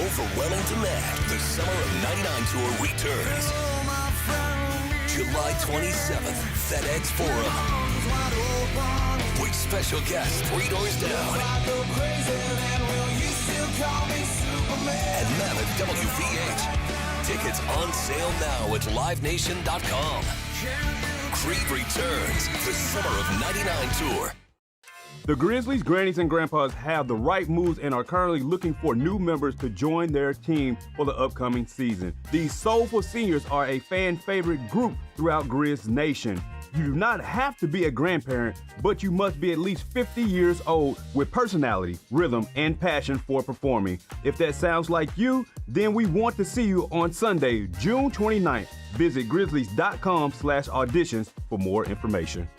overwhelming demand, the Summer of 99 Tour returns. July 27th, FedEx Forum. With special guests 3 doors down. And Mammoth WVH. Tickets on sale now at livenation.com. Creed returns, the Summer of 99 Tour. The Grizzlies, Grannies, and Grandpas have the right moves and are currently looking for new members to join their team for the upcoming season. These soulful seniors are a fan favorite group throughout Grizz Nation. You do not have to be a grandparent, but you must be at least 50 years old with personality, rhythm, and passion for performing. If that sounds like you, then we want to see you on Sunday, June 29th. Visit grizzlies.com/auditions for more information.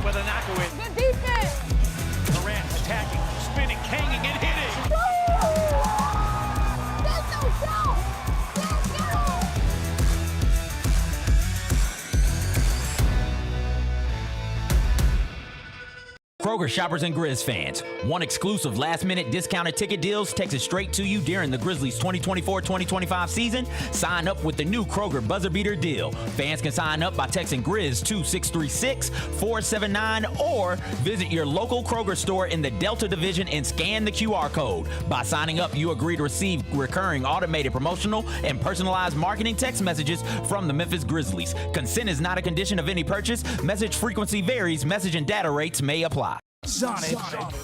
With a knockaway. Good defense. Durant attacking, spinning, hanging, and hitting. That's no shot. Let's go. Kroger shoppers and Grizz fans, one exclusive last-minute discounted ticket deals texted straight to you during the Grizzlies 2024-2025 season. Sign up with the new Kroger Buzzer Beater deal. Fans can sign up by texting Grizz to 636-479 or visit your local Kroger store in the Delta Division and scan the QR code. By signing up, you agree to receive recurring automated promotional and personalized marketing text messages from the Memphis Grizzlies. Consent is not a condition of any purchase. Message frequency varies. Message and data rates may apply. Sonic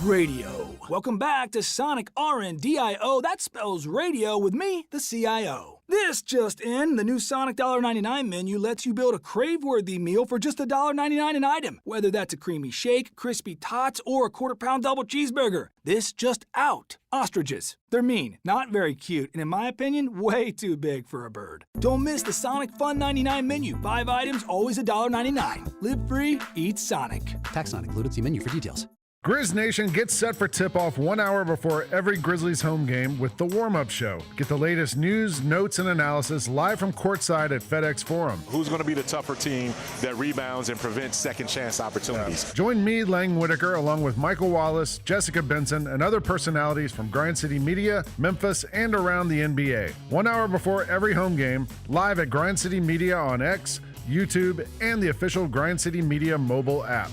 Radio. Welcome back to Sonic RNDIO. That spells radio with me, the CIO. This just in, the new Sonic $1.99 menu lets you build a crave-worthy meal for just $1.99 an item. Whether that's a creamy shake, crispy tots, or a quarter-pound double cheeseburger. This just out. Ostriches. They're mean, not very cute, and in my opinion, way too big for a bird. Don't miss the Sonic Fun 99 menu. 5 items, always $1.99. Live free, eat Sonic. Tax not included. See menu for details. Grizz Nation gets set for tip-off 1 hour before every Grizzlies home game with the warm-up show. Get the latest news, notes, and analysis live from courtside at FedEx Forum. Who's going to be the tougher team that rebounds and prevents second-chance opportunities? Join me, Lang Whitaker, along with Michael Wallace, Jessica Benson, and other personalities from Grind City Media, Memphis, and around the NBA. 1 hour before every home game, live at Grind City Media on X, YouTube, and the official Grind City Media mobile app.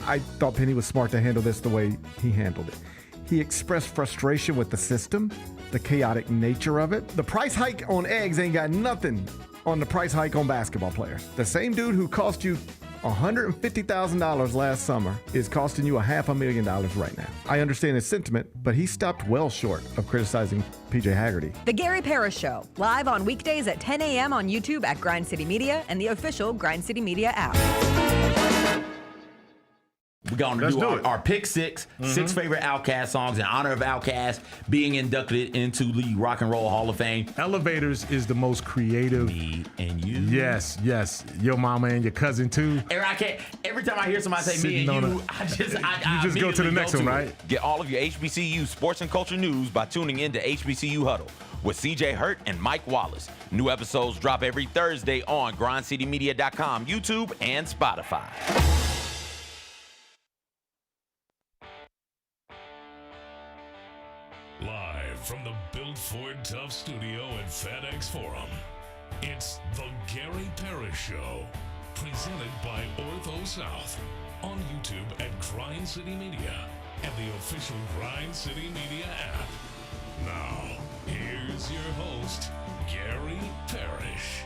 I thought Penny was smart to handle this the way he handled it. He expressed frustration with the system, the chaotic nature of it. The price hike on eggs ain't got nothing on the price hike on basketball players. The same dude who cost you $150,000 last summer is costing you $500,000 right now. I understand his sentiment, but he stopped well short of criticizing PJ Haggerty. The Gary Parrish Show, live on weekdays at 10 a.m. on YouTube at Grind City Media and the official Grind City Media app. We're going to do our pick six favorite Outkast songs in honor of Outkast being inducted into the Rock and Roll Hall of Fame. Elevators is the most creative. Me and you. Yes. Your mama and your cousin too. Every time I hear somebody say me and you, I just go to the next one, right? Get all of your HBCU sports and culture news by tuning in to HBCU Huddle with CJ Hurt and Mike Wallace. New episodes drop every Thursday on grindcitymedia.com, YouTube, and Spotify. Live from the Built Ford Tough studio at FedEx Forum, it's the Gary Parrish Show, presented by Ortho South, on YouTube at Grind City Media and the official Grind City Media app. Now, here's your host, Gary Parrish.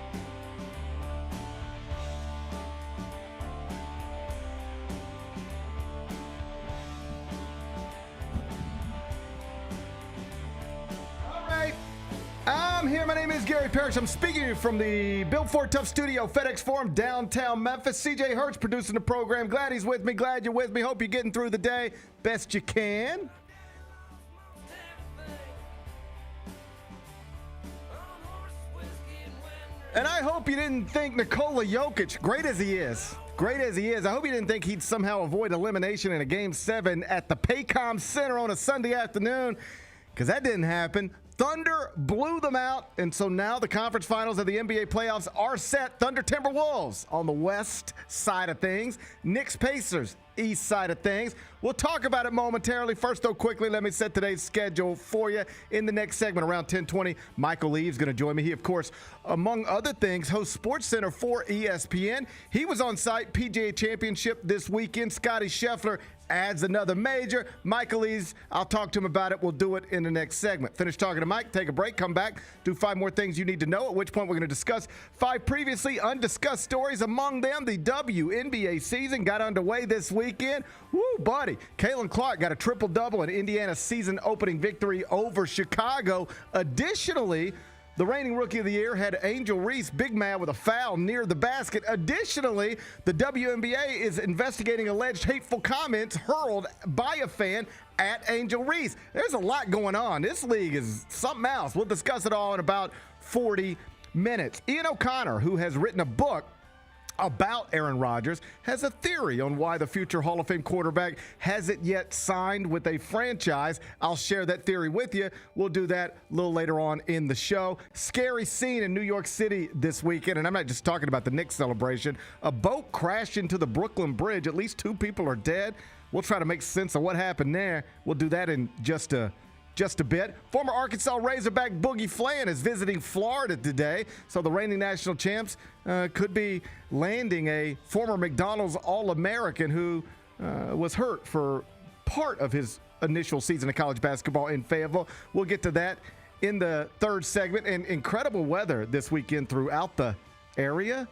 I'm here. My name is Gary Parrish. I'm speaking to you from the Built Ford Tough studio, FedEx Forum, downtown Memphis. CJ Hurt's producing the program. Glad he's with me. Glad you're with me. Hope you're getting through the day best you can. And I hope you didn't think Nikola Jokic, great as he is, great as he is, I hope he didn't think he'd somehow avoid elimination in a Game 7 at the Paycom Center on a Sunday afternoon, because that didn't happen. Thunder blew them out, and so now the conference finals of the NBA playoffs are set. Thunder Timberwolves on the west side of things. Knicks Pacers, east side of things. We'll talk about it momentarily. First, though, quickly, let me set today's schedule for you. In the next segment, around 10:20, Michael Eaves is going to join me. He, of course, among other things, hosts SportsCenter for ESPN. He was on site, PGA Championship this weekend. Scottie Scheffler adds another major. Michael Eaves, I'll talk to him about it. We'll do it in the next segment. Finish talking to Mike, take a break, come back, do 5 more things you need to know, at which point we're going to discuss 5 previously undiscussed stories. Among them, the WNBA season got underway this weekend. Woo, buddy. Caitlin Clark got a triple-double in Indiana's season-opening victory over Chicago. Additionally, the reigning Rookie of the Year had Angel Reese big mad with a foul near the basket. Additionally, the WNBA is investigating alleged hateful comments hurled by a fan at Angel Reese. There's a lot going on. This league is something else. We'll discuss it all in about 40 minutes. Ian O'Connor, who has written a book about Aaron Rodgers, has a theory on why the future Hall of Fame quarterback hasn't yet signed with a franchise. I'll share that theory with you. We'll do that a little later on in the show. Scary scene in New York City this weekend, and I'm not just talking about the Knicks celebration. A boat crashed into the Brooklyn Bridge. At least 2 people are dead. We'll try to make sense of what happened there. We'll do that in just a bit. Former Arkansas Razorback Boogie Fland is visiting Florida today, so the reigning national champs could be landing a former McDonald's All-American who was hurt for part of his initial season of college basketball in Fayetteville. We'll get to that in the third segment. And incredible weather this weekend throughout the area.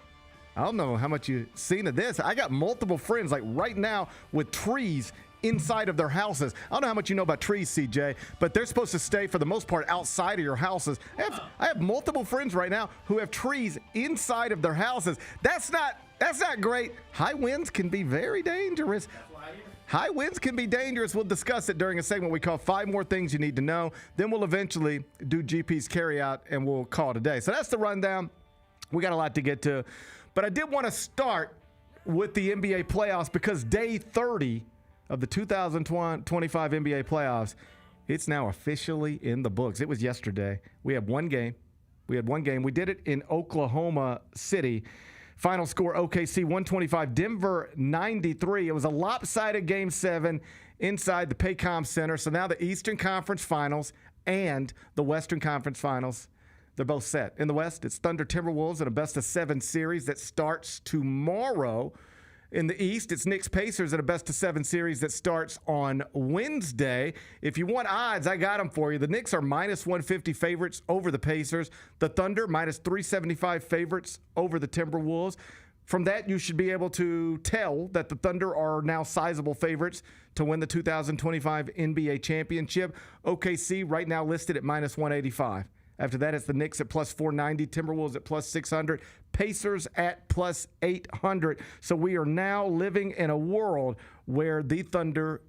I don't know how much you've seen of this. I got multiple friends like right now with trees inside of their houses. I don't know how much you know about trees, CJ, but they're supposed to stay for the most part outside of your houses. I have multiple friends right now who have trees inside of their houses. That's not great. High winds can be very dangerous. High winds can be dangerous. We'll discuss it during a segment we call 5 More Things You Need to Know. Then we'll eventually do GP's Carryout and we'll call it a day. So that's the rundown. We got a lot to get to. But I did want to start with the NBA playoffs because day 30 of the 2025 NBA playoffs, it's now officially in the books. It was yesterday. We had one game. We did it in Oklahoma City. Final score, OKC 125, Denver 93. It was a lopsided Game 7 inside the Paycom Center. So now the Eastern Conference Finals and the Western Conference Finals, they're both set. In the West, it's Thunder Timberwolves in a best-of-7 series that starts tomorrow. In the East, it's Knicks Pacers in a best-of-7 series that starts on Wednesday. If you want odds, I got them for you. The Knicks are -150 favorites over the Pacers. The Thunder -375 favorites over the Timberwolves. From that, you should be able to tell that the Thunder are now sizable favorites to win the 2025 NBA championship. OKC right now listed at -185. After that, it's the Knicks at +490, Timberwolves at +600, Pacers at +800. So we are now living in a world where the Thunder,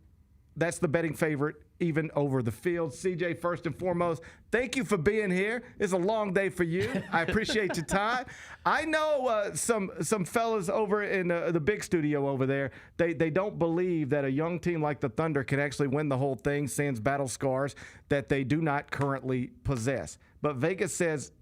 that's the betting favorite, even over the field. CJ, first and foremost, thank you for being here. It's a long day for you. I appreciate your time. I know some fellas over in the big studio over there, they don't believe that a young team like the Thunder can actually win the whole thing, sans battle scars that they do not currently possess. But Vegas says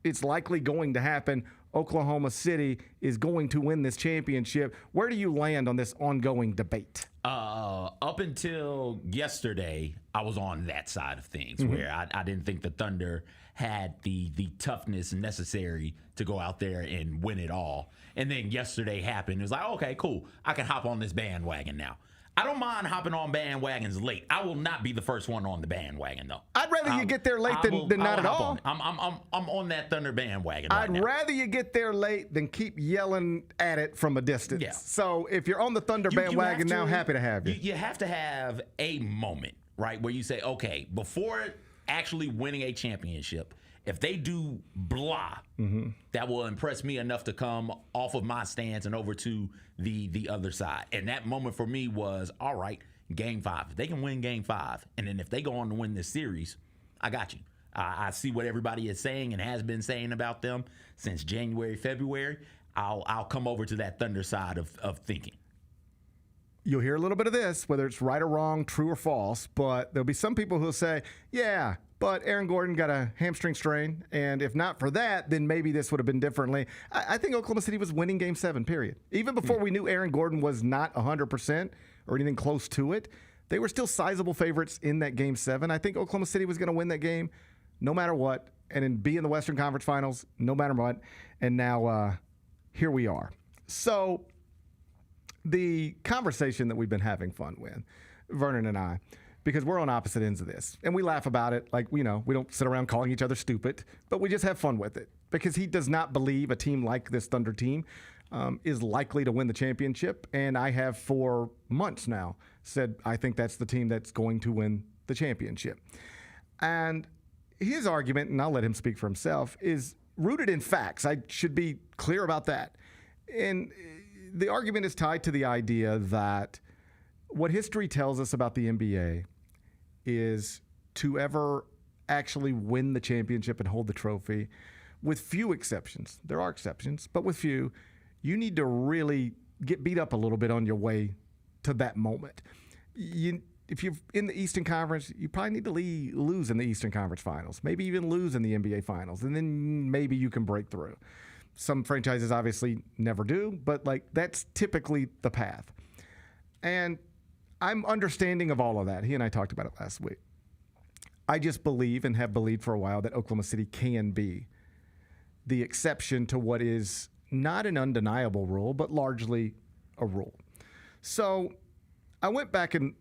it's likely going to happen. Oklahoma City is going to win this championship. Where do you land on this ongoing debate? Up until yesterday, I was on that side of things, where I didn't think the Thunder had the toughness necessary to go out there and win it all. And then yesterday happened. It was like, okay, cool. I can hop on this bandwagon now. I don't mind hopping on bandwagons late. I will not be the first one on the bandwagon, though. I'd rather you get there late than not at all. I'm on that Thunder bandwagon right now. I'd rather you get there late than keep yelling at it from a distance. Yeah. So if you're on the Thunder bandwagon now, happy to have you. You have to have a moment, right, where you say, okay, before actually winning a championship, if they do blah, that will impress me enough to come off of my stance and over to the other side. And that moment for me was, all right, Game 5. If they can win Game 5, and then if they go on to win this series, I got you. I see what everybody is saying and has been saying about them since January, February. I'll come over to that Thunder side of thinking. You'll hear a little bit of this, whether it's right or wrong, true or false, but there'll be some people who'll say, yeah, but Aaron Gordon got a hamstring strain, and if not for that, then maybe this would have been differently. I think Oklahoma City was winning Game 7, period. Even before we knew Aaron Gordon was not 100% or anything close to it, they were still sizable favorites in that Game 7. I think Oklahoma City was going to win that game no matter what, and then be in the Western Conference Finals no matter what, and now here we are. So the conversation that we've been having fun with, Vernon and I, because we're on opposite ends of this, and we laugh about it like, we don't sit around calling each other stupid, but we just have fun with it because he does not believe a team like this Thunder team is likely to win the championship, and I have for months now said I think that's the team that's going to win the championship. And his argument, and I'll let him speak for himself, is rooted in facts. I should be clear about that. And the argument is tied to the idea that what history tells us about the NBA is to ever actually win the championship and hold the trophy, with few exceptions. There are exceptions, but with few, you need to really get beat up a little bit on your way to that moment. If you're in the Eastern Conference, you probably need to lose in the Eastern Conference Finals, maybe even lose in the NBA Finals, and then maybe you can break through. Some franchises obviously never do, but that's typically the path. And I'm understanding of all of that. He and I talked about it last week. I just believe and have believed for a while that Oklahoma City can be the exception to what is not an undeniable rule, but largely a rule. So I went back and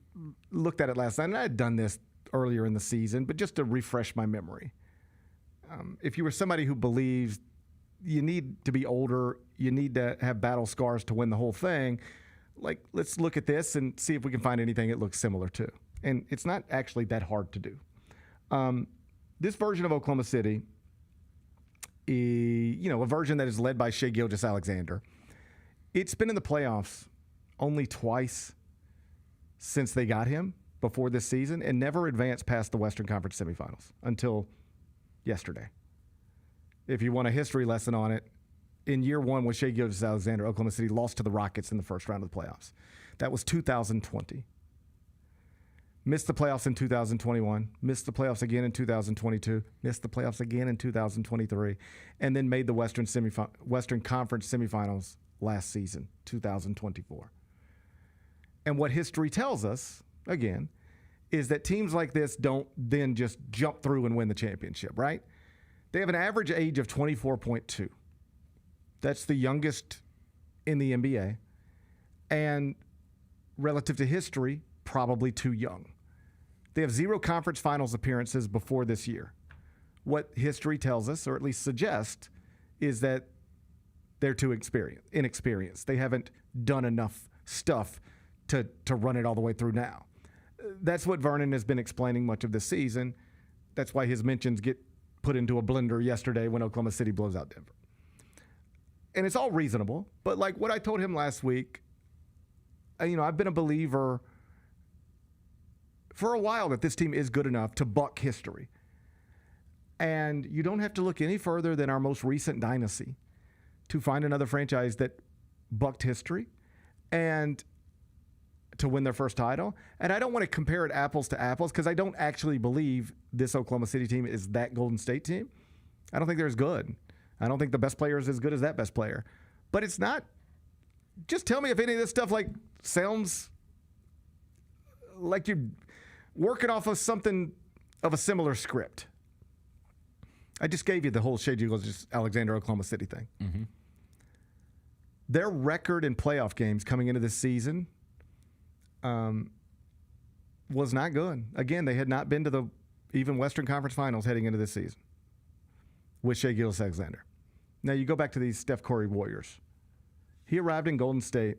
looked at it last night, and I had done this earlier in the season, but just to refresh my memory. If you were somebody who believes you need to be older, you need to have battle scars to win the whole thing, let's look at this and see if we can find anything it looks similar to. And it's not actually that hard to do. This version of Oklahoma City, a version that is led by Shai Gilgeous-Alexander, it's been in the playoffs only twice since they got him before this season and never advanced past the Western Conference semifinals until yesterday. If you want a history lesson on it, in year one with Shai Gilgeous-Alexander, Oklahoma City lost to the Rockets in the first round of the playoffs. That was 2020. Missed the playoffs in 2021, missed the playoffs again in 2022, missed the playoffs again in 2023, and then made the Western Conference semifinals last season, 2024. And what history tells us, again, is that teams like this don't then just jump through and win the championship, right? They have an average age of 24.2. That's the youngest in the NBA. And relative to history, probably too young. They have 0 conference finals appearances before this year. What history tells us, or at least suggests, is that they're too inexperienced. They haven't done enough stuff to run it all the way through now. That's what Vernon has been explaining much of this season. That's why his mentions get put into a blender yesterday when Oklahoma City blows out Denver. And it's all reasonable, but what I told him last week, I've been a believer for a while that this team is good enough to buck history. And you don't have to look any further than our most recent dynasty to find another franchise that bucked history and to win their first title. And I don't want to compare it apples to apples because I don't actually believe this Oklahoma City team is that Golden State team. I don't think they're as good. I don't think the best player is as good as that best player. But it's not. Just tell me if any of this stuff sounds like you're working off of something of a similar script. I just gave you the whole Shai Gilgeous-Alexander Oklahoma City thing. Mm-hmm. Their record in playoff games coming into this season was not good. Again, they had not been to the even Western Conference Finals heading into this season with Shai Gilgeous-Alexander. Now, you go back to these Steph Curry Warriors. He arrived in Golden State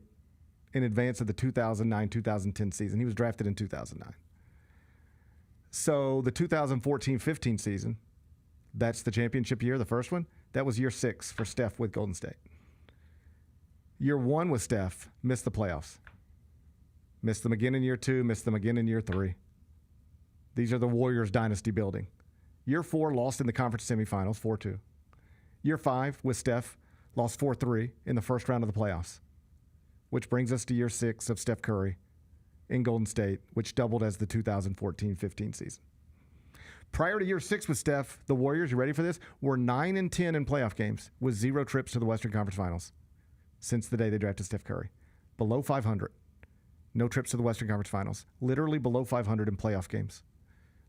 in advance of the 2009-2010 season. He was drafted in 2009. So the 2014-15 season, that's the championship year, the first one, that was year 6 for Steph with Golden State. Year 1 with Steph, missed the playoffs. Missed them again in year 2, missed them again in year 3. These are the Warriors dynasty building. Year 4, lost in the conference semifinals, 4-2. Year 5 with Steph, lost 4-3 in the first round of the playoffs, which brings us to year 6 of Steph Curry in Golden State, which doubled as the 2014-15 season. Prior to year 6 with Steph, the Warriors, you ready for this, were 9-10 in playoff games with 0 trips to the Western Conference Finals since the day they drafted Steph Curry. Below 500. No trips to the Western Conference Finals. Literally below 500 in playoff games.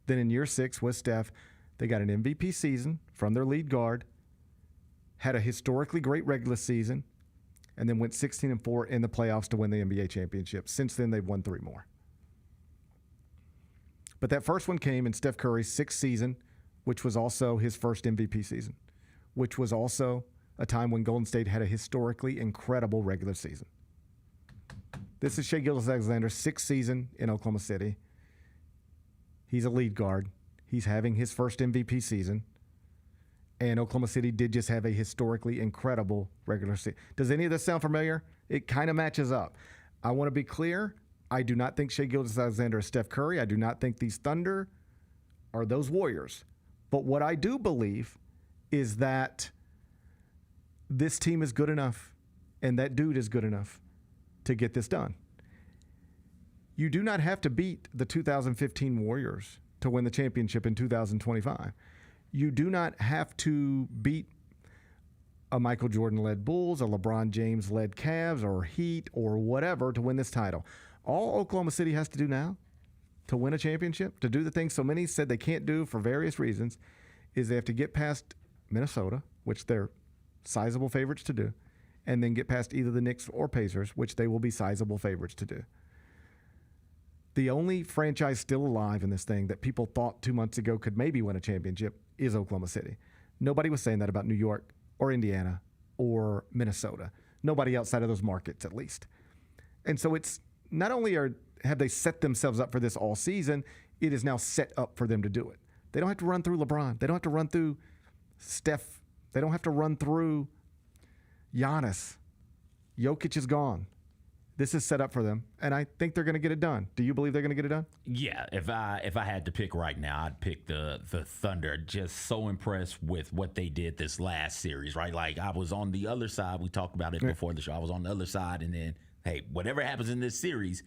Then in year 6 with Steph, they got an MVP season from their lead guard, had a historically great regular season, and then went 16-4 in the playoffs to win the NBA championship. Since then, they've won 3 more. But that first one came in Steph Curry's 6th season, which was also his first MVP season, which was also a time when Golden State had a historically incredible regular season. This is Shai Gilgeous-Alexander's 6th season in Oklahoma City. He's a lead guard. He's having his first MVP season. And Oklahoma City did just have a historically incredible regular season. Does any of this sound familiar? It kind of matches up. I want to be clear. I do not think Shai Gilgeous-Alexander is Steph Curry. I do not think these Thunder are those Warriors. But what I do believe is that this team is good enough and that dude is good enough to get this done. You do not have to beat the 2015 Warriors to win the championship in 2025. You do not have to beat a Michael Jordan-led Bulls, a LeBron James-led Cavs, or Heat, or whatever to win this title. All Oklahoma City has to do now to win a championship, to do the things so many said they can't do for various reasons, is they have to get past Minnesota, which they're sizable favorites to do, and then get past either the Knicks or Pacers, which they will be sizable favorites to do. The only franchise still alive in this thing that people thought 2 months ago could maybe win a championship is Oklahoma City. Nobody was saying that about New York or Indiana or Minnesota. Nobody outside of those markets, at least. And so it's not only have they set themselves up for this all season, it is now set up for them to do it. They don't have to run through LeBron. They don't have to run through Steph. They don't have to run through Giannis. Jokic is gone. This is set up for them, and I think they're going to get it done. Do you believe they're going to get it done? Yeah, if I had to pick right now, I'd pick the Thunder. Just so impressed with what they did this last series, right? Like, I was on the other side. We talked about it before the show. I was on the other side, and then, hey, whatever happens in this series,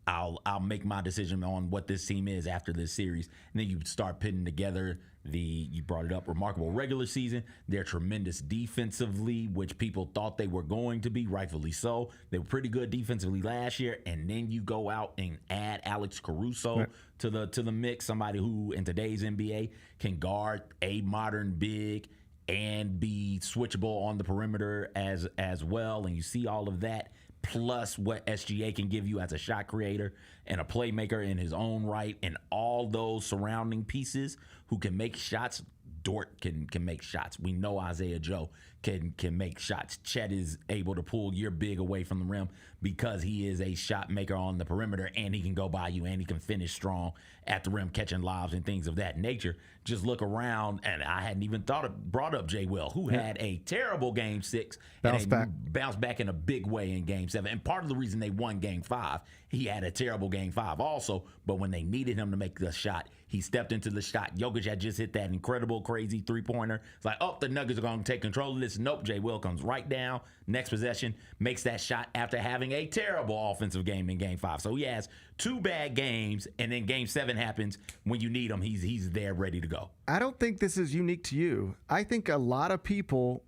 I'll make my decision on what this team is after this series. And then you start putting together you brought it up, remarkable regular season. They're tremendous defensively, which people thought they were going to be, rightfully so. They were pretty good defensively last year. And then you go out and add Alex Caruso to the mix, somebody who in today's NBA can guard a modern big and be switchable on the perimeter as well. And you see all of that, plus what SGA can give you as a shot creator and a playmaker in his own right, and all those surrounding pieces who can make shots. Dort can make shots. We know Isaiah Joe can make shots. Chet is able to pull your big away from the rim because he is a shot maker on the perimeter, and he can go by you, and he can finish strong at the rim, catching lobs and things of that nature. Just look around, and I hadn't even brought up Jay Will, who had a terrible Game 6 bounced back in a big way in Game 7. And part of the reason they won Game 5, he had a terrible Game 5 also, but when they needed him to make the shot, he stepped into the shot. Jokic had just hit that incredible, crazy three-pointer. It's like, oh, the Nuggets are going to take control of this. Nope, Jay Will comes right down. Next possession, makes that shot after having a terrible offensive game in Game 5. So he has 2 bad games, and then Game 7 happens. When you need him, he's there ready to go. I don't think this is unique to you. I think a lot of people,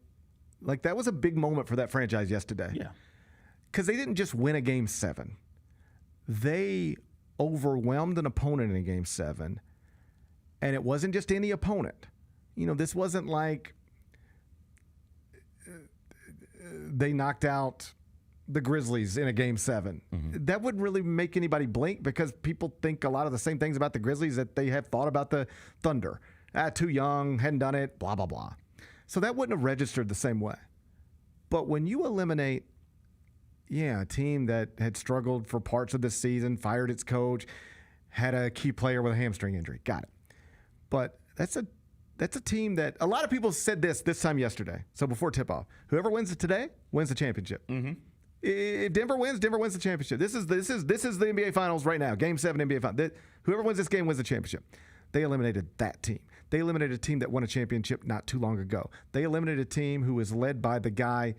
like, that was a big moment for that franchise yesterday. Yeah. Because they didn't just win a Game 7. They overwhelmed an opponent in a Game 7. And it wasn't just any opponent. You know, this wasn't like they knocked out the Grizzlies in a Game 7. Mm-hmm. That wouldn't really make anybody blink because people think a lot of the same things about the Grizzlies that they have thought about the Thunder. Too young, hadn't done it, blah, blah, blah. So that wouldn't have registered the same way. But when you eliminate, a team that had struggled for parts of this season, fired its coach, had a key player with a hamstring injury, got it. But that's a team that a lot of people said this time yesterday. So before tip-off, whoever wins it today wins the championship. Mm-hmm. If Denver wins the championship. This is the NBA Finals right now. Game 7 NBA Finals. Whoever wins this game wins the championship. They eliminated that team. They eliminated a team that won a championship not too long ago. They eliminated a team who is led by the guy,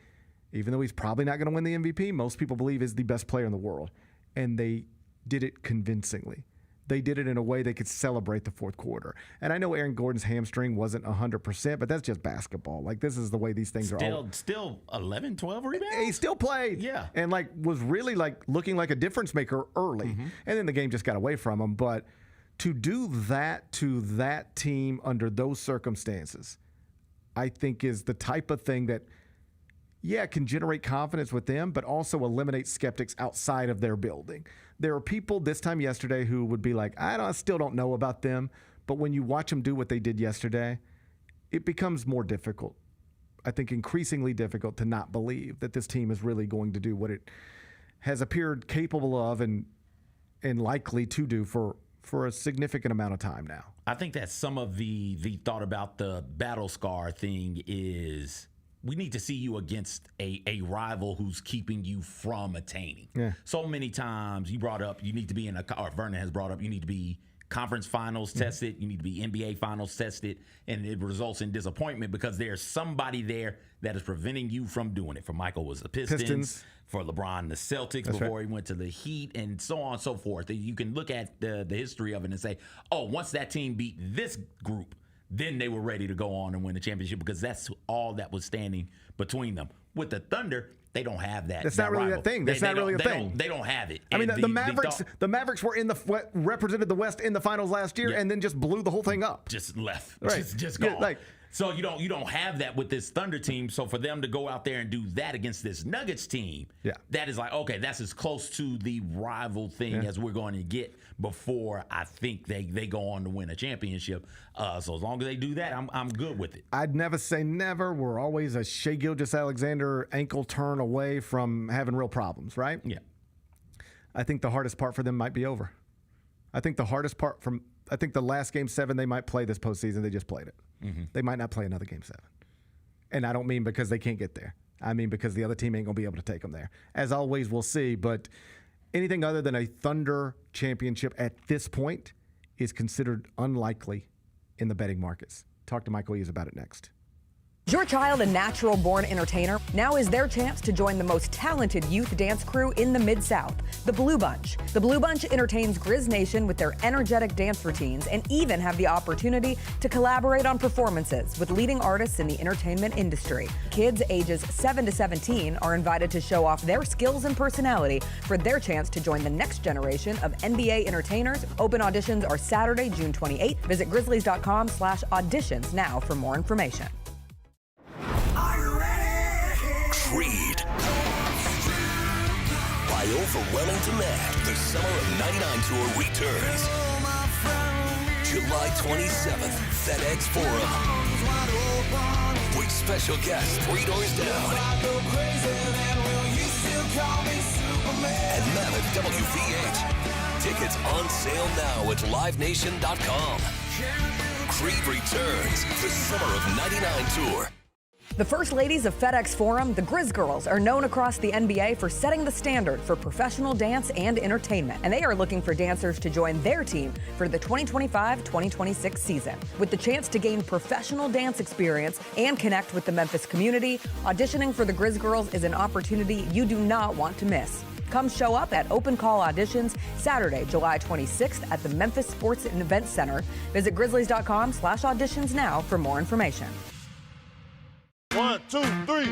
even though he's probably not going to win the MVP, most people believe is the best player in the world. And they did it convincingly. They did it in a way they could celebrate the fourth quarter. And I know Aaron Gordon's hamstring wasn't 100%, but that's just basketball. Like, this is the way these things are. Still 11, 12 rebounds? He still played. Yeah. And, like, was really, like, looking like a difference maker early. Mm-hmm. And then the game just got away from him. But to do that to that team under those circumstances, I think is the type of thing that, yeah, can generate confidence with them, but also eliminate skeptics outside of their building. There are people this time yesterday who would be like, I still don't know about them. But when you watch them do what they did yesterday, it becomes more difficult. I think increasingly difficult to not believe that this team is really going to do what it has appeared capable of and likely to do for a significant amount of time now. I think that some of the thought about the battle scar thing is we need to see you against a rival who's keeping you from attaining. Yeah. So many times you brought up you need to be or Vernon has brought up you need to be conference finals tested, you need to be NBA finals tested, and it results in disappointment because there's somebody there that is preventing you from doing it. For Michael was the Pistons. For LeBron, the Celtics. That's before he went to the Heat, and so on and so forth. You can look at the history of it and say, oh, once that team beat this group, then they were ready to go on and win the championship because that's all that was standing between them. With the Thunder, they don't have that. That's not really a thing. That's not really a thing. They don't have it. I mean, the Mavericks were represented the West in the finals last year, and then just blew the whole thing up. Just left. Right. Just gone. So you don't have that with this Thunder team. So for them to go out there and do that against this Nuggets team, that is like, okay, that's as close to the rival thing as we're going to get before I think they go on to win a championship. So as long as they do that, I'm good with it. I'd never say never. We're always a Shai Gilgeous-Alexander ankle turn away from having real problems, right? Yeah. I think the hardest part for them might be over. I think the last Game 7 they might play this postseason, they just played it. Mm-hmm. They might not play another Game 7. And I don't mean because they can't get there. I mean because the other team ain't going to be able to take them there. As always, we'll see. But anything other than a Thunder championship at this point is considered unlikely in the betting markets. Talk to Michael Eaves about it next. Is your child a natural-born entertainer? Now is their chance to join the most talented youth dance crew in the Mid-South, the Blue Bunch. The Blue Bunch entertains Grizz Nation with their energetic dance routines and even have the opportunity to collaborate on performances with leading artists in the entertainment industry. Kids ages 7 to 17 are invited to show off their skills and personality for their chance to join the next generation of NBA entertainers. Open auditions are Saturday, June 28th. Visit grizzlies.com/auditions now for more information. Creed. By overwhelming demand, the Summer of '99 tour returns. July 27th, FedEx Forum. With special guests 3 doors down. And Mammoth WVH. Tickets on sale now at livenation.com. Creed returns, the Summer of '99 tour. The First Ladies of FedEx Forum, the Grizz Girls, are known across the NBA for setting the standard for professional dance and entertainment, and they are looking for dancers to join their team for the 2025-2026 season. With the chance to gain professional dance experience and connect with the Memphis community, auditioning for the Grizz Girls is an opportunity you do not want to miss. Come show up at Open Call Auditions Saturday, July 26th at the Memphis Sports and Events Center. Visit grizzlies.com/auditions now for more information. 1, 2, 3.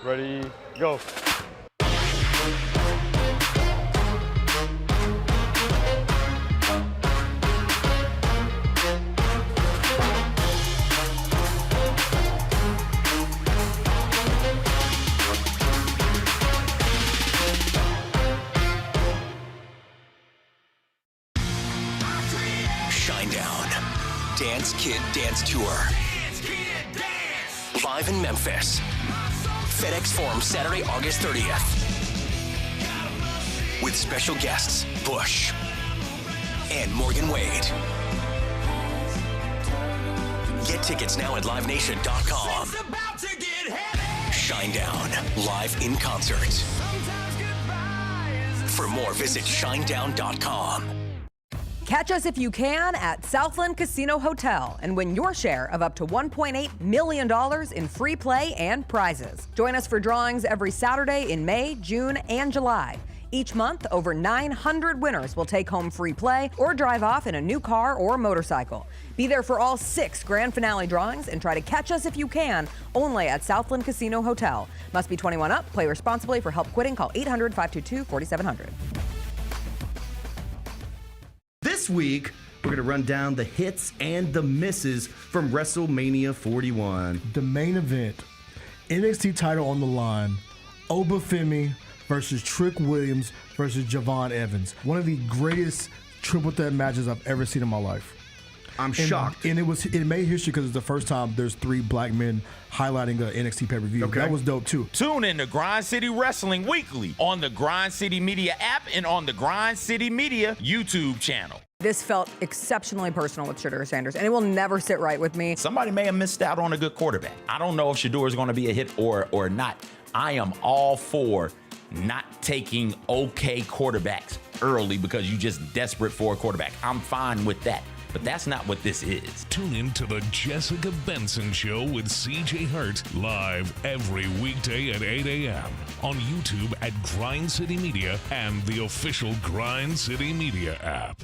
Ready, go. Dance Kid Dance Tour. Live in Memphis. FedEx Forum Saturday, August 30th. With special guests, Bush and Morgan Wade. Get tickets now at livenation.com. Shinedown, live in concert. For more, visit shinedown.com. Catch us if you can at Southland Casino Hotel and win your share of up to $1.8 million in free play and prizes. Join us for drawings every Saturday in May, June, and July. Each month, over 900 winners will take home free play or drive off in a new car or motorcycle. Be there for all 6 grand finale drawings and try to catch us if you can, only at Southland Casino Hotel. Must be 21 up. Play responsibly. For help quitting, call 800-522-4700. This week, we're going to run down the hits and the misses from WrestleMania 41. The main event, NXT title on the line, Obafemi versus Trick Williams versus Javon Evans. One of the greatest triple threat matches I've ever seen in my life. I'm shocked. And it made history because it's the first time there's 3 black men highlighting a NXT pay-per-view. Okay. That was dope too. Tune in to Grind City Wrestling weekly on the Grind City Media app and on the Grind City Media YouTube channel. This felt exceptionally personal with Shedeur Sanders, and it will never sit right with me. Somebody may have missed out on a good quarterback. I don't know if Shedeur is going to be a hit or not. I am all for not taking okay quarterbacks early because you're just desperate for a quarterback. I'm fine with that. But that's not what this is. Tune in to the Jessica Benson Show with CJ Hurt live every weekday at 8 a.m. on YouTube at Grind City Media and the official Grind City Media app.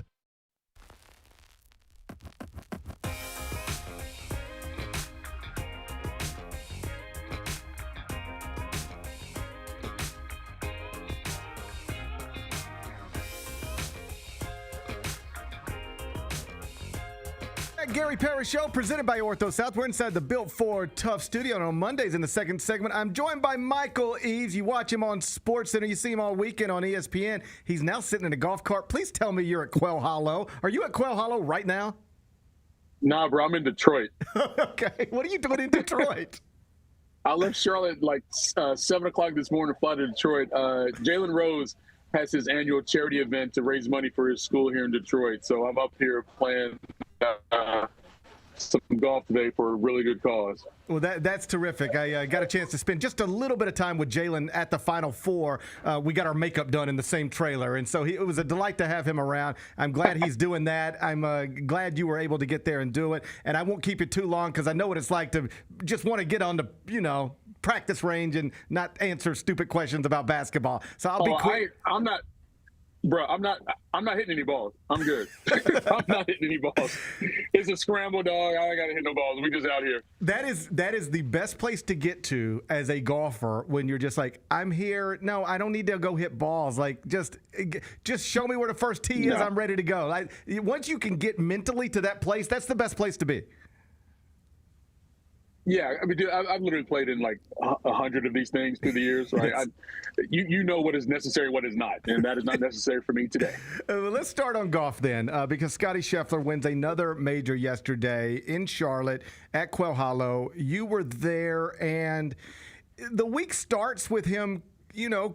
Gary Parrish Show, presented by Ortho South. We're inside the Built for Tough studio. And on Mondays in the second segment, I'm joined by Michael Eaves. You watch him on SportsCenter. You see him all weekend on ESPN. He's now sitting in a golf cart. Please tell me you're at Quail Hollow. Are you at Quail Hollow right now? Nah, bro, I'm in Detroit. Okay. What are you doing in Detroit? I left Charlotte like 7 o'clock this morning to fly to Detroit. Jalen Rose has his annual charity event to raise money for his school here in Detroit. So I'm up here playing some golf today for a really good cause. Well, that's terrific. I got a chance to spend just a little bit of time with Jalen at the Final Four. We got our makeup done in the same trailer, and so it was a delight to have him around. I'm glad he's doing that. I'm glad you were able to get there and do it, and I won't keep you too long because I know what it's like to just want to get on the, practice range and not answer stupid questions about basketball. So I'll be quick. I'm not... Bro, I'm not hitting any balls. I'm good. I'm not hitting any balls. It's a scramble, dog. I ain't got to hit no balls. We just out here. That is the best place to get to as a golfer when you're just like, I'm here. No, I don't need to go hit balls. Like, just show me where the first tee is. I'm ready to go. Once you can get mentally to that place, that's the best place to be. Yeah, I mean, dude, I've literally played in like 100 of these things through the years, right? You know what is necessary, what is not, and that is not necessary for me today. Let's start on golf then, because Scottie Scheffler wins another major yesterday in Charlotte at Quail Hollow. You were there, and the week starts with him,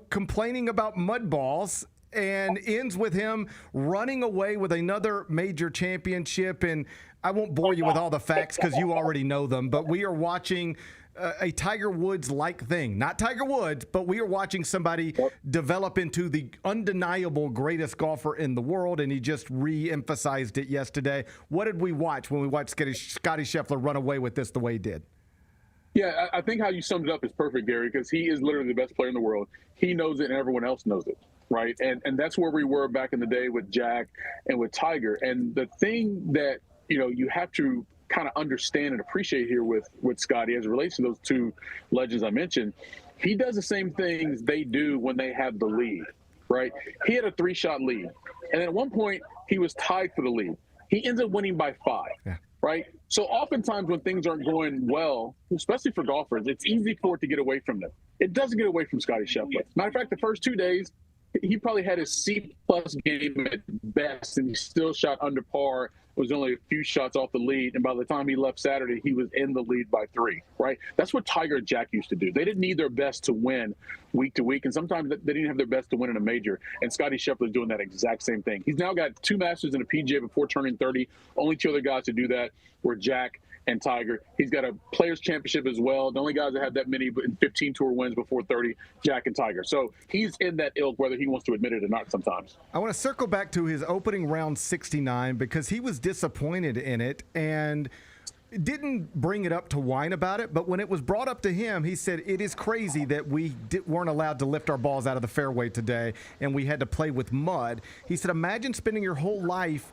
complaining about mud balls, and ends with him running away with another major championship. And I won't bore you with all the facts because you already know them, but we are watching a Tiger Woods-like thing. Not Tiger Woods, but we are watching somebody develop into the undeniable greatest golfer in the world, and he just re-emphasized it yesterday. What did we watch when we watched Scottie Scheffler run away with this the way he did? Yeah, I think how you summed it up is perfect, Gary, because he is literally the best player in the world. He knows it and everyone else knows it. Right. And that's where we were back in the day with Jack and with Tiger. And the thing that, you have to kind of understand and appreciate here with Scottie as it relates to those two legends I mentioned, he does the same things they do when they have the lead. Right. He had a 3-shot lead. And at one point he was tied for the lead. He ends up winning by 5. Yeah. Right. So oftentimes when things aren't going well, especially for golfers, it's easy for it to get away from them. It doesn't get away from Scottie Scheffler. Matter of fact, the first 2 days, he probably had his C-plus game at best, and he still shot under par. It was only a few shots off the lead, and by the time he left Saturday, he was in the lead by 3, right? That's what Tiger and Jack used to do. They didn't need their best to win week to week, and sometimes they didn't have their best to win in a major, and Scottie Scheffler is doing that exact same thing. He's now got 2 Masters and a PGA before turning 30. Only 2 other guys to do that were Jack and Tiger. He's got a Players Championship as well. The only guys that have that many in 15 tour wins before 30, Jack and Tiger. So he's in that ilk, whether he wants to admit it or not sometimes. I want to circle back to his opening round 69 because he was disappointed in it and didn't bring it up to whine about it, but when it was brought up to him, he said, it is crazy that we weren't allowed to lift our balls out of the fairway today and we had to play with mud. He said, imagine spending your whole life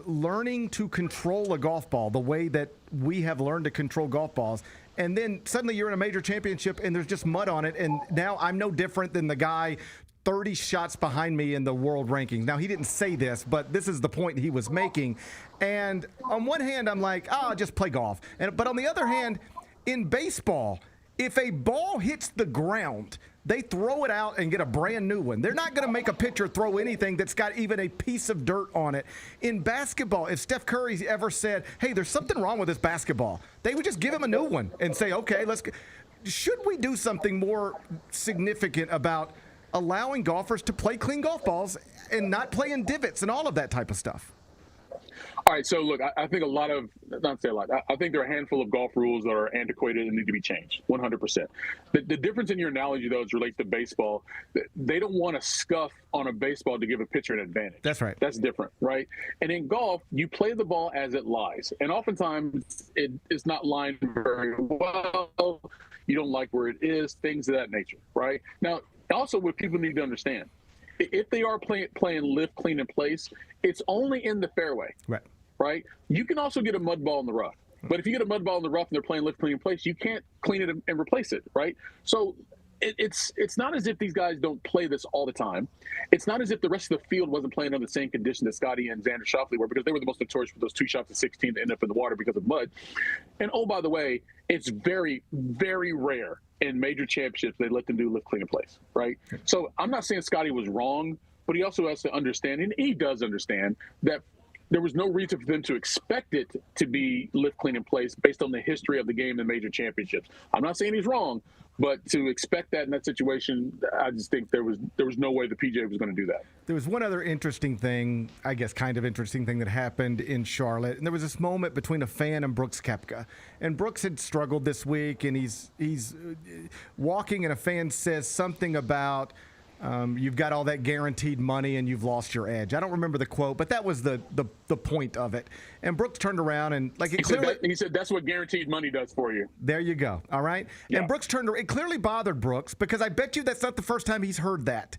learning to control a golf ball the way that we have learned to control golf balls, and then suddenly you're in a major championship and there's just mud on it, and now I'm no different than the guy 30 shots behind me in the world rankings. Now, he didn't say this, but this is the point he was making. And on one hand, I'm like, just play golf. But on the other hand, in baseball, if a ball hits the ground, they throw it out and get a brand new one. They're not going to make a pitcher throw anything that's got even a piece of dirt on it. In basketball, if Steph Curry ever said, hey, there's something wrong with this basketball, they would just give him a new one and say, okay, let's go. Should we do something more significant about allowing golfers to play clean golf balls and not play in divots and all of that type of stuff? All right, so look, I think I think there are a handful of golf rules that are antiquated and need to be changed, 100%. The difference in your analogy, though, as it relates to baseball, they don't want to scuff on a baseball to give a pitcher an advantage. That's right. That's different, right? And in golf, you play the ball as it lies. And oftentimes, it's not lined very well. You don't like where it is, things of that nature, right? Now, also what people need to understand, if they are playing lift, clean, in place, it's only in the fairway. Right? You can also get a mud ball in the rough. But if you get a mud ball in the rough and they're playing lift, clean, in place, you can't clean it and replace it, right? So it's not as if these guys don't play this all the time. It's not as if the rest of the field wasn't playing under the same condition that Scottie and Xander Schauffele were, because they were the most notorious for those 2 shots at 16 to end up in the water because of mud. And oh, by the way, it's very, very rare in major championships they let them do lift, clean, in place, right? So I'm not saying Scottie was wrong, but he also has to understand, and he does understand, that there was no reason for them to expect it to be lift, clean, in place based on the history of the game in major championships. I'm not saying he's wrong, but to expect that in that situation, I just think there was no way the PGA was going to do that. There was one other interesting thing, I guess kind of interesting thing that happened in Charlotte, and there was this moment between a fan and Brooks Koepka. And Brooks had struggled this week, and he's walking, and a fan says something about, you've got all that guaranteed money and you've lost your edge. I don't remember the quote, but that was the point of it. And Brooks turned around and he said that's what guaranteed money does for you. There you go. All right. Yeah. And Brooks turned around. It clearly bothered Brooks, because I bet you that's not the first time he's heard that.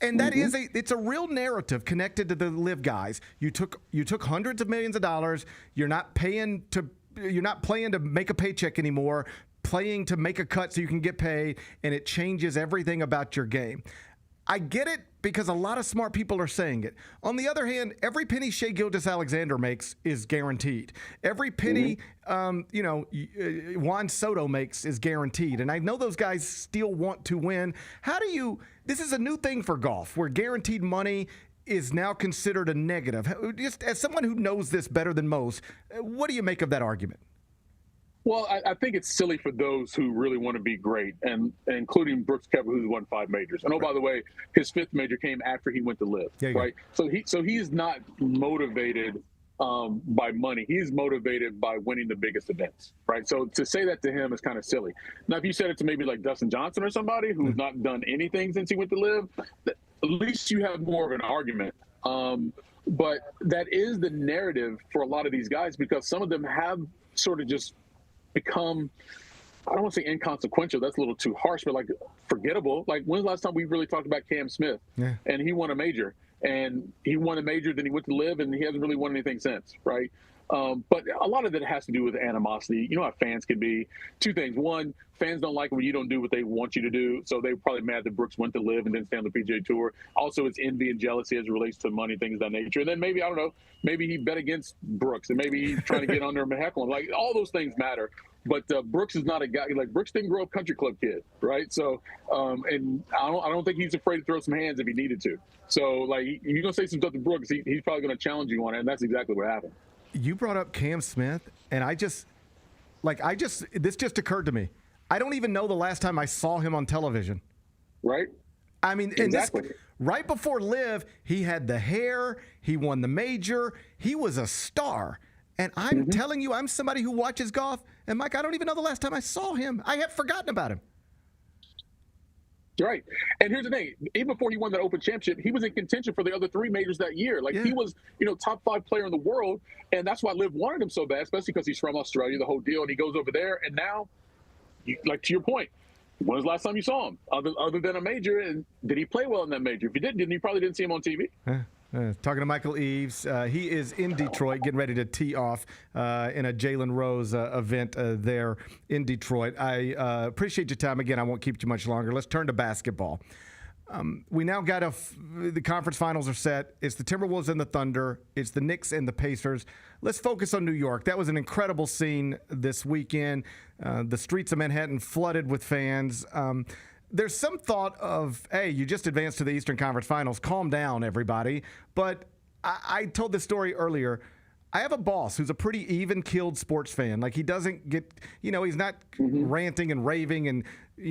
And that is it's a real narrative connected to the live guys. You took hundreds of millions of dollars. You're not playing to make a paycheck anymore, playing to make a cut so you can get paid, and it changes everything about your game. I get it, because a lot of smart people are saying it. On the other hand, every penny Shai Gilgeous-Alexander makes is guaranteed. Every penny, Juan Soto makes is guaranteed. And I know those guys still want to win. This is a new thing for golf, where guaranteed money is now considered a negative. Just as someone who knows this better than most, what do you make of that argument? Well, I think it's silly for those who really want to be great, and including Brooks Koepka, who's won 5 majors. And by the way, his 5th major came after he went to live, right? So he's not motivated by money. He's motivated by winning the biggest events, right? So to say that to him is kind of silly. Now, if you said it to maybe like Dustin Johnson or somebody who's not done anything since he went to live, at least you have more of an argument. But that is the narrative for a lot of these guys, because some of them have sort of just become, I don't want to say inconsequential, that's a little too harsh, but like forgettable. Like, when's the last time we really talked about Cam Smith? And he won a major, and he won a major, then he went to live, and he hasn't really won anything since, right? But a lot of it has to do with animosity. You know how fans can be. 2 things. One, fans don't like when you don't do what they want you to do, so they're probably mad that Brooks went to live and didn't stay on the PGA Tour. Also, it's envy and jealousy as it relates to money, things of that nature. And then maybe, I don't know, maybe he bet against Brooks, and maybe he's trying to get under him and heckle him. Like, all those things matter. But Brooks is not a guy, like, Brooks didn't grow up country club kid, right? So, and I don't think he's afraid to throw some hands if he needed to. So, like, you're going to say some stuff to Brooks, he's probably going to challenge you on it, and that's exactly what happened. You brought up Cam Smith, and this just occurred to me. I don't even know the last time I saw him on television. Right? I mean, exactly. Right before Live, he had the hair, he won the major, he was a star. And I'm telling you, I'm somebody who watches golf. And, Mike, I don't even know the last time I saw him. I have forgotten about him. Right. And here's the thing. Even before he won that Open Championship, he was in contention for the other 3 majors that year. Like, he was, top 5 player in the world. And that's why Liv wanted him so bad, especially because he's from Australia, the whole deal. And he goes over there. And now, like, to your point, when was the last time you saw him other than a major? And did he play well in that major? If he didn't, you probably didn't see him on TV. Talking to Michael Eaves. He is in Detroit getting ready to tee off in a Jalen Rose event there in Detroit. I appreciate your time. Again, I won't keep you much longer. Let's turn to basketball. We now got the conference finals are set. It's the Timberwolves and the Thunder. It's the Knicks and the Pacers. Let's focus on New York. That was an incredible scene this weekend. The streets of Manhattan flooded with fans. There's some thought of, hey, you just advanced to the Eastern Conference Finals. Calm down, everybody. But I told this story earlier. I have a boss who's a pretty even-keeled sports fan. Like, he doesn't get, he's not ranting and raving and,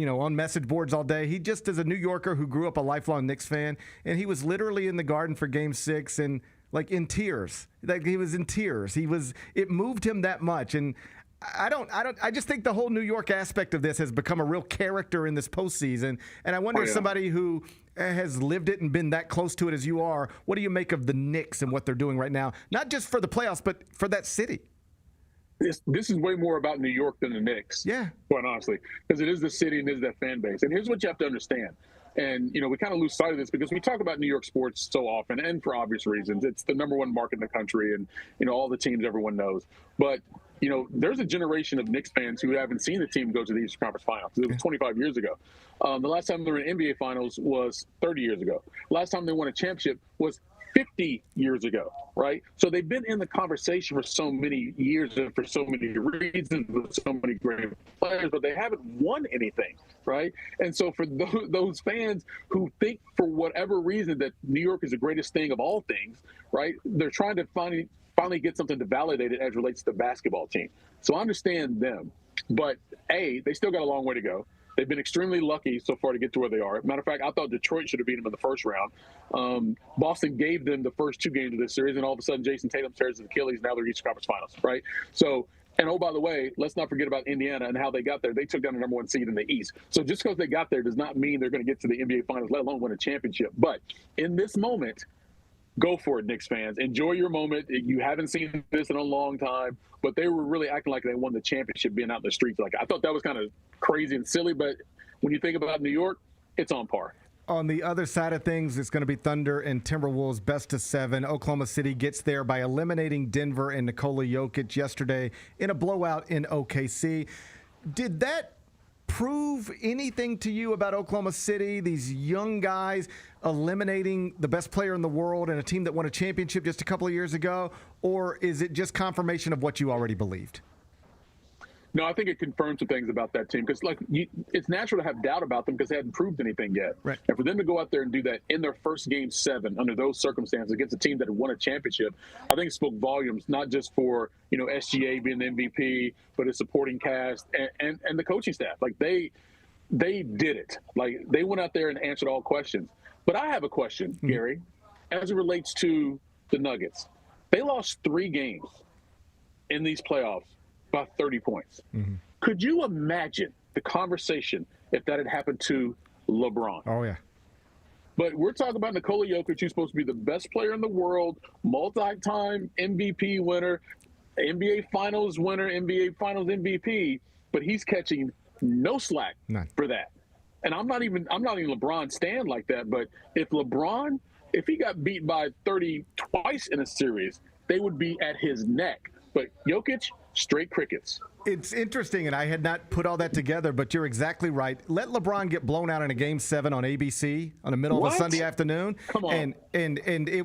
on message boards all day. He just is a New Yorker who grew up a lifelong Knicks fan. And he was literally in the Garden for Game 6 and, like, in tears. Like, he was in tears. It moved him that much. And I just think the whole New York aspect of this has become a real character in this postseason. And I wonder if somebody who has lived it and been that close to it as you are, what do you make of the Knicks and what they're doing right now? Not just for the playoffs, but for that city. This is way more about New York than the Knicks. Yeah. Quite honestly, because it is the city and it is that fan base. And here's what you have to understand. And, we kind of lose sight of this because we talk about New York sports so often, and for obvious reasons. It's the number 1 market in the country and, all the teams everyone knows. But, there's a generation of Knicks fans who haven't seen the team go to the Eastern Conference Finals. It was 25 years ago. The last time they were in NBA Finals was 30 years ago. Last time they won a championship was 50 years ago, right? So they've been in the conversation for so many years and for so many reasons with so many great players, but they haven't won anything, right? And so for those fans who think for whatever reason that New York is the greatest thing of all things, right? They're trying to finally get something to validate it as relates to the basketball team. So I understand them, but they still got a long way to go. They've been extremely lucky so far to get to where they are. Matter of fact, I thought Detroit should have beat them in the first round. Boston gave them the first 2 games of this series, and all of a sudden Jason Tatum tears his Achilles. Now they're Eastern Conference Finals, right? So, and oh, by the way, let's not forget about Indiana and how they got there. They took down the number 1 seed in the East. So just because they got there does not mean they're going to get to the NBA Finals, let alone win a championship. But in this moment, go for it, Knicks fans. Enjoy your moment. You haven't seen this in a long time, but they were really acting like they won the championship being out in the streets. Like, I thought that was kind of crazy and silly, but when you think about New York, it's on par. On the other side of things, it's going to be Thunder and Timberwolves best of 7. Oklahoma City gets there by eliminating Denver and Nikola Jokic yesterday in a blowout in OKC. Did that prove anything to you about Oklahoma City, these young guys eliminating the best player in the world and a team that won a championship just a couple of years ago? Or is it just confirmation of what you already believed? No, I think it confirms some things about that team because, it's natural to have doubt about them because they hadn't proved anything yet. Right. And for them to go out there and do that in their first Game 7 under those circumstances against a team that had won a championship, I think it spoke volumes, not just for, SGA being the MVP, but his supporting cast and the coaching staff. Like, they did it. Like, they went out there and answered all questions. But I have a question, Gary, as it relates to the Nuggets. They lost 3 games in these playoffs by 30 points. Could you imagine the conversation if that had happened to LeBron? Oh, yeah. But we're talking about Nikola Jokic, who's supposed to be the best player in the world, multi-time MVP winner, NBA Finals winner, NBA Finals MVP, but he's catching no slack for that. And I'm not even LeBron stand like that, but if he got beat by 30 twice in a series, they would be at his neck. But Jokic, straight crickets. It's interesting, and I had not put all that together, but you're exactly right. Let LeBron get blown out in a Game 7 on ABC on the middle of a Sunday afternoon, Come on. and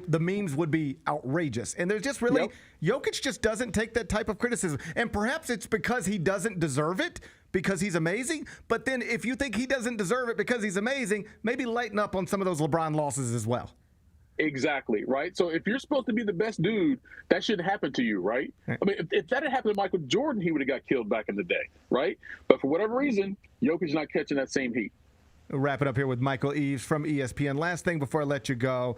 the memes would be outrageous. And there's just really Jokic just doesn't take that type of criticism, and perhaps it's because he doesn't deserve it because he's amazing. But then if you think he doesn't deserve it because he's amazing, maybe lighten up on some of those LeBron losses as well. Exactly, right? So if you're supposed to be the best dude, that shouldn't happen to you, right? I mean, if that had happened to Michael Jordan, he would have got killed back in the day, right? But for whatever reason, Jokic's not catching that same heat. We'll wrap it up here with Michael Eaves from ESPN. Last thing before I let you go.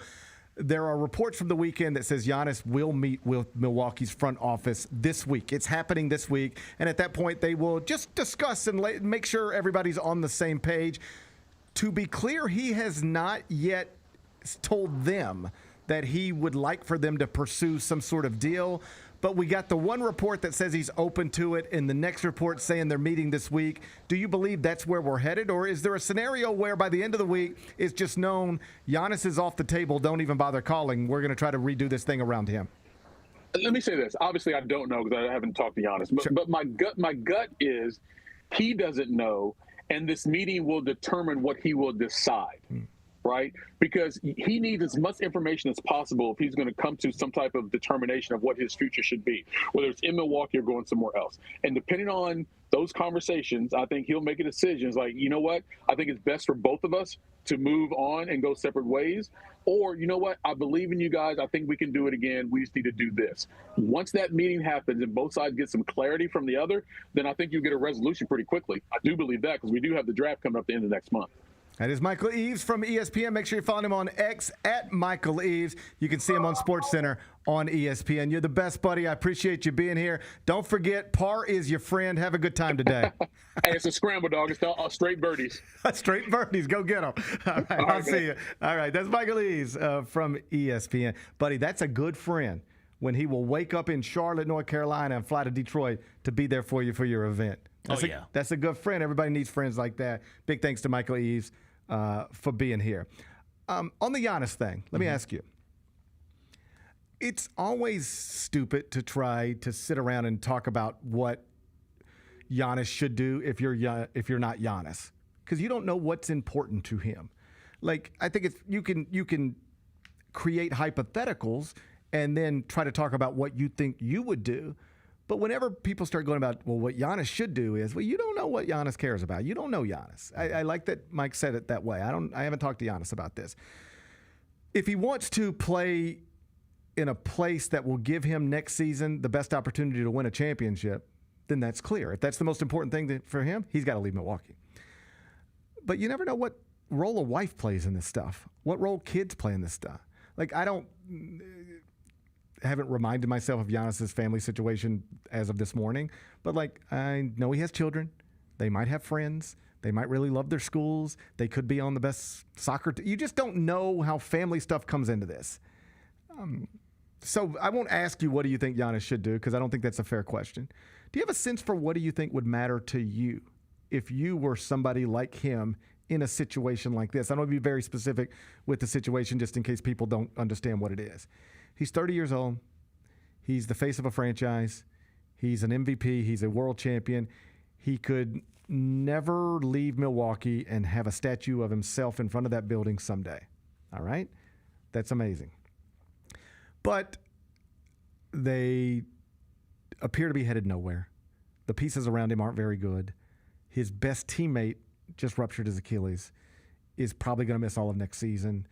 There are reports from the weekend that says Giannis will meet with Milwaukee's front office this week. It's happening this week, and at that point, they will just discuss and make sure everybody's on the same page. To be clear, he has not yet told them that he would like for them to pursue some sort of deal. But we got the one report that says he's open to it, and the next report saying they're meeting this week. Do you believe that's where we're headed, or is there a scenario where by the end of the week it's just known Giannis is off the table, don't even bother calling, we're going to try to redo this thing around him? Let me say this. Obviously, I don't know because I haven't talked to Giannis, but my gut is he doesn't know, and this meeting will determine what he will decide. Right? Because he needs as much information as possible if he's going to come to some type of determination of what his future should be, whether it's in Milwaukee or going somewhere else. And depending on those conversations, I think he'll make a decision. It's like, you know what? I think it's best for both of us to move on and go separate ways. Or, you know what? I believe in you guys. I think we can do it again. We just need to do this. Once that meeting happens and both sides get some clarity from the other, then I think you'll get a resolution pretty quickly. I do believe that because we do have the draft coming up at the end of next month. That is Michael Eaves from ESPN. Make sure you follow him on X at Michael Eaves. You can see him on SportsCenter on ESPN. You're the best, buddy. I appreciate you being here. Don't forget, par is your friend. Have a good time today. Hey, it's a scramble, dog. It's all straight birdies. Straight birdies. Go get them. All right, I'll see you. All right, that's Michael Eaves from ESPN. Buddy, that's a good friend when he will wake up in Charlotte, North Carolina and fly to Detroit to be there for you for your event. That's a good friend. Everybody needs friends like that. Big thanks to Michael Eaves for being here. On the Giannis thing, let me ask you. It's always stupid to try to sit around and talk about what Giannis should do if you're not Giannis, because you don't know what's important to him. Like, I think you can create hypotheticals and then try to talk about what you think you would do. But whenever people start going about, well, what Giannis should do is, well, you don't know what Giannis cares about. You don't know Giannis. I like that Mike said it that way. I haven't talked to Giannis about this. If he wants to play in a place that will give him next season the best opportunity to win a championship, then that's clear. If that's the most important thing for him, he's got to leave Milwaukee. But you never know what role a wife plays in this stuff, what role kids play in this stuff. Like, haven't reminded myself of Giannis's family situation as of this morning, but like, I know he has children. They might have friends. They might really love their schools. They could be on the best soccer team. You just don't know how family stuff comes into this. So I won't ask you what do you think Giannis should do, because I don't think that's a fair question. Do you have a sense for what do you think would matter to you if you were somebody like him in a situation like this? I don't want to be very specific with the situation just in case people don't understand what it is. He's 30 years old. He's the face of a franchise. He's an MVP. He's a world champion. He could never leave Milwaukee and have a statue of himself in front of that building someday. All right? That's amazing. But they appear to be headed nowhere. The pieces around him aren't very good. His best teammate just ruptured his Achilles, is probably going to miss all of next season.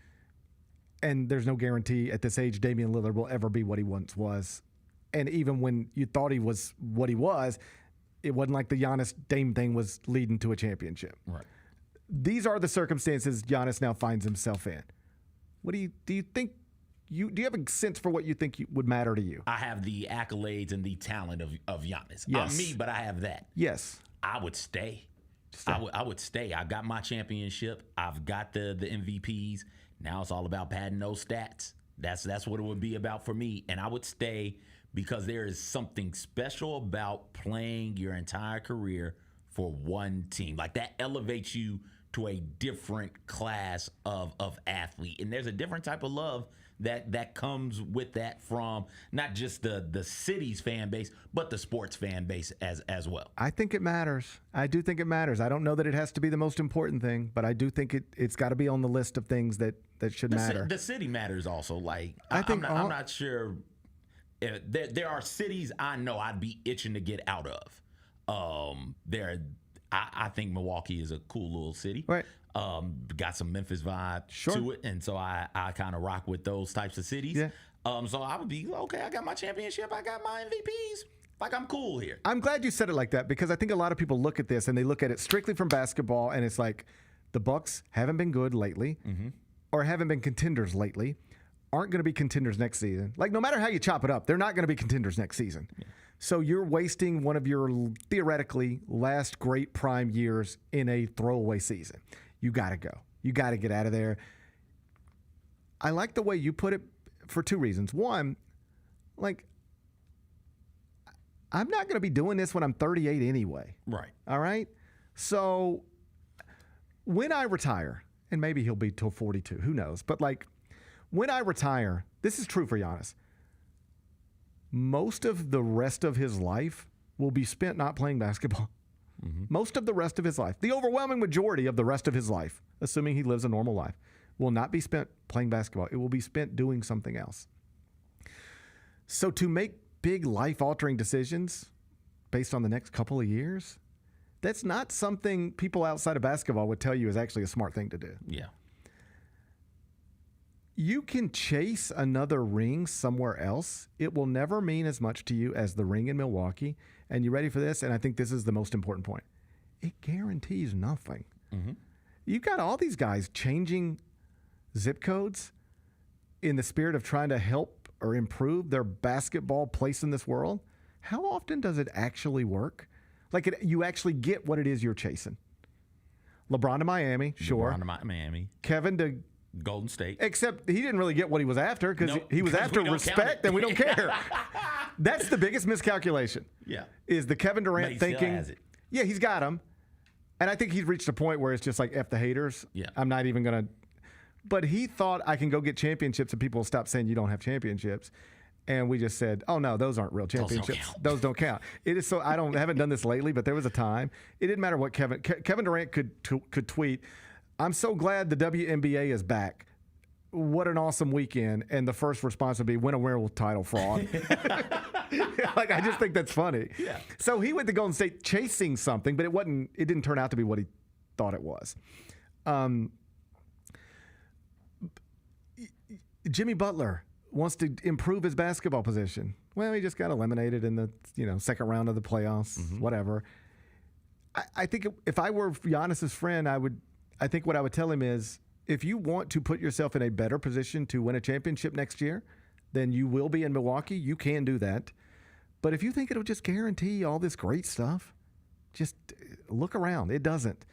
And there's no guarantee at this age Damian Lillard will ever be what he once was. And even when you thought he was what he was, it wasn't like the Giannis Dame thing was leading to a championship. Right. These are the circumstances Giannis now finds himself in. What do you think? Do you have a sense for what you think would matter to you? I have the accolades and the talent of Giannis. Yes. I'm me, but I have that. Yes. I would stay. I would stay. I got my championship. I've got the MVPs. Now it's all about padding those stats. That's what it would be about for me. And I would stay because there is something special about playing your entire career for one team. Like, that elevates you to a different class of athlete. And there's a different type of love that comes with that from not just the city's fan base, but the sports fan base as well. I think it matters. I do think it matters. I don't know that it has to be the most important thing, but I do think it's got to be on the list of things that should matter. The city matters also. Like, I'm not sure. There are cities I know I'd be itching to get out of. I think Milwaukee is a cool little city. Right. Got some Memphis vibe to it, and so I kind of rock with those types of cities. Yeah. So I would be, okay, I got my championship, I got my MVPs. Like, I'm cool here. I'm glad you said it like that, because I think a lot of people look at this and they look at it strictly from basketball, and it's like the Bucks haven't been good lately, or haven't been contenders lately, aren't going to be contenders next season. Like, no matter how you chop it up, they're not going to be contenders next season. Yeah. So you're wasting one of your theoretically last great prime years in a throwaway season. You got to go. You got to get out of there. I like the way you put it for two reasons. One, like, I'm not going to be doing this when I'm 38 anyway. Right. All right? So when I retire, and maybe he'll be till 42, who knows? But, like, when I retire, this is true for Giannis. Most of the rest of his life will be spent not playing basketball. Mm-hmm. Most of the rest of his life, the overwhelming majority of the rest of his life, assuming he lives a normal life, will not be spent playing basketball. It will be spent doing something else. So to make big life-altering decisions based on the next couple of years, that's not something people outside of basketball would tell you is actually a smart thing to do. Yeah. You can chase another ring somewhere else. It will never mean as much to you as the ring in Milwaukee. And you ready for this? And I think this is the most important point. It guarantees nothing. Mm-hmm. You've got all these guys changing zip codes in the spirit of trying to help or improve their basketball place in this world. How often does it actually work? Like, you actually get what it is you're chasing. LeBron to Miami, sure. LeBron to Miami. Kevin to Golden State. Except he didn't really get what he was after because he was after respect and we don't care. That's the biggest miscalculation. Yeah. Is the Kevin Durant but he thinking. Still has it. Yeah, he's got him. And I think he's reached a point where it's just like, F the haters. Yeah. I'm not even going to. But he thought I can go get championships and people will stop saying you don't have championships. And we just said, oh, no, those aren't real championships. Those don't count. It is so I haven't done this lately, but there was a time. It didn't matter what Kevin Durant could tweet. I'm so glad the WNBA is back. What an awesome weekend. And the first response would be, win a werewolf title, fraud. Like, I just think that's funny. Yeah. So he went to Golden State chasing something, but it didn't turn out to be what he thought it was. Jimmy Butler wants to improve his basketball position. Well, he just got eliminated in the second round of the playoffs, whatever. I think if I were Giannis's friend, I think what I would tell him is, if you want to put yourself in a better position to win a championship next year, then you will be in Milwaukee. You can do that. But if you think it'll just guarantee all this great stuff, just look around. It doesn't.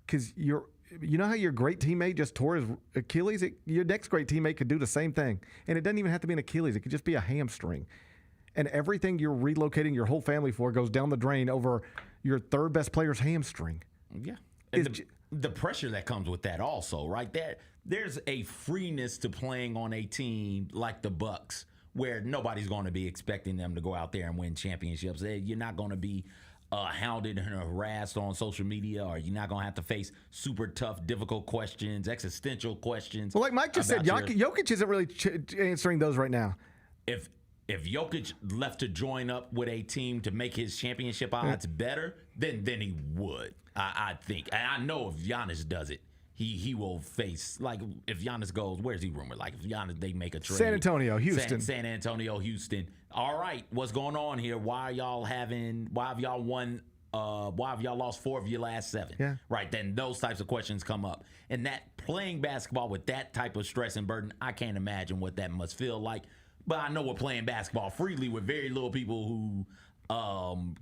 Because you know how your great teammate just tore his Achilles? Your next great teammate could do the same thing. And it doesn't even have to be an Achilles. It could just be a hamstring. And everything you're relocating your whole family for goes down the drain over your third best player's hamstring. Yeah. And the pressure that comes with that also, right? There's a freeness to playing on a team like the Bucks where nobody's going to be expecting them to go out there and win championships. You're not going to be hounded and harassed on social media, or you're not going to have to face super tough, difficult questions, existential questions. Well, like Mike just said, Jokic isn't really answering those right now. If Jokic left to join up with a team to make his championship odds better, then he would. I think. And I know if Giannis does it, he will face, like, if Giannis goes, where's he rumored? Like, if Giannis, they make a trade. San Antonio, Houston. San Antonio, Houston. All right, what's going on here? Why have y'all lost 4 of your last 7? Yeah. Right, then those types of questions come up. And that playing basketball with that type of stress and burden, I can't imagine what that must feel like. But I know we're playing basketball freely with very little people who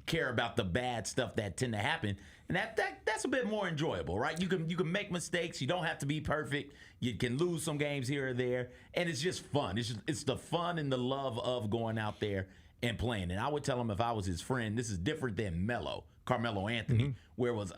care about the bad stuff that tend to happen, and that's a bit more enjoyable, right? You can make mistakes. You don't have to be perfect. You can lose some games here or there, and it's just fun. It's the fun and the love of going out there and playing. And I would tell him, if I was his friend, this is different than Carmelo Anthony, where it was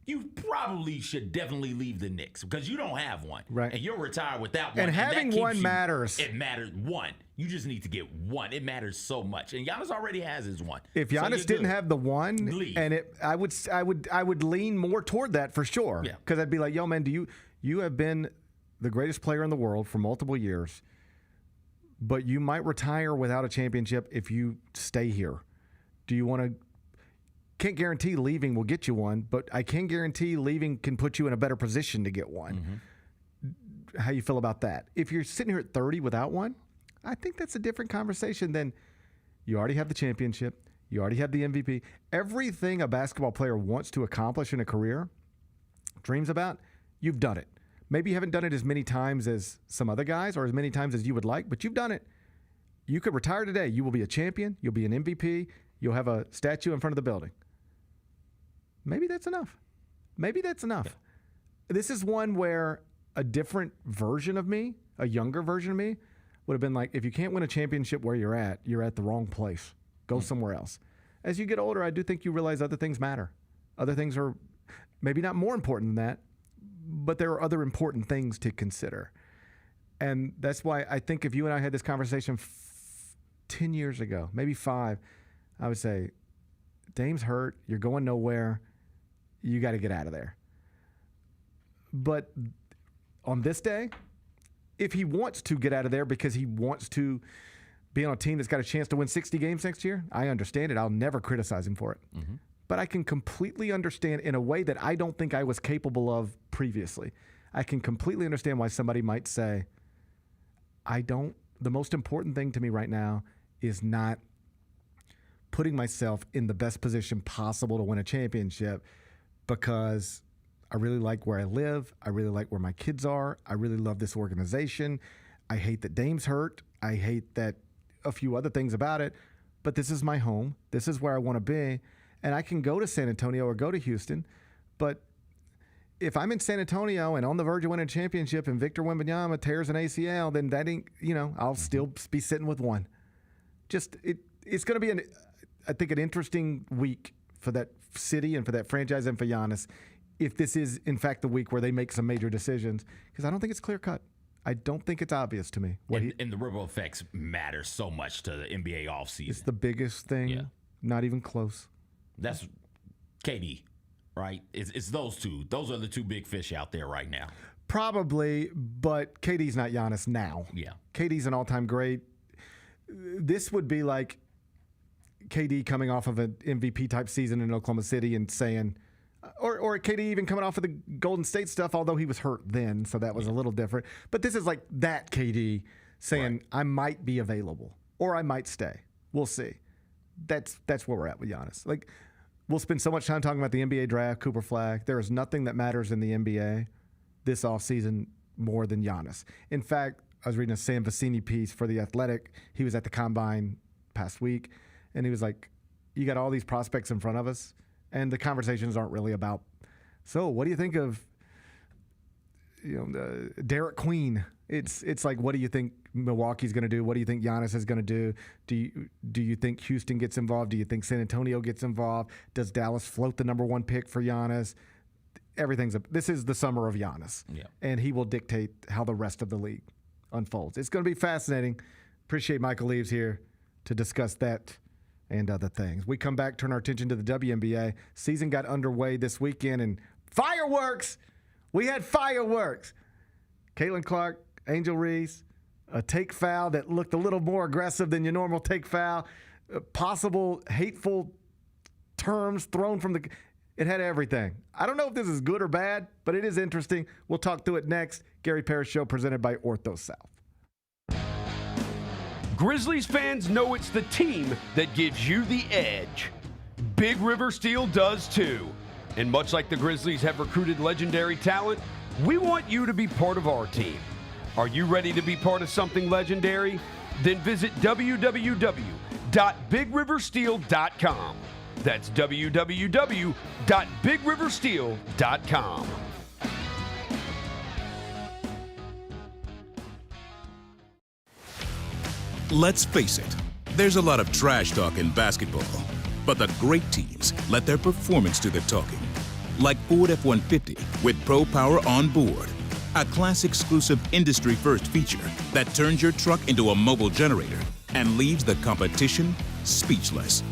you probably should definitely leave the Knicks because you don't have one. Right. And you're retired without one. And having one matters. It matters. One. You just need to get one. It matters so much. And Giannis already has his one. If Giannis didn't have the one, leave. And I would lean more toward that for sure. Yeah. Because I'd be like, yo, man, you have been the greatest player in the world for multiple years, but you might retire without a championship if you stay here. Do you want to? Can't guarantee leaving will get you one, but I can guarantee leaving can put you in a better position to get one. How you feel about that? If you're sitting here at 30 without one, I think that's a different conversation than you already have the championship, you already have the MVP. Everything a basketball player wants to accomplish in a career, dreams about, you've done it. Maybe you haven't done it as many times as some other guys or as many times as you would like, but you've done it. You could retire today. You will be a champion. You'll be an MVP. You'll have a statue in front of the building. Maybe that's enough. Maybe that's enough. Yeah. This is one where a different version of me, a younger version of me, would have been like, if you can't win a championship where you're at the wrong place. Go somewhere else. As you get older, I do think you realize other things matter. Other things are maybe not more important than that, but there are other important things to consider. And that's why I think if you and I had this conversation 10 years ago, maybe 5, I would say, Dame's hurt. You're going nowhere. You got to get out of there. But on this day, if he wants to get out of there because he wants to be on a team that's got a chance to win 60 games next year, I understand it. I'll never criticize him for it. Mm-hmm. But I can completely understand in a way that I don't think I was capable of previously. I can completely understand why somebody might say, the most important thing to me right now is not putting myself in the best position possible to win a championship because I really like where I live. I really like where my kids are. I really love this organization. I hate that Dame's hurt. I hate that a few other things about it, but this is my home. This is where I want to be. And I can go to San Antonio or go to Houston, but if I'm in San Antonio and on the verge of winning a championship and Victor Wembanyama tears an ACL, then that ain't, I'll still be sitting with one. It's going to be I think an interesting week for that city and for that franchise and for Giannis if this is, in fact, the week where they make some major decisions, because I don't think it's clear-cut. I don't think it's obvious to me. And the ripple effects matter so much to the NBA offseason. It's the biggest thing. Yeah. Not even close. That's KD, right? It's those two. Those are the two big fish out there right now. Probably, but KD's not Giannis now. Yeah. KD's an all-time great. This would be like KD coming off of an MVP-type season in Oklahoma City and saying, or KD even coming off of the Golden State stuff, although he was hurt then, so that was a little different. But this is like that KD saying, I might be available or I might stay. We'll see. That's where we're at with Giannis. Like, we'll spend so much time talking about the NBA draft, Cooper Flag. There is nothing that matters in the NBA this offseason more than Giannis. In fact, I was reading a Sam Vecini piece for The Athletic. He was at the Combine past week, and he was like, you got all these prospects in front of us, and the conversations aren't really about, so what do you think of Derek Queen? It's like, what do you think Milwaukee's going to do? What do you think Giannis is going to do? Do you think Houston gets involved? Do you think San Antonio gets involved? Does Dallas float the number 1 pick for Giannis? This is the summer of Giannis, and he will dictate how the rest of the league unfolds. It's going to be fascinating. Appreciate Michael Eaves here to discuss that and other things. We come back, turn our attention to the WNBA. Season got underway this weekend, and fireworks! We had fireworks. Caitlin Clark, Angel Reese, a take foul that looked a little more aggressive than your normal take foul, possible hateful terms thrown from the... It had everything. I don't know if this is good or bad, but it is interesting. We'll talk through it next. Gary Parrish Show presented by Ortho South. Grizzlies fans know it's the team that gives you the edge. Big River Steel does too. And much like the Grizzlies have recruited legendary talent, we want you to be part of our team. Are you ready to be part of something legendary? Then visit www.bigriversteel.com. That's www.bigriversteel.com. Let's face it, there's a lot of trash talk in basketball, but the great teams let their performance do the talking. Like Ford F-150 with Pro Power on board, a class-exclusive industry-first feature that turns your truck into a mobile generator and leaves the competition speechless.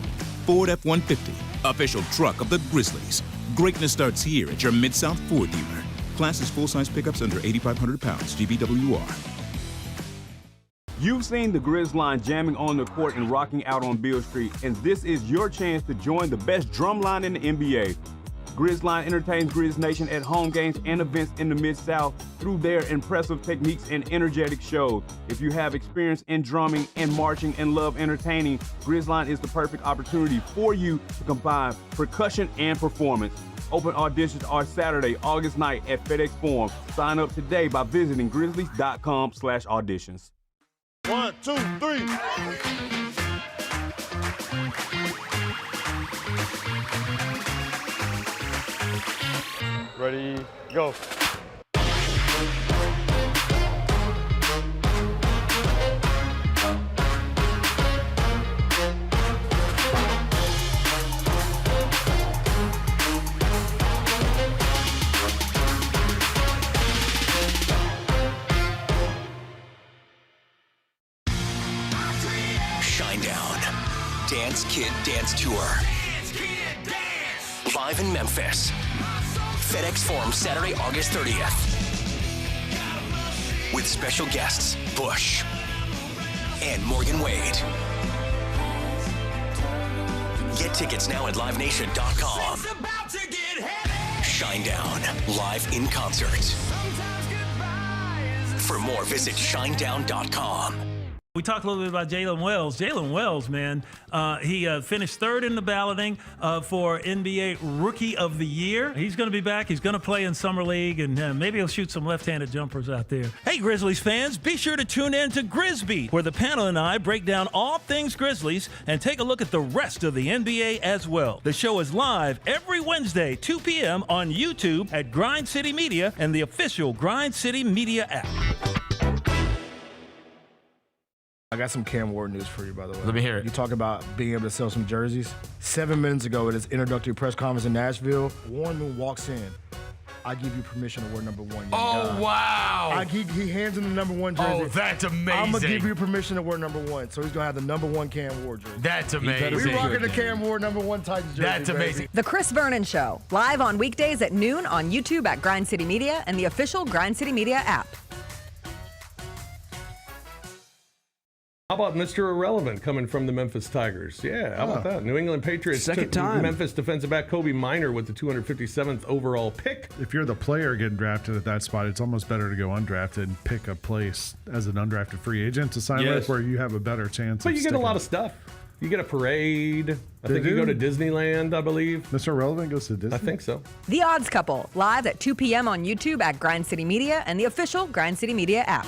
Ford F-150, official truck of the Grizzlies. Greatness starts here at your Mid-South Ford dealer. Class is full-size pickups under 8,500 pounds, GVWR. You've seen the Grizz line jamming on the court and rocking out on Beale Street, and this is your chance to join the best drum line in the NBA. Grizz line entertains Grizz Nation at home games and events in the Mid-South through their impressive techniques and energetic shows. If you have experience in drumming and marching and love entertaining, Grizz line is the perfect opportunity for you to combine percussion and performance. Open auditions are Saturday, August 9th at FedEx Forum. Sign up today by visiting grizzlies.com/auditions. 1, 2, 3. Ready, go. Shinedown. Dance Kid Dance Tour. Live in Memphis. FedEx Forum, Saturday, August 30th. With special guests, Bush and Morgan Wade. Get tickets now at livenation.com. Shinedown, live in concert. For more, visit shinedown.com. We talked a little bit about Jalen Wells. Jalen Wells, man, he finished third in the balloting for NBA Rookie of the Year. He's going to be back. He's going to play in Summer League, and maybe he'll shoot some left-handed jumpers out there. Hey, Grizzlies fans, be sure to tune in to Grizby, where the panel and I break down all things Grizzlies and take a look at the rest of the NBA as well. The show is live every Wednesday, 2 p.m. on YouTube at Grind City Media and the official Grind City Media app. I got some Cam Ward news for you, by the way. Let me hear it. You talk about being able to sell some jerseys. 7 minutes ago at his introductory press conference in Nashville, Warren Moon walks in. I give you permission to wear number 1. Young guy. Wow. He hands him the number 1 jersey. Oh, that's amazing. I'm going to give you permission to wear number 1. So he's going to have the number 1 Cam Ward jersey. That's amazing. We rocking the Cam Ward number 1 Titans jersey. That's amazing. The Chris Vernon Show, live on weekdays at noon on YouTube at Grind City Media and the official Grind City Media app. How about Mr. Irrelevant coming from the Memphis Tigers? Yeah, how about that? New England Patriots Second took time. Memphis defensive back Kobe Minor with the 257th overall pick. If you're the player getting drafted at that spot, it's almost better to go undrafted and pick a place as an undrafted free agent to sign with where you have a better chance But of you get a sticking. lot of stuff. You get a parade. I think do? you go to Disneyland, I believe. Mr. Irrelevant goes to Disney? I think so. The Odds Couple, live at 2 p.m. on YouTube at Grind City Media and the official Grind City Media app.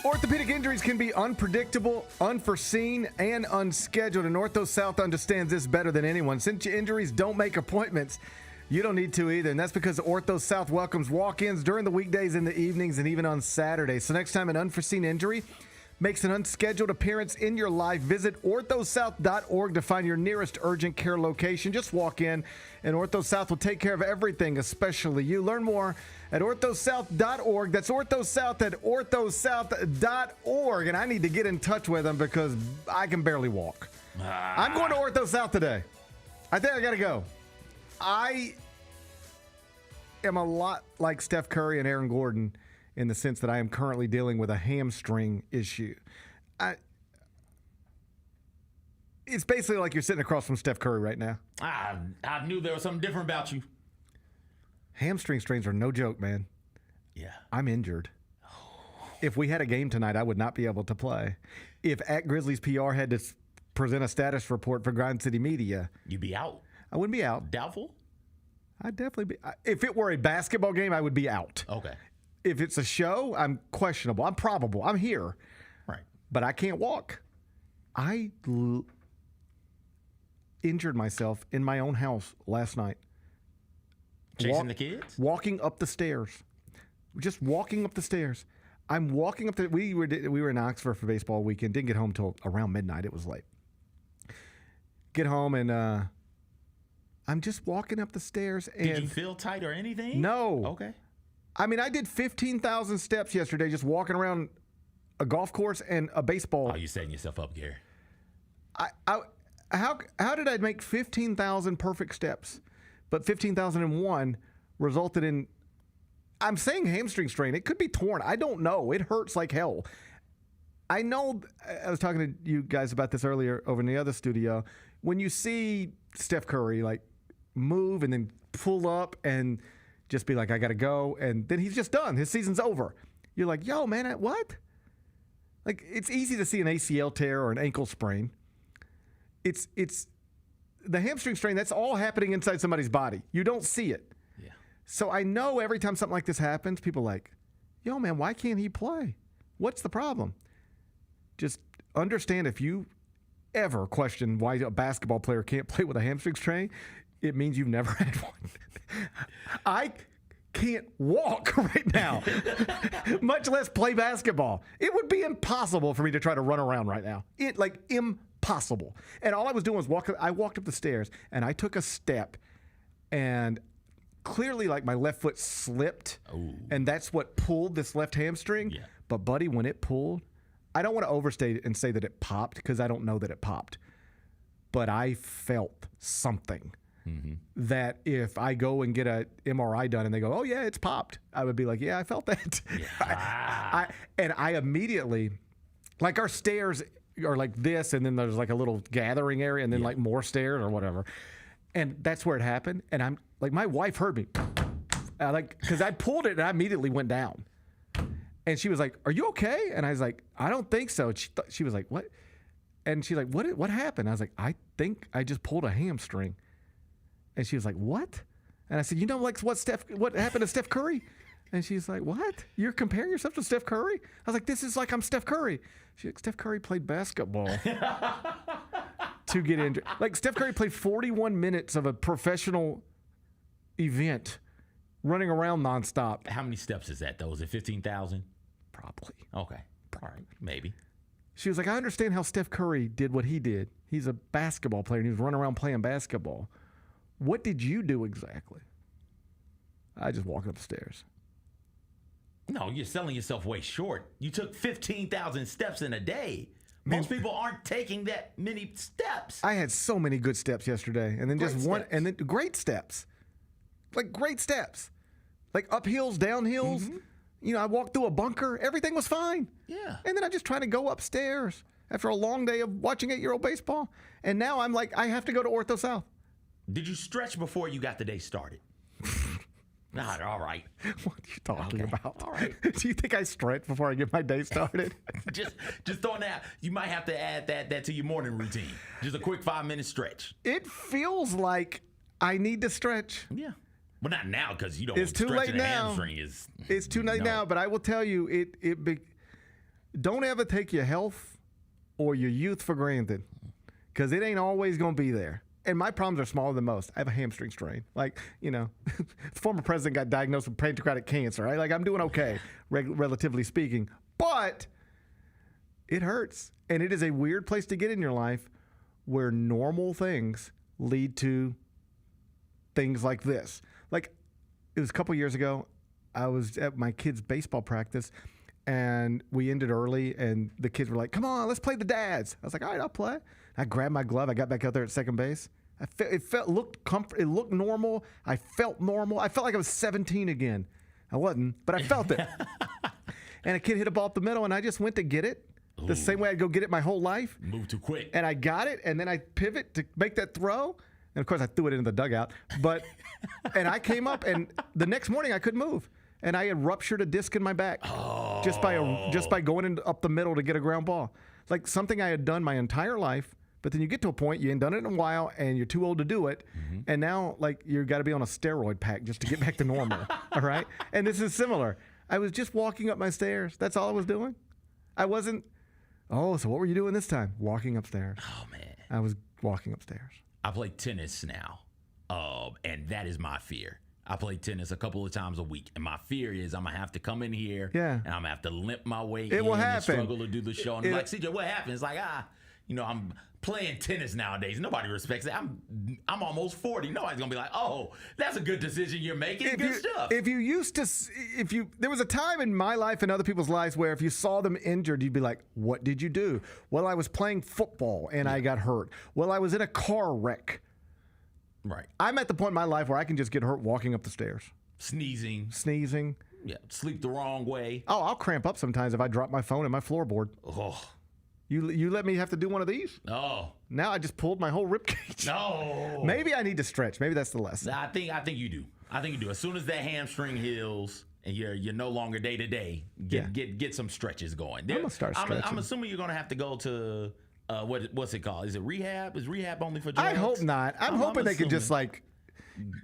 Orthopedic injuries can be unpredictable, unforeseen, and unscheduled, and Ortho South understands this better than anyone. Since your injuries don't make appointments, you don't need to either, and that's because Ortho South welcomes walk-ins during the weekdays, in the evenings, and even on Saturdays. So next time an unforeseen injury makes an unscheduled appearance in your life, visit orthosouth.org to find your nearest urgent care location. Just walk in, and Ortho South will take care of everything, especially you. Learn more at orthosouth.org. That's orthosouth at orthosouth.org. And I need to get in touch with them because I can barely walk. I'm going to Ortho South today. I think I got to go. I am a lot like Steph Curry and Aaron Gordon in the sense that I am currently dealing with a hamstring issue. It's basically like you're sitting across from Steph Curry right now. I knew there was something different about you. Hamstring strains are no joke, man. Yeah. I'm injured. If we had a game tonight, I would not be able to play. If at Grizzlies PR had to present a status report for Grind City Media, you'd be out. I wouldn't be out. Doubtful? I'd definitely be. If it were a basketball game, I would be out. Okay. If it's a show, I'm questionable. I'm probable. I'm here. Right. But I can't walk. I injured myself in my own house last night. Chasing the kids? Walking up the stairs. Just walking up the stairs. I'm walking up the... We were in Oxford for baseball weekend. Didn't get home till around midnight. It was late. Get home and I'm just walking up the stairs. And did you feel tight or anything? No. Okay. I mean, I did 15,000 steps yesterday just walking around a golf course and a baseball. Oh, you're setting yourself up, Gary. How did I make 15,000 perfect steps, but 15,001 resulted in, I'm saying hamstring strain. It could be torn. I don't know. It hurts like hell. I know, I was talking to you guys about this earlier over in the other studio. When you see Steph Curry like move and then pull up and just be like, I got to go. And then he's just done. His season's over. You're like, yo, man, what? Like, it's easy to see an ACL tear or an ankle sprain. It's the hamstring strain, that's all happening inside somebody's body. You don't see it. Yeah. So I know every time something like this happens, people are like, yo, man, why can't he play? What's the problem? Just understand, if you ever question why a basketball player can't play with a hamstring strain, it means you've never had one. I can't walk right now, much less play basketball. It would be impossible for me to try to run around right now. Impossible. And all I was doing was I walked up the stairs and I took a step, and clearly like my left foot slipped. Ooh. And that's what pulled this left hamstring. Yeah. But buddy, when it pulled, I don't want to overstate it and say that it popped, because I don't know that it popped, but I felt something. Mm-hmm. That if I go and get a MRI done and they go, oh yeah, it's popped, I would be like, yeah, I felt that. Yeah. I immediately, like, our stairs are like this, and then there's like a little gathering area, and then like more stairs or whatever, and that's where it happened. And I'm like, my wife heard me, because I pulled it and I immediately went down, and she was like, are you okay? And I was like, I don't think so. She was like, what? And she's like, what happened? I was like, I think I just pulled a hamstring. And she was like, what? And I said, like what happened to Steph Curry? And she's like, what? You're comparing yourself to Steph Curry? I was like, this is like I'm Steph Curry. She's like, Steph Curry played basketball to get injured. Like, Steph Curry played 41 minutes of a professional event, running around nonstop. How many steps is that, though? Is it 15,000? Probably. Okay. All right. Maybe. She was like, I understand how Steph Curry did what he did. He's a basketball player, and he was running around playing basketball. What did you do exactly? I just walked up the stairs. No, you're selling yourself way short. You took 15,000 steps in a day. Most people aren't taking that many steps. I had so many good steps yesterday, and then and then great steps. Like, great steps. Like, up hills, down hills. Mm-hmm. I walked through a bunker. Everything was fine. Yeah. And then I just tried to go upstairs after a long day of watching 8-year-old baseball. And now I'm like, I have to go to Ortho South. Did you stretch before you got the day started? Not all right. What are you talking about? All right. Do you think I stretch before I get my day started? just throwing that. You might have to add that to your morning routine. Just a quick 5-minute stretch. It feels like I need to stretch. Yeah. But not now, because you don't. It's too late now. Hamstring is. It's too late now. But I will tell you, don't ever take your health or your youth for granted, because it ain't always gonna be there. And my problems are smaller than most. I have a hamstring strain. Like, the former president got diagnosed with pancreatic cancer. Right? Like, I'm doing okay, relatively speaking. But it hurts. And it is a weird place to get in your life, where normal things lead to things like this. Like, it was a couple years ago, I was at my kid's baseball practice, and we ended early, and the kids were like, come on, let's play the dads. I was like, all right, I'll play. I grabbed my glove. I got back out there at second base. It looked normal. I felt normal. I felt like I was 17 again. I wasn't, but I felt it. And a kid hit a ball up the middle, and I just went to get it. Ooh. The same way I'd go get it my whole life. Move too quick. And I got it, and then I pivot to make that throw. And, of course, I threw it into the dugout. And I came up, and the next morning I couldn't move. And I had ruptured a disc in my back just by going up the middle to get a ground ball. Like, something I had done my entire life. But then you get to a point, you ain't done it in a while, and you're too old to do it. Mm-hmm. And now, like, you've got to be on a steroid pack just to get back to normal. All right? And this is similar. I was just walking up my stairs. That's all I was doing. I wasn't, so what were you doing this time? Walking upstairs. Oh, man. I was walking upstairs. I play tennis now, and that is my fear. I play tennis a couple of times a week, and my fear is I'm going to have to come in here, and I'm going to have to limp my way in and struggle to do the show. And I'm like, CJ, what happened? It's like, I'm playing tennis nowadays. Nobody respects it. I'm almost 40. Nobody's gonna be like, oh, that's a good decision you're making. Good stuff. There was a time in my life and other people's lives where if you saw them injured, you'd be like, what did you do? Well, I was playing football and I got hurt. Well, I was in a car wreck. Right. I'm at the point in my life where I can just get hurt walking up the stairs. Sneezing. Yeah. Sleep the wrong way. Oh, I'll cramp up sometimes if I drop my phone in my floorboard. Oh. You let me have to do one of these? No. Now I just pulled my whole ribcage. No. Maybe I need to stretch. Maybe that's the lesson. I think you do. I think you do. As soon as that hamstring heals and you're no longer day to day, get some stretches going. I'm gonna start stretching. I'm assuming you're gonna have to go to what's it called? Is it rehab? Is rehab only for drugs? I hope not. I'm hoping they could just like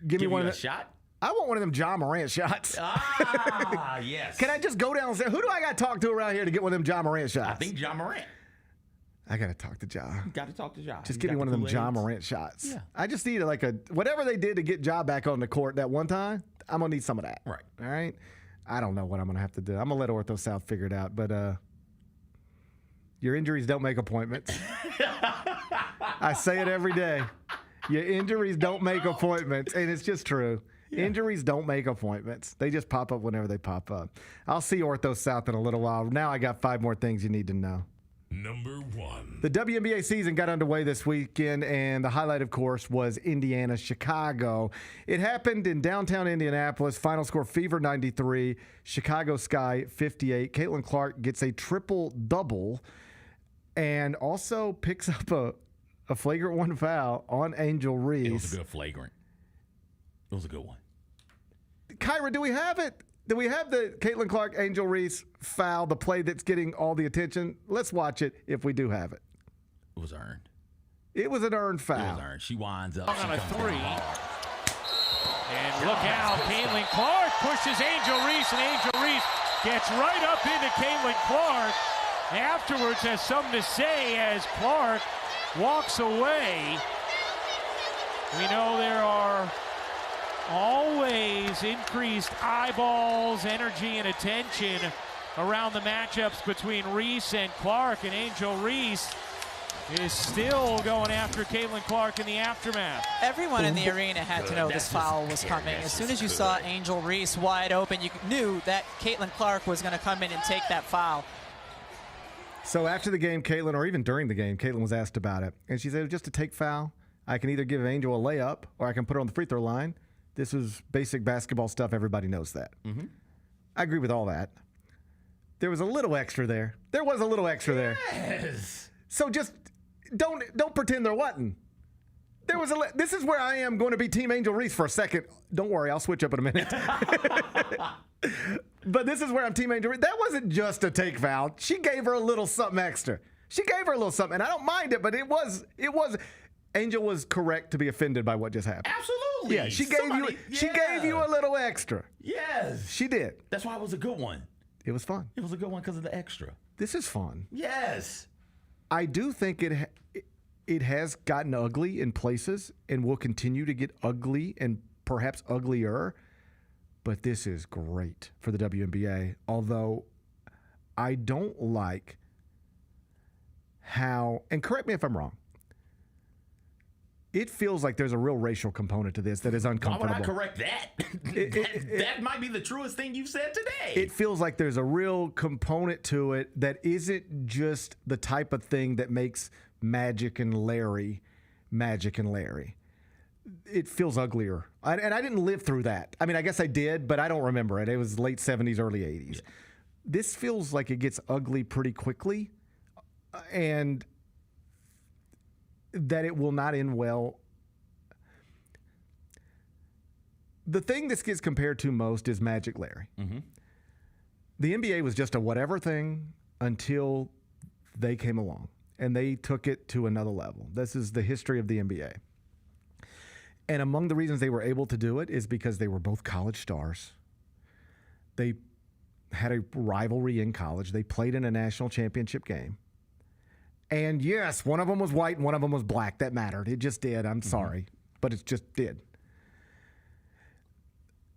give me one you of a shot. I want one of them John Morant shots. Ah, yes. Can I just go downstairs? Who do I got to talk to around here to get one of them John Morant shots? I think John Morant. I got to talk to John. Got to talk to John. Just give me one of them John Morant shots. Yeah. I just need whatever they did to get Ja back on the court that one time, I'm going to need some of that. Right. All right? I don't know what I'm going to have to do. I'm going to let Ortho South figure it out. But your injuries don't make appointments. I say it every day. Your injuries don't make appointments. And it's just true. Yeah. Injuries don't make appointments. They just pop up whenever they pop up. I'll see Ortho South in a little while. Now I got 5 more things you need to know. Number 1. The WNBA season got underway this weekend, and the highlight, of course, was Indiana-Chicago. It happened in downtown Indianapolis. Final score, Fever 93, Chicago Sky 58. Caitlin Clark gets a triple-double and also picks up a flagrant 1 foul on Angel Reese. It was a good flagrant. It was a good one. Kyra, do we have it? Do we have the Caitlin Clark, Angel Reese foul, the play that's getting all the attention? Let's watch it if we do have it. It was earned. It was an earned foul. It was earned. She winds up. On a 3. And look out, Caitlin Clark pushes Angel Reese, and Angel Reese gets right up into Caitlin Clark. Afterwards has something to say as Clark walks away. We know there are always increased eyeballs, energy, and attention around the matchups between Reese and Clark, and Angel Reese is still going after Caitlin Clark in the aftermath. Everyone in the arena had to know this foul was coming. As soon as you saw Angel Reese wide open, you knew that Caitlin Clark was going to come in and take that foul. So after the game, Caitlin, or even during the game, Caitlin was asked about it, and she said, just to take foul, I can either give Angel a layup or I can put her on the free throw line. This is basic basketball stuff. Everybody knows that. Mm-hmm. I agree with all that. There was a little extra there. There was a little extra there. Yes. So just don't pretend there wasn't. There was this is where I am going to be Team Angel Reese for a second. Don't worry, I'll switch up in a minute. But this is where I'm Team Angel Reese. That wasn't just a take foul. She gave her a little something extra. She gave her a little something, and I don't mind it, but it was. Angel was correct to be offended by what just happened. Absolutely. Yeah, she gave you a little extra. Yes. She did. That's why it was a good one. It was fun. It was a good one because of the extra. This is fun. Yes. I do think it has gotten ugly in places and will continue to get ugly and perhaps uglier, but this is great for the WNBA, although I don't like how, and correct me if I'm wrong, it feels like there's a real racial component to this that is uncomfortable. Why would I correct that? That might be the truest thing you've said today. It feels like there's a real component to it that isn't just the type of thing that makes Magic and Larry. It feels uglier. And I didn't live through that. I mean, I guess I did, but I don't remember it. It was late 70s, early 80s. Yeah. This feels like it gets ugly pretty quickly. And that it will not end well. The thing this gets compared to most is Magic Larry. Mm-hmm. The NBA was just a whatever thing until they came along, and they took it to another level. This is the history of the NBA. And among the reasons they were able to do it is because they were both college stars. They had a rivalry in college. They played in a national championship game. And yes, one of them was white and one of them was black. That mattered. It just did. I'm sorry, but it just did.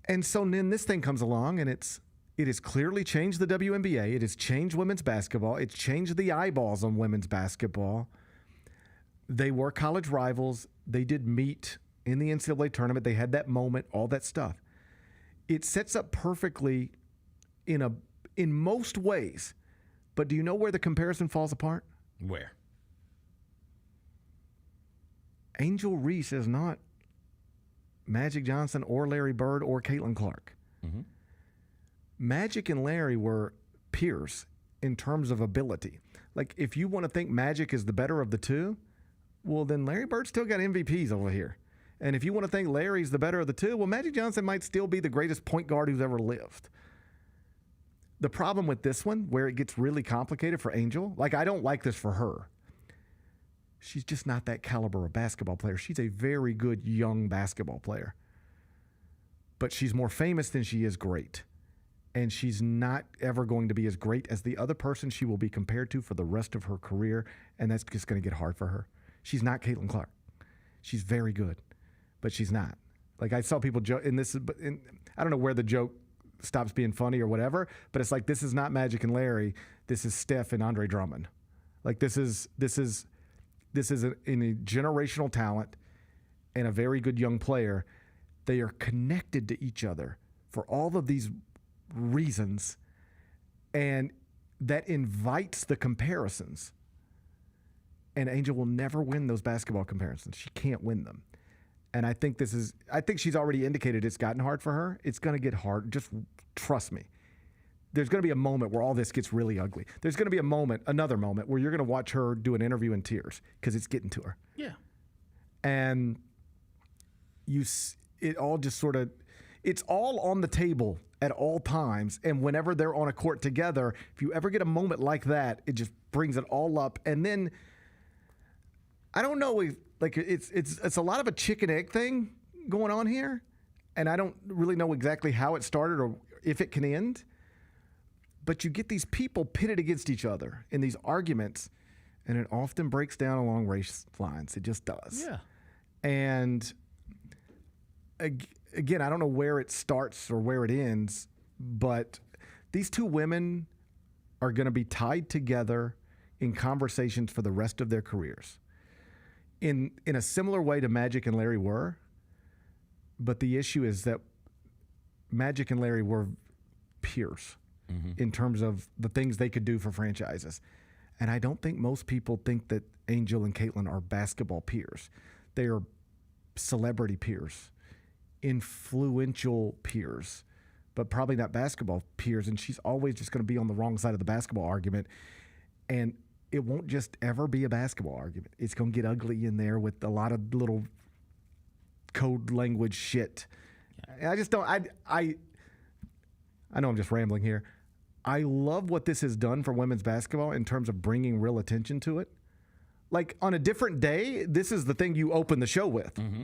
And so then this thing comes along, and it has clearly changed the WNBA. It has changed women's basketball. It's changed the eyeballs on women's basketball. They were college rivals. They did meet in the NCAA tournament. They had that moment, all that stuff. It sets up perfectly in most ways. But do you know where the comparison falls apart? Where? Angel Reese is not Magic Johnson or Larry Bird or Caitlin Clark. Mm-hmm. Magic and Larry were peers in terms of ability. Like, if you want to think Magic is the better of the two, well, then Larry Bird still got MVPs over here. And if you want to think Larry's the better of the two, well, Magic Johnson might still be the greatest point guard who's ever lived. The problem with this one, where it gets really complicated for Angel, like, I don't like this for her. She's just not that caliber of basketball player. She's a very good young basketball player. But she's more famous than she is great. And she's not ever going to be as great as the other person she will be compared to for the rest of her career, and that's just going to get hard for her. She's not Caitlin Clark. She's very good, but she's not. Like, I saw people joke, and I don't know where the joke stops being funny or whatever, but it's like, this is not Magic and Larry. This is Steph and Andre Drummond. Like, this is a generational talent and a very good young player. They are connected to each other for all of these reasons, and that invites the comparisons. And Angel will never win those basketball comparisons. She can't win them. And I think she's already indicated it's gotten hard for her. It's going to get hard. Just trust me. There's going to be a moment where all this gets really ugly. There's going to be another moment where you're going to watch her do an interview in tears because it's getting to her. Yeah. And it all just sort of, it's all on the table at all times. And whenever they're on a court together, if you ever get a moment like that, it just brings it all up. And then, I don't know, it's a lot of a chicken egg thing going on here. And I don't really know exactly how it started or if it can end. But you get these people pitted against each other in these arguments, and it often breaks down along race lines. It just does. Yeah. And again, I don't know where it starts or where it ends, but these two women are going to be tied together in conversations for the rest of their careers. In a similar way to Magic and Larry were, but the issue is that Magic and Larry were peers in terms of the things they could do for franchises. And I don't think most people think that Angel and Caitlin are basketball peers. They are celebrity peers, influential peers, but probably not basketball peers. And she's always just going to be on the wrong side of the basketball argument. And it won't just ever be a basketball argument. It's going to get ugly in there with a lot of little code language shit. Yeah. I just don't, I know I'm just rambling here. I love what this has done for women's basketball in terms of bringing real attention to it. Like, on a different day, this is the thing you open the show with. Mm-hmm.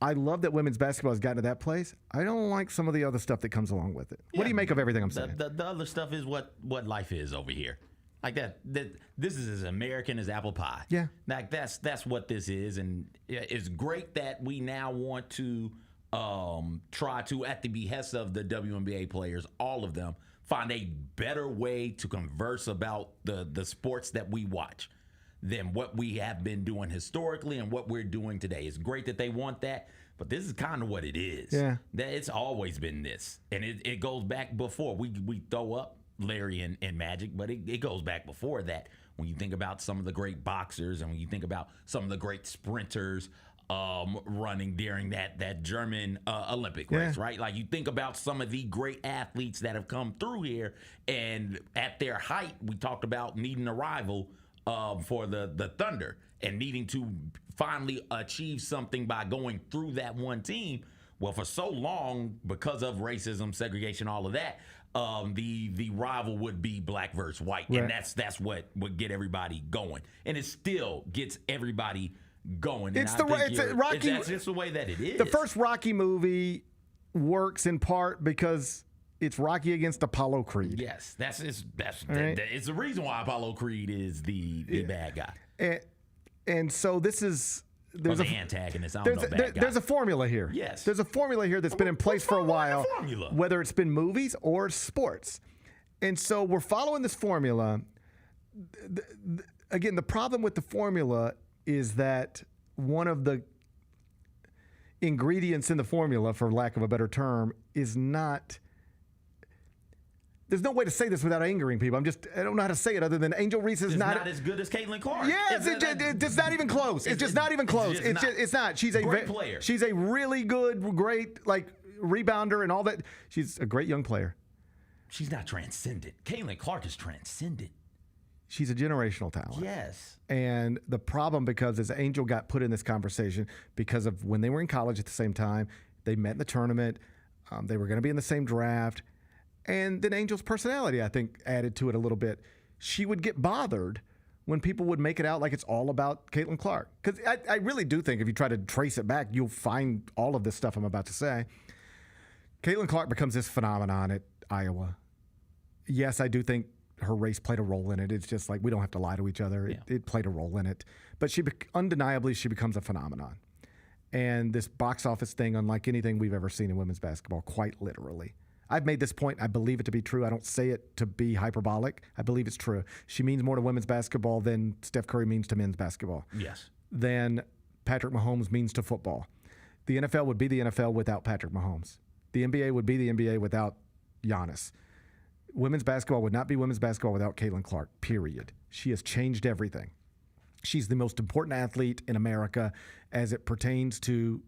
I love that women's basketball has gotten to that place. I don't like some of the other stuff that comes along with it. Yeah, what do you make of everything I'm saying? The other stuff is what life is over here. Like that this is as American as apple pie. Yeah. Like that's what this is, and it's great that we now want to try to, at the behest of the WNBA players, all of them, find a better way to converse about the sports that we watch than what we have been doing historically and what we're doing today. It's great that they want that, but this is kind of what it is. Yeah. It's always been this, and it goes back before. We throw up Larry and Magic, but it goes back before that. When you think about some of the great boxers and when you think about some of the great sprinters running during that German Olympic race, right? Like, you think about some of the great athletes that have come through here, and at their height, we talked about needing a rival for the Thunder and needing to finally achieve something by going through that one team. Well, for so long, because of racism, segregation, all of that, the rival would be black versus white, right. And that's what would get everybody going, and it still gets everybody going. It's Rocky. That's just the way that it is. The first Rocky movie works in part because it's Rocky against Apollo Creed. Yes, that's it's the reason why Apollo Creed is the bad guy. And so this is. There's the antagonist. There's a formula here. Yes. There's a formula here that's been in place for a while, whether it's been movies or sports. And so we're following this formula. Again, the problem with the formula is that one of the ingredients in the formula, for lack of a better term, is not... There's no way to say this without angering people. I don't know how to say it other than Angel Reese is not as good as Caitlin Clark. Yes, it's not even close. It's just not even close. It's not. She's a great player. She's a really good, great, like, rebounder and all that. She's a great young player. She's not transcendent. Caitlin Clark is transcendent. She's a generational talent. Yes. And the problem, because as Angel got put in this conversation, because of when they were in college at the same time, they met in the tournament, they were going to be in the same draft, and then Angel's personality, I think, added to it a little bit. She would get bothered when people would make it out like it's all about Caitlin Clark. Because I really do think if you try to trace it back, you'll find all of this stuff I'm about to say. Caitlin Clark becomes this phenomenon at Iowa. Yes, I do think her race played a role in it. It's just like we don't have to lie to each other. It played a role in it. But undeniably, she becomes a phenomenon. And this box office thing, unlike anything we've ever seen in women's basketball, quite literally. I've made this point. I believe it to be true. I don't say it to be hyperbolic. I believe it's true. She means more to women's basketball than Steph Curry means to men's basketball. Yes. Than Patrick Mahomes means to football. The NFL would be the NFL without Patrick Mahomes. The NBA would be the NBA without Giannis. Women's basketball would not be women's basketball without Caitlin Clark, period. She has changed everything. She's the most important athlete in America as it pertains to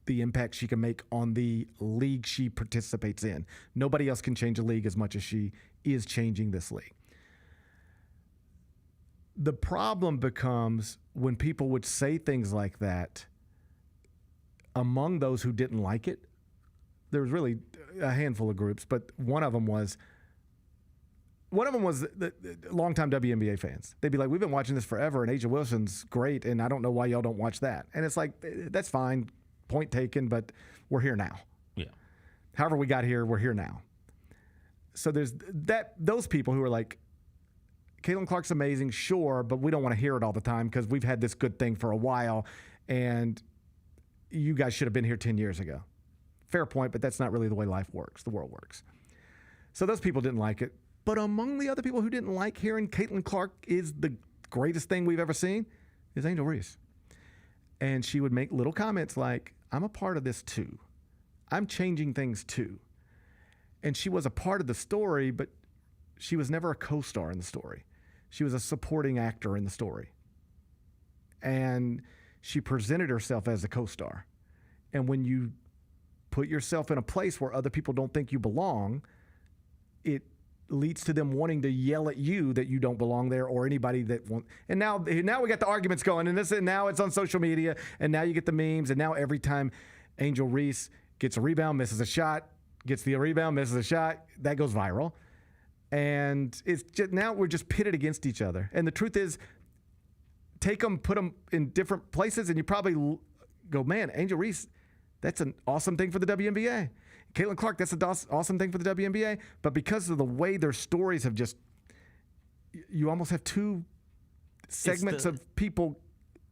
the impact she can make on the league she participates in. Nobody else can change a league as much as she is changing this league. The problem becomes when people would say things like that among those who didn't like it. There was really a handful of groups, but one of them was the longtime WNBA fans. They'd be like, we've been watching this forever, and A'ja Wilson's great, and I don't know why y'all don't watch that. And it's like, that's fine, point taken, but we're here now. Yeah. However we got here, we're here now. So there's those people who are like, Caitlin Clark's amazing, sure, but we don't want to hear it all the time because we've had this good thing for a while, and you guys should have been here 10 years ago. Fair point, but that's not really the way life works, the world works. So those people didn't like it. But among the other people who didn't like hearing Caitlin Clark is the greatest thing we've ever seen is Angel Reese. And she would make little comments like, I'm a part of this too. I'm changing things too. And she was a part of the story, but she was never a co-star in the story. She was a supporting actor in the story. And she presented herself as a co-star. And when you put yourself in a place where other people don't think you belong, it leads to them wanting to yell at you that you don't belong there, or anybody that wants. And now we got the arguments going, and now it's on social media, and now you get the memes, and now every time Angel Reese gets a rebound, misses a shot, gets the rebound, misses a shot, that goes viral. And it's just, now we're just pitted against each other. And the truth is, take them, put them in different places, and you probably go, man, Angel Reese, that's an awesome thing for the WNBA. Caitlin Clark, that's an awesome thing for the WNBA. But because of the way their stories have just, you almost have two segments of people,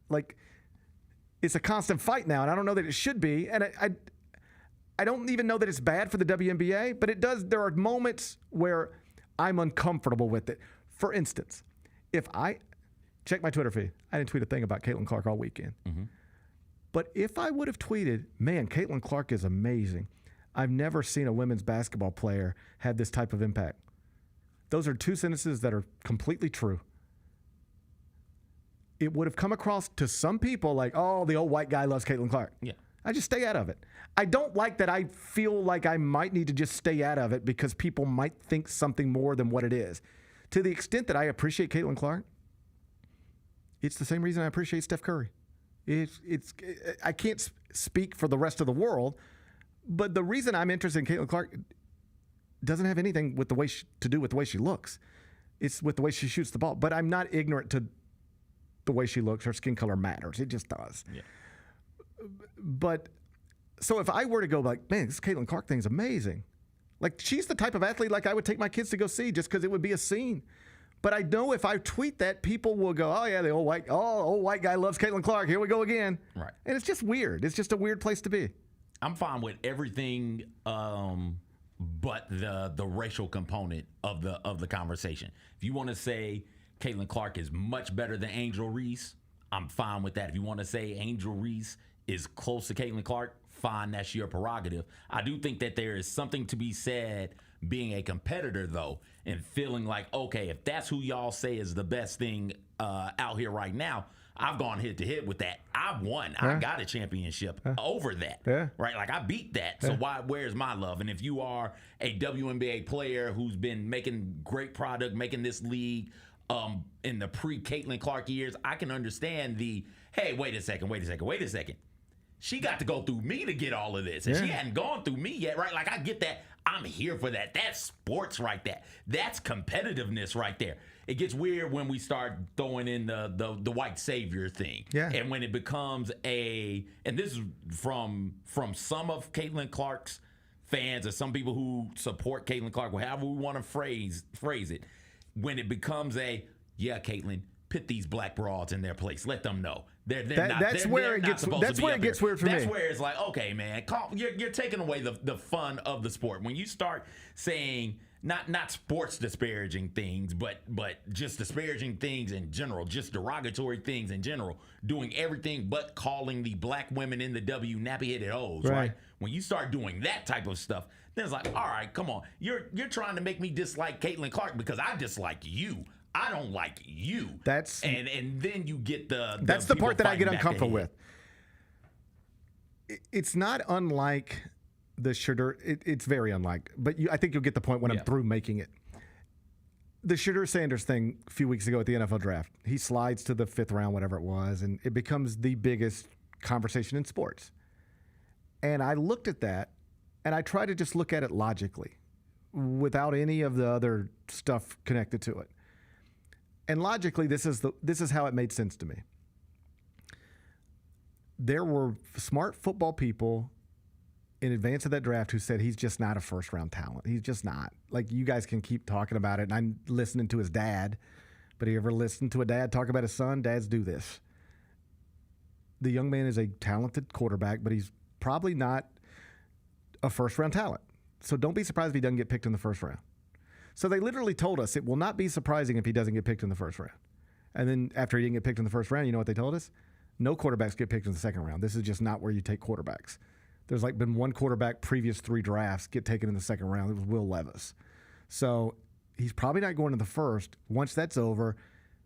like, it's a constant fight now. And I don't know that it should be. And I don't even know that it's bad for the WNBA, but it does. There are moments where I'm uncomfortable with it. For instance, if I check my Twitter feed, I didn't tweet a thing about Caitlin Clark all weekend. Mm-hmm. But if I would have tweeted, man, Caitlin Clark is amazing. I've never seen a women's basketball player have this type of impact. Those are two sentences that are completely true. It would have come across to some people like, oh, the old white guy loves Caitlin Clark. Yeah. I just stay out of it. I don't like that. I feel like I might need to just stay out of it because people might think something more than what it is. To the extent that I appreciate Caitlin Clark, it's the same reason I appreciate Steph Curry. I can't speak for the rest of the world, but the reason I'm interested in Caitlin Clark doesn't have anything with the way to do with the way she looks. It's with the way she shoots the ball. But I'm not ignorant to the way she looks. Her skin color matters. It just does. Yeah. But so if I were to go like, man, this Caitlin Clark thing's amazing. Like, she's the type of athlete like I would take my kids to go see just because it would be a scene. But I know if I tweet that, people will go, oh, yeah, the old white guy loves Caitlin Clark. Here we go again. Right. And it's just weird. It's just a weird place to be. I'm fine with everything but the racial component of the conversation. If you want to say Caitlin Clark is much better than Angel Reese, I'm fine with that. If you want to say Angel Reese is close to Caitlin Clark, fine, that's your prerogative. I do think that there is something to be said being a competitor, though, and feeling like, okay, if that's who y'all say is the best thing out here right now, I've gone head to head with that. I won. I got a championship over that. Right? Like I beat that. So where's my love? And if you are a WNBA player who's been making great product, making this league in the pre-Caitlin Clark years, I can understand hey, wait a second. She got to go through me to get all of this. And she hadn't gone through me yet, right? Like I get that. I'm here for that. That's sports right there. That's competitiveness right there. It gets weird when we start throwing in the white savior thing. Yeah. And when it becomes and this is from some of Caitlin Clark's fans or some people who support Caitlin Clark, however we want to phrase it, when it becomes Caitlin, put these black broads in their place. Let them know. That's where it gets weird for me. That's where it's like, okay, man, you're taking away the fun of the sport. When you start saying not sports disparaging things, but just disparaging things in general, just derogatory things in general, doing everything but calling the black women in the W nappy-headed hoes, right? When you start doing that type of stuff, then it's like, all right, come on. You're trying to make me dislike Caitlin Clark because I dislike you. I don't like you. And then you get that's the part that I get uncomfortable with. It's not unlike the Shedeur. It's very unlike, but I think you'll get the point when I'm through making it. The Shedeur Sanders thing a few weeks ago at the NFL draft, he slides to the 5th round, whatever it was, and it becomes the biggest conversation in sports. And I looked at that, and I tried to just look at it logically, without any of the other stuff connected to it. And logically, this is how it made sense to me. There were smart football people in advance of that draft who said he's just not a first-round talent. He's just not. Like, you guys can keep talking about it, and I'm listening to his dad. But you ever listen to a dad talk about his son? Dads do this. The young man is a talented quarterback, but he's probably not a first-round talent. So don't be surprised if he doesn't get picked in the first round. So they literally told us it will not be surprising if he doesn't get picked in the first round. And then after he didn't get picked in the first round, you know what they told us? No quarterbacks get picked in the second round. This is just not where you take quarterbacks. There's been one quarterback previous 3 drafts get taken in the second round. It was Will Levis. So he's probably not going to the first. Once that's over,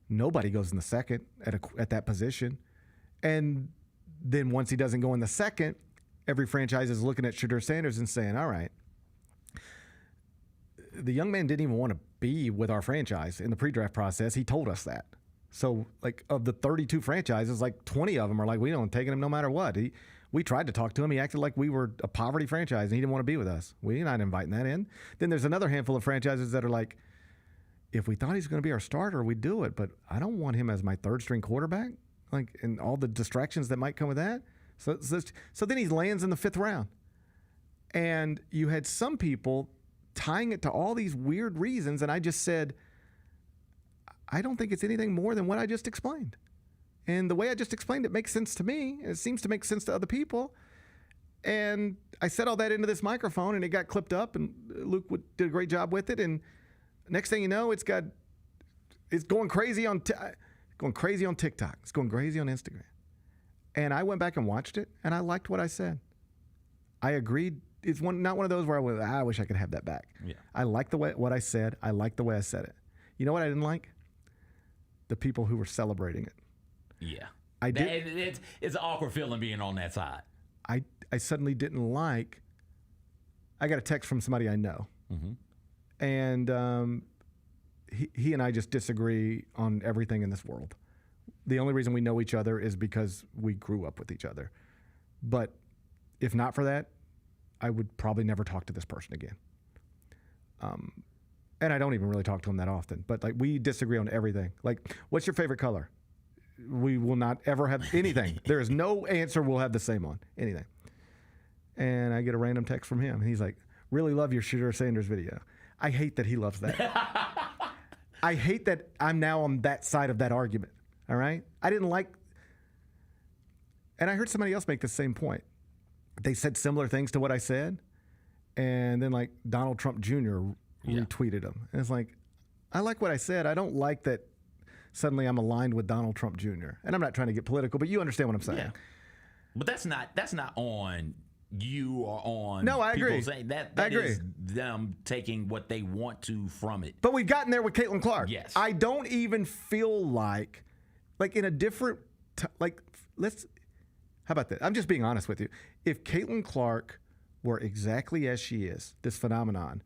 nobody goes in the second at that position. And then once he doesn't go in the second, every franchise is looking at Shedeur Sanders and saying, all right, the young man didn't even want to be with our franchise in the pre-draft process. He told us that. So, of the 32 franchises, 20 of them are we don't take him no matter what. We tried to talk to him. He acted like we were a poverty franchise, and he didn't want to be with us. We're not inviting that in. Then there's another handful of franchises that are if we thought he's going to be our starter, we'd do it. But I don't want him as my third-string quarterback, and all the distractions that might come with that. So then he lands in the 5th round. And you had some people tying it to all these weird reasons, and I just said, I don't think it's anything more than what I just explained. And the way I just explained it makes sense to me, and it seems to make sense to other people. And I said all that into this microphone, and it got clipped up, and Luke did a great job with it. And next thing you know, it's going crazy on TikTok. It's going crazy on Instagram. And I went back and watched it, and I liked what I said. I agreed. It's not one of those where I went, I wish I could have that back. Yeah. I like what I said. I like the way I said it. You know what I didn't like? The people who were celebrating it. Yeah. It's an awkward feeling being on that side. I suddenly didn't like. I got a text from somebody I know. Mm-hmm. And he and I just disagree on everything in this world. The only reason we know each other is because we grew up with each other. But if not for that, I would probably never talk to this person again. And I don't even really talk to him that often. But we disagree on everything. What's your favorite color? We will not ever have anything. There is no answer we'll have the same on anything. And I get a random text from him. And he's like, really love your Shedeur Sanders video. I hate that he loves that. I hate that I'm now on that side of that argument. All right? I didn't like. And I heard somebody else make the same point. They said similar things to what I said. And then Donald Trump Jr. retweeted them. And it's I like what I said. I don't like that suddenly I'm aligned with Donald Trump Jr. And I'm not trying to get political, but you understand what I'm saying. Yeah. But that's not on you or on no, I people agree. saying that I agree. Is them taking what they want to from it. But we've gotten there with Caitlin Clark. Yes. I don't even feel like in a different How about that? I'm just being honest with you. If Caitlin Clark were exactly as she is, this phenomenon,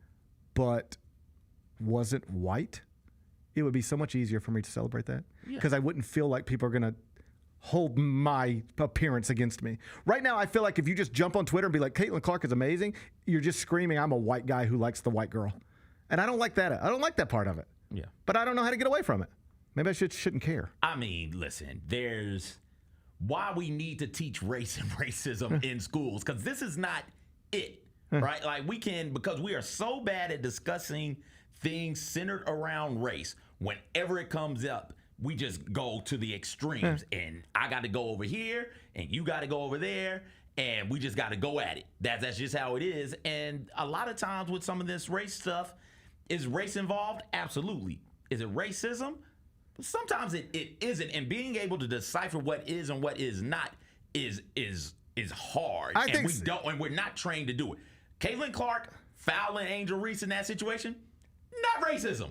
but wasn't white, it would be so much easier for me to celebrate that because I wouldn't feel like people are going to hold my appearance against me. Right now, I feel like if you just jump on Twitter and be like, Caitlin Clark is amazing, you're just screaming, I'm a white guy who likes the white girl. And I don't like that. I don't like that part of it. Yeah. But I don't know how to get away from it. Maybe I shouldn't care. I mean, listen, there's why we need to teach race and racism in schools, because this is not it, right? Like because we are so bad at discussing things centered around race. Whenever it comes up, we just go to the extremes, and I got to go over here, and you got to go over there, and we just got to go at it. That's just how it is. And a lot of times with some of this race stuff, is race involved? Absolutely. Is it racism? Sometimes it isn't, and being able to decipher what is and what is not is hard. And we're not trained to do it. Caitlin Clark fouling Angel Reese in that situation, not racism.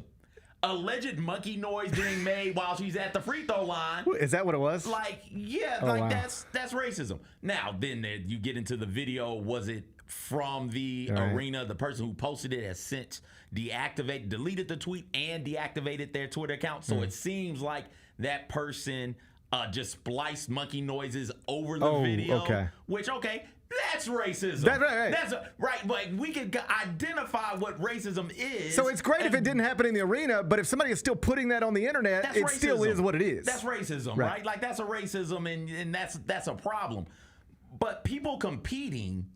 Alleged monkey noise being made while she's at the free throw line. Is that what it was? That's racism. Now, then you get into the video. Was it from the arena? The person who posted it has since deleted the tweet and deactivated their Twitter account. So it seems like that person just spliced monkey noises over the video. Okay. Which, that's racism. That's right. That's right. But we can identify what racism is. So it's great if it didn't happen in the arena, but if somebody is still putting that on the internet, it still is what it is. That's racism, right? Like that's a racism, and that's a problem. But people competing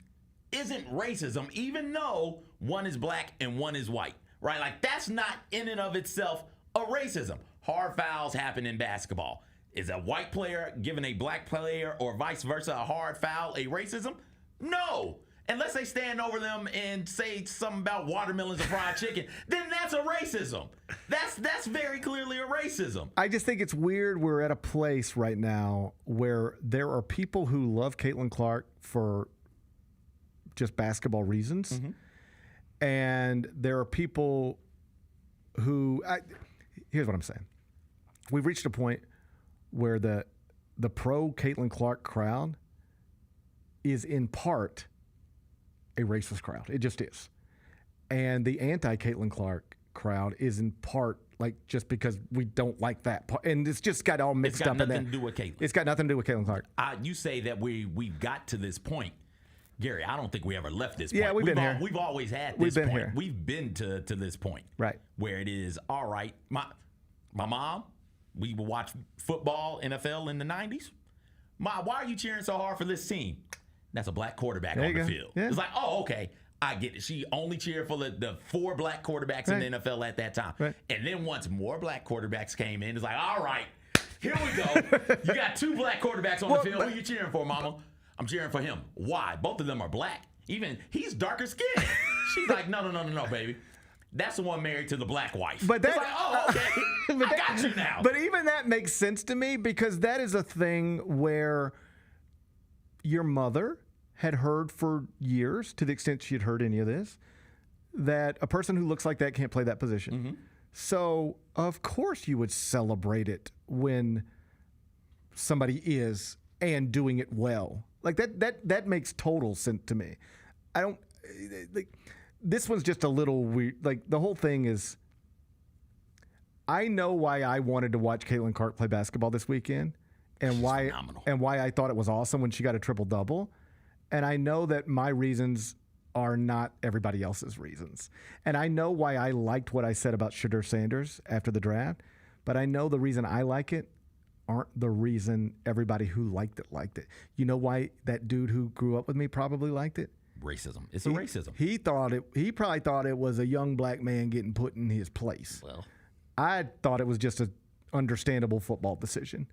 isn't racism, even though one is black and one is white, right? Like that's not in and of itself a racism. Hard fouls happen in basketball. Is a white player giving a black player or vice versa a hard foul a racism? No. Unless they stand over them and say something about watermelons and fried chicken, then that's a racism. That's very clearly a racism. I just think it's weird we're at a place right now where there are people who love Caitlin Clark for just basketball reasons. And there are people who, here's what I'm saying. We've reached a point where the pro Caitlin Clark crowd is in part a racist crowd. It just is. And the anti-Caitlin Clark crowd is in part just because we don't like that part. And it's just got all mixed up in that. It's got nothing to do with Caitlin. It's got nothing to do with Caitlin Clark. You say that we've got to this point. Gary, I don't think we ever left this point. Yeah, we've been here. We've always had this We've been point. here. We've been to this point. Right. Where it is, all right, my mom, we would watch football, NFL in the 90s. Ma, why are you cheering so hard for this team? That's a black quarterback on the field. Yeah. It's like, oh, okay, I get it. She only cheered for the 4 black quarterbacks in the NFL at that time. Right. And then once more black quarterbacks came in, it's like, all right, here we go. You got 2 black quarterbacks on the field. Who are you cheering for, mama? I'm cheering for him. Why? Both of them are black. Even he's darker skinned. She's like, no, baby. That's the one married to the black wife. But that's like, oh, okay. I got you now. But even that makes sense to me because that is a thing where your mother had heard for years, to the extent she had heard any of this, that a person who looks like that can't play that position. So, of course, you would celebrate it when somebody is and doing it well. Like that makes total sense to me. I don't this one's just a little weird. Like the whole thing is, I know why I wanted to watch Caitlin Clark play basketball this weekend, and why I thought it was awesome when she got a triple double, and I know that my reasons are not everybody else's reasons, and I know why I liked what I said about Shedeur Sanders after the draft, but I know the reason I like it aren't the reason everybody who liked it. You know why that dude who grew up with me probably liked it? Racism. It's a racism. He probably thought it was a young black man getting put in his place. Well, I thought it was just an understandable football decision.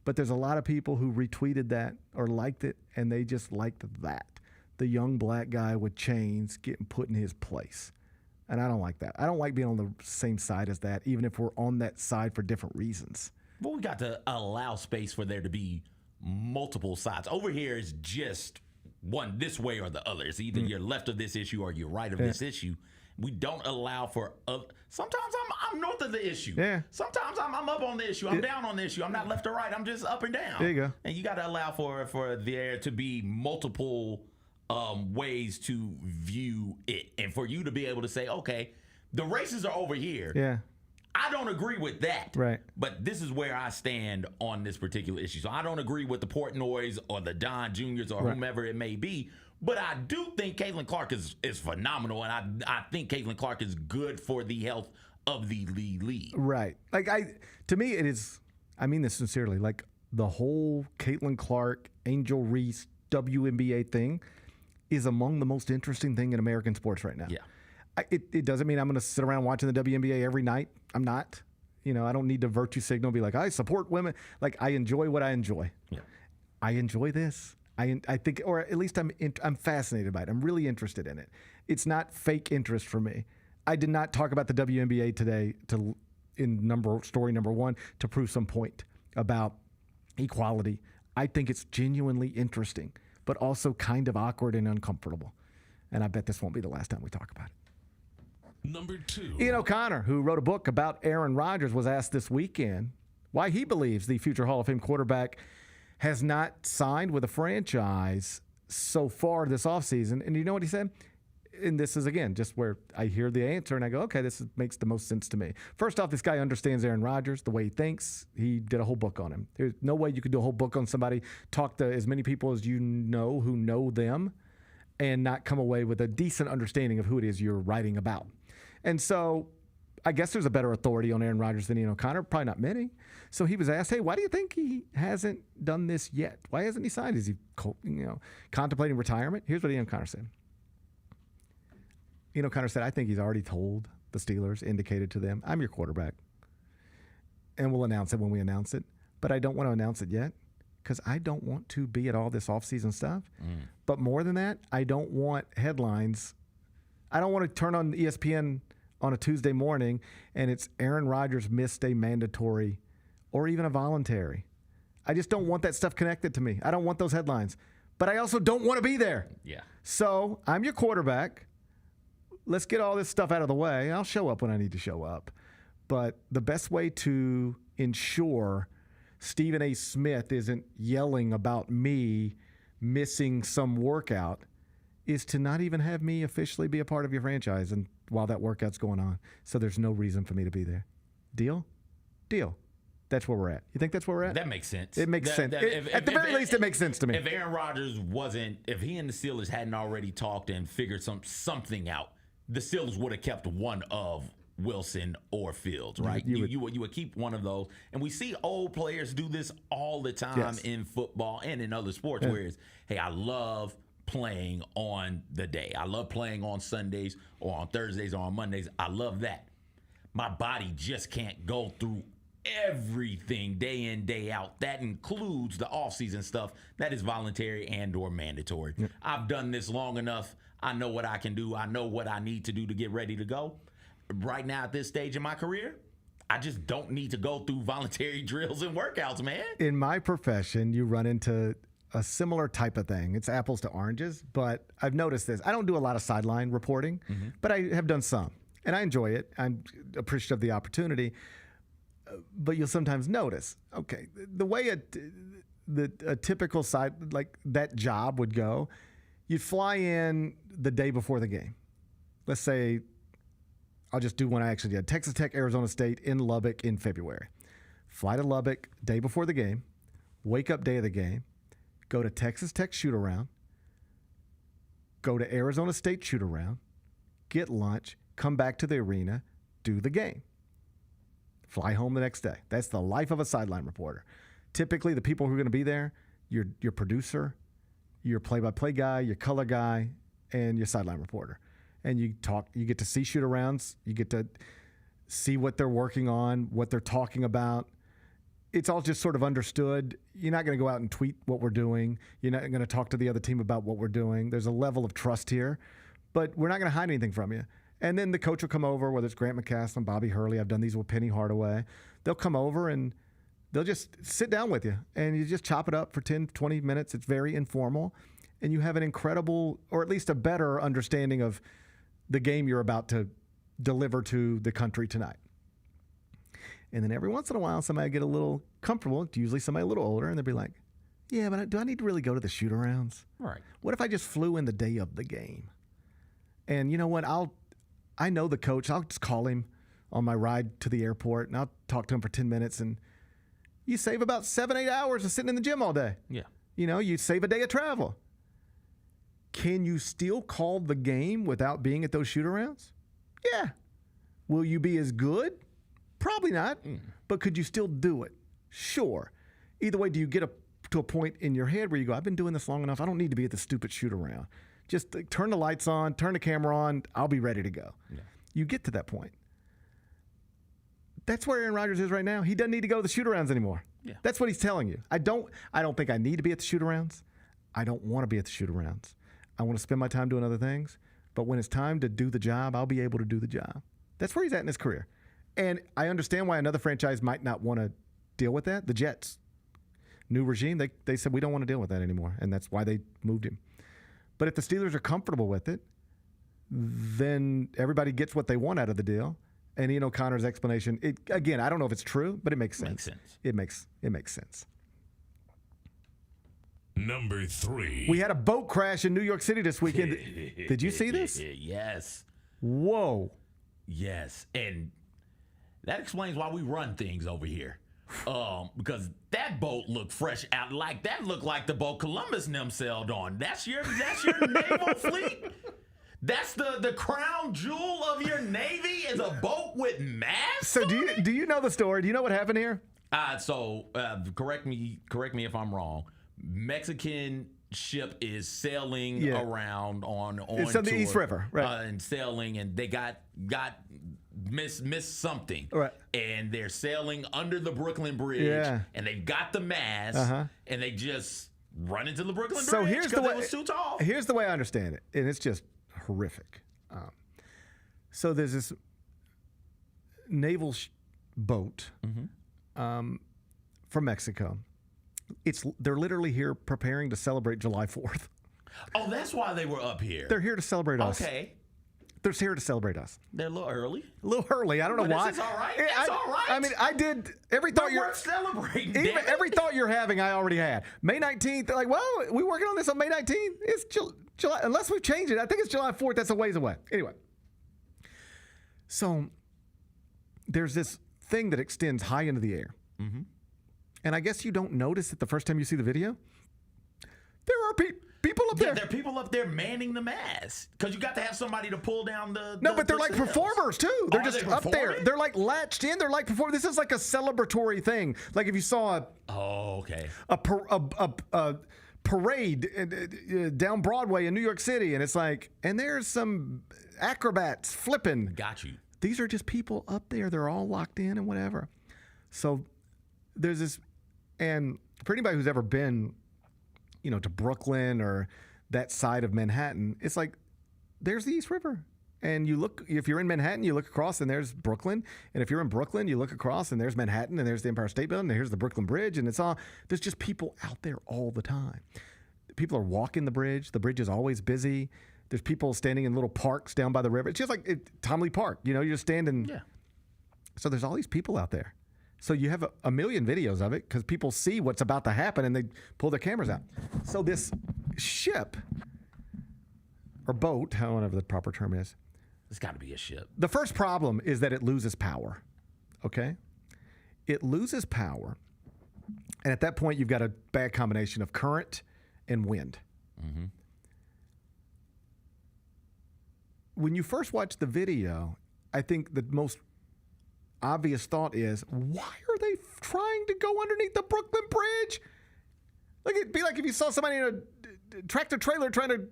But there's a lot of people who retweeted that or liked it, and they just liked that. The young black guy with chains getting put in his place. And I don't like that. I don't like being on the same side as that, even if we're on that side for different reasons. Well, we got to allow space for there to be multiple sides. Over here is just one this way or the other. It's either you're left of this issue or you're right of this issue. We don't allow for sometimes I'm north of the issue. Yeah. Sometimes I'm up on the issue. I'm down on the issue. I'm not left or right. I'm just up and down. There you go. And you got to allow for there to be multiple ways to view it, and for you to be able to say, okay, the races are over here. Yeah. I don't agree with that. Right. But this is where I stand on this particular issue. So I don't agree with the Portnoys or the Don Juniors or whomever it may be. But I do think Caitlin Clark is phenomenal, and I think Caitlin Clark is good for the health of the league. Right. Like to me, it is. I mean this sincerely. Like the whole Caitlin Clark, Angel Reese, WNBA thing is among the most interesting thing in American sports right now. Yeah. It doesn't mean I'm going to sit around watching the WNBA every night. I'm not. I don't need to virtue signal and be like, I support women. Like, I enjoy what I enjoy. Yeah. I enjoy this. I think, or at least I'm fascinated by it. I'm really interested in it. It's not fake interest for me. I did not talk about the WNBA today in story number 1 to prove some point about equality. I think it's genuinely interesting, but also kind of awkward and uncomfortable. And I bet this won't be the last time we talk about it. Number 2. Ian O'Connor, who wrote a book about Aaron Rodgers, was asked this weekend why he believes the future Hall of Fame quarterback has not signed with a franchise so far this offseason. And you know what he said? And this is, again, just where I hear the answer and I go, okay, this makes the most sense to me. First off, this guy understands Aaron Rodgers, the way he thinks. He did a whole book on him. There's no way you could do a whole book on somebody, talk to as many people as you know who know them, and not come away with a decent understanding of who it is you're writing about. And so I guess there's a better authority on Aaron Rodgers than Ian O'Connor, probably not many. So he was asked, hey, why do you think he hasn't done this yet? Why hasn't he signed? Is he contemplating retirement? Here's what Ian O'Connor said. Ian O'Connor said, I think he's already told the Steelers, indicated to them, I'm your quarterback. And we'll announce it when we announce it. But I don't want to announce it yet because I don't want to be at all this offseason stuff. But more than that, I don't want headlines. I don't want to turn on ESPN on a Tuesday morning and it's Aaron Rodgers missed a mandatory or even a voluntary. I just don't want that stuff connected to me. I don't want those headlines. But I also don't want to be there. Yeah. So I'm your quarterback. Let's get all this stuff out of the way. I'll show up when I need to show up. But the best way to ensure Stephen A. Smith isn't yelling about me missing some workout is to not even have me officially be a part of your franchise and while that workout's going on. So there's no reason for me to be there. Deal? Deal. That's where we're at. You think that's where we're at? That makes sense. It makes sense. At the very least, it makes sense to me. If Aaron Rodgers if he and the Steelers hadn't already talked and figured something out, the Steelers would have kept one of Wilson or Fields, right? You would keep one of those. And we see old players do this all the time in football and in other sports, where it's, hey, I love playing on the day. I love playing on Sundays or on Thursdays or on Mondays. I love that. My body just can't go through everything day in, day out. That includes the off-season stuff that is voluntary and or mandatory. I've done this long enough. I know what I can do. I know what I need to do to get ready to go. Right now at this stage in my career, I just don't need to go through voluntary drills and workouts, man. In my profession, you run into a similar type of thing. It's apples to oranges, but I've noticed this. I don't do a lot of sideline reporting, but I have done some, and I enjoy it. I'm appreciative of the opportunity, but you'll sometimes notice, okay, the way a typical side, like that job would go, you'd fly in the day before the game. Let's say, I'll just do one I actually did. Texas Tech, Arizona State in Lubbock in February. Fly to Lubbock day before the game, wake up day of the game, go to Texas Tech shoot-around, go to Arizona State shoot-around, get lunch, come back to the arena, do the game. Fly home the next day. That's the life of a sideline reporter. Typically, the people who are going to be there, your producer, your play-by-play guy, your color guy, and your sideline reporter. And you get to see shoot-arounds, you get to see what they're working on, what they're talking about. It's all just sort of understood. You're not going to go out and tweet what we're doing. You're not going to talk to the other team about what we're doing. There's a level of trust here, but we're not going to hide anything from you. And then the coach will come over, whether it's Grant McCaslin, Bobby Hurley. I've done these with Penny Hardaway. They'll come over and they'll just sit down with you, and you just chop it up for 10, 20 minutes. It's very informal, and you have an incredible, or at least a better understanding of the game you're about to deliver to the country tonight. And then every once in a while, somebody get a little comfortable. It's usually somebody a little older, and they'll be like, yeah, but do I need to really go to the shoot-arounds? Right. What if I just flew in the day of the game? And you know what? I know the coach. I'll just call him on my ride to the airport, and I'll talk to him for 10 minutes, and you save about 7-8 hours of sitting in the gym all day. Yeah. You know, you save a day of travel. Can you still call the game without being at those shoot-arounds? Yeah. Will you be as good? Probably not. But could you still do it? Sure. Either way, do you get to a point in your head where you go, I've been doing this long enough. I don't need to be at the stupid shoot-around. Just turn the lights on, turn the camera on. I'll be ready to go. Yeah. You get to that point. That's where Aaron Rodgers is right now. He doesn't need to go to the shoot-arounds anymore. Yeah. That's what he's telling you. I don't think I need to be at the shoot-arounds. I don't want to be at the shoot-arounds. I want to spend my time doing other things. But when it's time to do the job, I'll be able to do the job. That's where he's at in his career. And I understand why another franchise might not want to deal with that. The Jets, new regime, they said, we don't want to deal with that anymore. And that's why they moved him. But if the Steelers are comfortable with it, then everybody gets what they want out of the deal. And Ian O'Connor's explanation, again, I don't know if it's true, but it makes sense. It makes sense. Number 3. We had a boat crash in New York City this weekend. Did you see this? Yes. Whoa. Yes. And that explains why we run things over here. Because that boat looked fresh out. That looked like the boat Columbus and them sailed on. That's your naval fleet? That's the crown jewel of your Navy is a boat with masts? So do you know the story? Do you know what happened here? Correct me if I'm wrong. Mexican ship is sailing around on it's on the East River, right? And sailing, and they got missed something, right? And they're sailing under the Brooklyn Bridge, and they've got the mast, and they just run into the Brooklyn Bridge because it was too tall. Here's the way I understand it, and it's just horrific. So there's this naval boat from Mexico. They're literally here preparing to celebrate July 4th. Oh, that's why they were up here. They're here to celebrate us. Okay. They're here to celebrate us. They're a little early. I don't know why. It's all right. It's all right. I mean, I did every thought you're celebrating. Every thought you're having, I already had. May 19th. They're like, well, we working on this on May 19th. It's July, unless we've changed it. I think it's July 4th. That's a ways away. Anyway, so there's this thing that extends high into the air. Mm-hmm. And I guess you don't notice it the first time you see the video. There are people up there. There are people up there manning the mast because you got to have somebody to pull down the. No, but they're like sails. performers too. They're just up there. They're like latched in. They're like performing. This is like a celebratory thing. Like if you saw a parade down Broadway in New York City, and it's like, and there's some acrobats flipping. Got you. These are just people up there. They're all locked in and whatever. So there's this. And for anybody who's ever been, to Brooklyn or that side of Manhattan, it's like there's the East River. And you look, if you're in Manhattan, you look across and there's Brooklyn. And if you're in Brooklyn, you look across and there's Manhattan and there's the Empire State Building and here's the Brooklyn Bridge. And there's just people out there all the time. People are walking the bridge. The bridge is always busy. There's people standing in little parks down by the river. It's just like Tom Lee Park. You're just standing. Yeah. So there's all these people out there. So you have a million videos of it because people see what's about to happen and they pull their cameras out. So this ship or boat, however the proper term is. It's got to be a ship. The first problem is that it loses power, okay? It loses power, and at that point you've got a bad combination of current and wind. Mm-hmm. When you first watch the video, I think the most obvious thought is, why are they trying to go underneath the Brooklyn Bridge? Like it'd be like if you saw somebody in a tractor trailer trying to,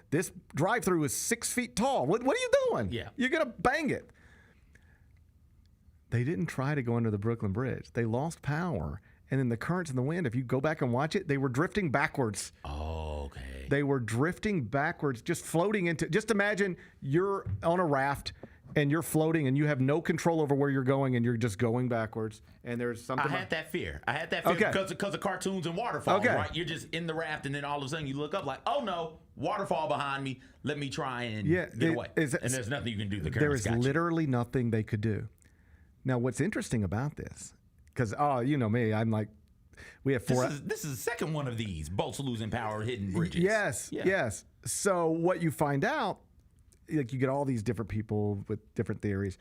this drive-through is 6 feet tall. What are you doing? Yeah. You're going to bang it. They didn't try to go under the Brooklyn Bridge. They lost power. And then the currents and the wind, if you go back and watch it, they were drifting backwards. Oh, okay. They were drifting backwards, just floating just imagine you're on a raft and you're floating and you have no control over where you're going and you're just going backwards and there's something. I had that fear because of cartoons and waterfalls, right? You're just in the raft and then all of a sudden you look up like, oh no, waterfall behind me. Let me try and get away. And there's nothing you can do. There is literally nothing they could do. Now, what's interesting about this, because, you know me, I'm like, we have four. This is the second one of these boats losing power, hitting bridges. Yes. So what you find out, like you get all these different people with different theories.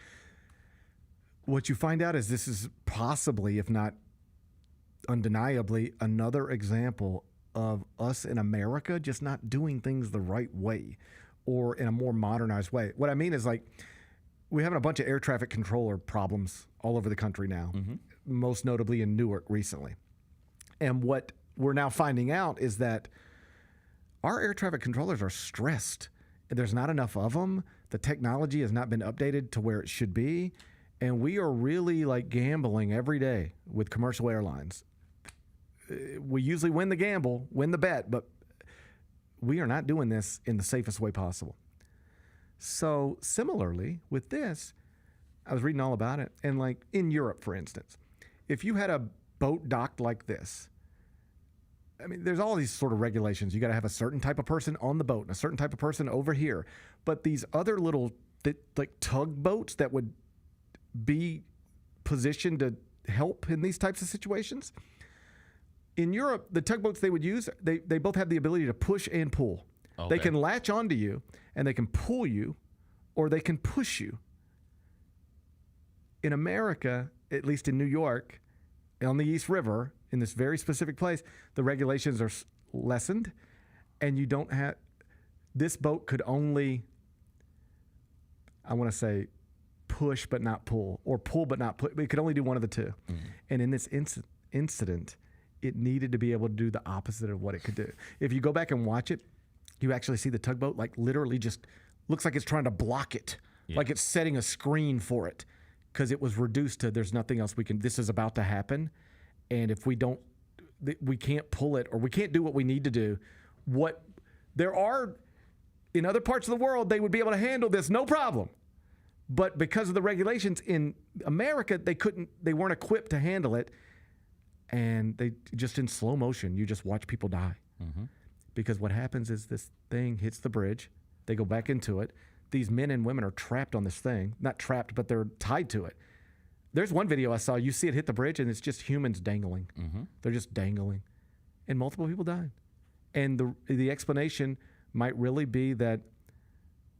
What you find out is this is possibly, if not undeniably, another example of us in America just not doing things the right way or in a more modernized way. What I mean is, like, we're having a bunch of air traffic controller problems all over the country now, most notably in Newark recently. And what we're now finding out is that our air traffic controllers are stressed. There's not enough of them. The technology has not been updated to where it should be. And we are really like gambling every day with commercial airlines. We usually win the gamble, win the bet, but we are not doing this in the safest way possible. So similarly with this, I was reading all about it. And like in Europe, for instance, if you had a boat docked like this, I mean, there's all these sort of regulations. You got to have a certain type of person on the boat and a certain type of person over here. But these other little like tugboats that would be positioned to help in these types of situations. In Europe, the tugboats they would use, they both have the ability to push and pull. Okay. They can latch onto you and they can pull you or they can push you. In America, at least in New York, on the East River, in this very specific place, the regulations are lessened, and you don't have. This boat could only, I want to say, push but not pull, or pull but not push. It could only do one of the two. And in this incident, it needed to be able to do the opposite of what it could do. If you go back and watch it, you actually see the tugboat like literally just looks like it's trying to block it, like it's setting a screen for it, because it was reduced to there's nothing else we can. This is about to happen. And if we don't, we can't pull it or we can't do what we need to do. What there are in other parts of the world, they would be able to handle this, no problem. But because of the regulations in America, they weren't equipped to handle it. And they just in slow motion, you just watch people die. Because what happens is this thing hits the bridge. They go back into it. These men and women are trapped on this thing. Not trapped, but they're tied to it. There's one video I saw. You see it hit the bridge, and it's just humans dangling. They're just dangling. And multiple people died. And the explanation might really be that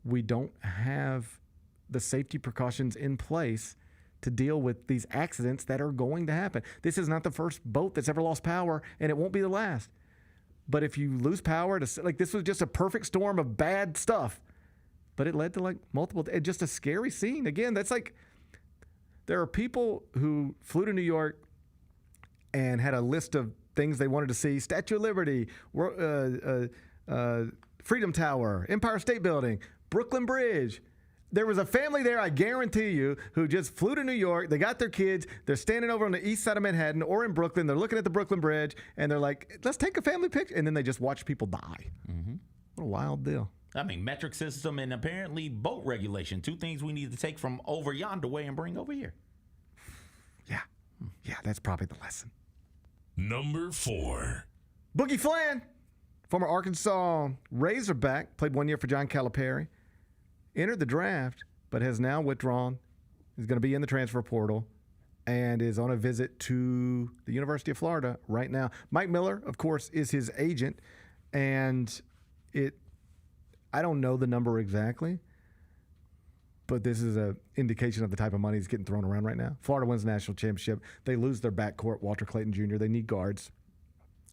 we don't have the safety precautions in place to deal with these accidents that are going to happen. This is not the first boat that's ever lost power, and it won't be the last. But if you lose power, this was just a perfect storm of bad stuff. But it led to like multiple, just a scary scene. Again, that's like, there are people who flew to New York and had a list of things they wanted to see: Statue of Liberty, Freedom Tower, Empire State Building, Brooklyn Bridge. There was a family there, I guarantee you, who just flew to New York. They got their kids. They're standing over on the east side of Manhattan or in Brooklyn. They're looking at the Brooklyn Bridge, and they're like, let's take a family picture. And then they just watch people die. What a wild deal. I mean, metric system and apparently boat regulation. Two things we need to take from over yonder way and bring over here. Yeah, that's probably the lesson. Number 4. Boogie Fland, former Arkansas Razorback, played 1 year for John Calipari. Entered the draft, but has now withdrawn. He's going to be in the transfer portal and is on a visit to the University of Florida right now. Mike Miller, of course, is his agent, and I don't know the number exactly, but this is an indication of the type of money that's getting thrown around right now. Florida wins the national championship. They lose their backcourt, Walter Clayton Jr. They need guards.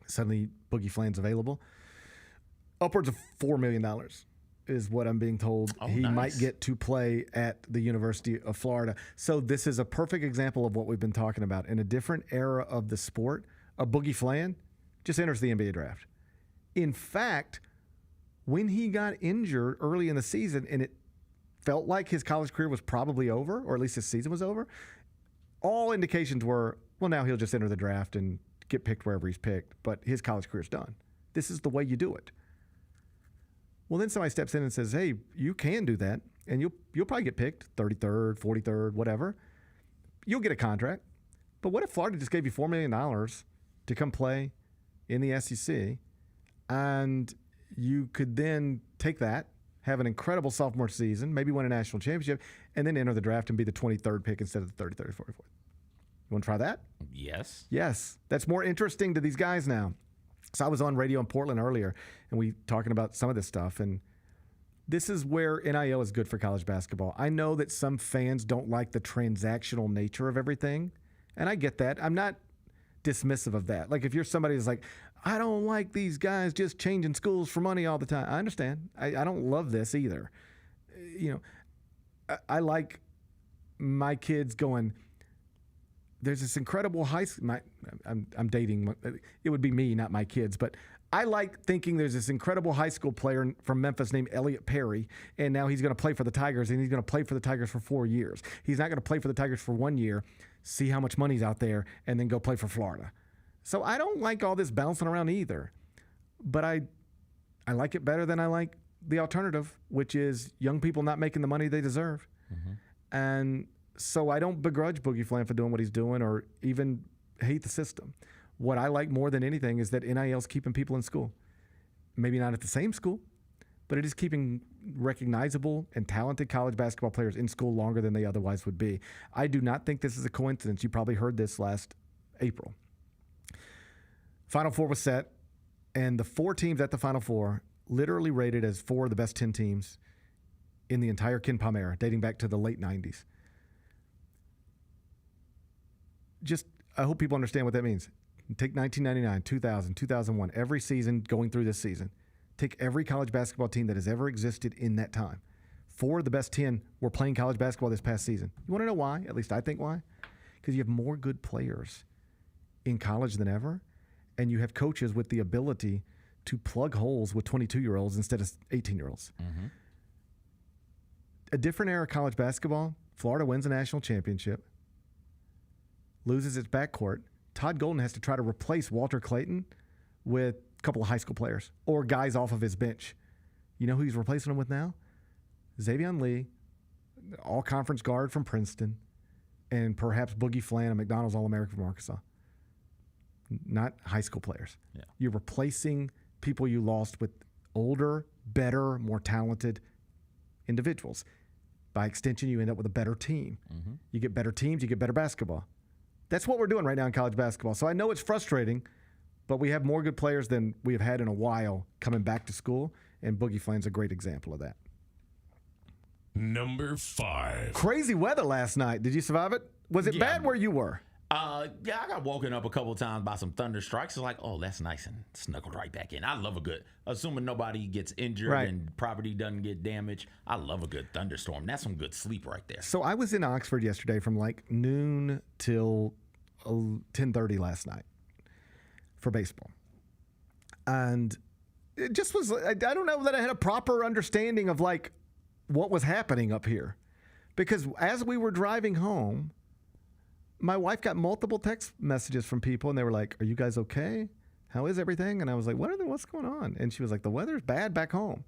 Suddenly, Boogie Fland's available. Upwards of $4 million is what I'm being told he might get to play at the University of Florida. So this is a perfect example of what we've been talking about. In a different era of the sport, a Boogie Fland just enters the NBA draft. In fact, when he got injured early in the season and it felt like his college career was probably over, or at least his season was over, all indications were, well, now he'll just enter the draft and get picked wherever he's picked, but his college career's done. This is the way you do it. Well, then somebody steps in and says, hey, you can do that. and you'll probably get picked 33rd, 43rd, whatever. You'll get a contract. But what if Florida just gave you $4 million to come play in the SEC, and you could then take that, have an incredible sophomore season, maybe win a national championship, and then enter the draft and be the 23rd pick instead of the 33rd, 44th? You want to try that? Yes. Yes. That's more interesting to these guys now. So I was on radio in Portland earlier, and we talking about some of this stuff, and this is where NIL is good for college basketball. I know that some fans don't like the transactional nature of everything, and I get that. I'm not dismissive of that. Like, if you're somebody who's like, I don't like these guys just changing schools for money all the time. I understand. I don't love this either. You know, I like my kids going, there's this incredible high school. I'm dating. It would be me, not my kids. But I like thinking there's this incredible high school player from Memphis named Elliot Perry, and now he's going to play for the Tigers, and he's going to play for the Tigers for 4 years. He's not going to play for the Tigers for 1 year, see how much money's out there, and then go play for Florida. So I don't like all this bouncing around either. But I like it better than I like the alternative, which is young people not making the money they deserve. Mm-hmm. And so I don't begrudge Boogie Fland for doing what he's doing or even hate the system. What I like more than anything is that NIL's keeping people in school. Maybe not at the same school, but it is keeping recognizable and talented college basketball players in school longer than they otherwise would be. I do not think this is a coincidence. You probably heard this last April. Final Four was set, and the 4 teams at the Final Four literally rated as 4 of the best 10 teams in the entire Ken Palm era, dating back to the late 90s. I hope people understand what that means. Take 1999, 2000, 2001, every season going through this season. Take every college basketball team that has ever existed in that time. 4 of the best 10 were playing college basketball this past season. You want to know why? At least I think why. Because you have more good players in college than ever, and you have coaches with the ability to plug holes with 22-year-olds instead of 18-year-olds. Mm-hmm. A different era of college basketball, Florida wins a national championship, loses its backcourt. Todd Golden has to try to replace Walter Clayton with a couple of high school players or guys off of his bench. You know who he's replacing them with now? Xavier Lee, all-conference guard from Princeton, and perhaps Boogie Fland, a McDonald's All-American from Arkansas. Not high school players. Yeah. You're replacing people you lost with older, better, more talented individuals. By extension, you end up with a better team. Mm-hmm. You get better teams, you get better basketball. That's what we're doing right now in college basketball. So I know it's frustrating, but we have more good players than we have had in a while coming back to school, and Boogie Fland's a great example of that. Number 5. Crazy weather last night. Did you survive it? Was it bad where you were? Yeah, I got woken up a couple of times by some thunder strikes. It's like, oh, that's nice, and snuggled right back in. I love a good, assuming nobody gets injured and property doesn't get damaged. I love a good thunderstorm. That's some good sleep right there. So I was in Oxford yesterday from like noon till 10:30 last night for baseball. And it just was, I don't know that I had a proper understanding of like what was happening up here. Because as we were driving home, my wife got multiple text messages from people, and they were like, are you guys okay? How is everything? And I was like, what's going on? And she was like, the weather's bad back home.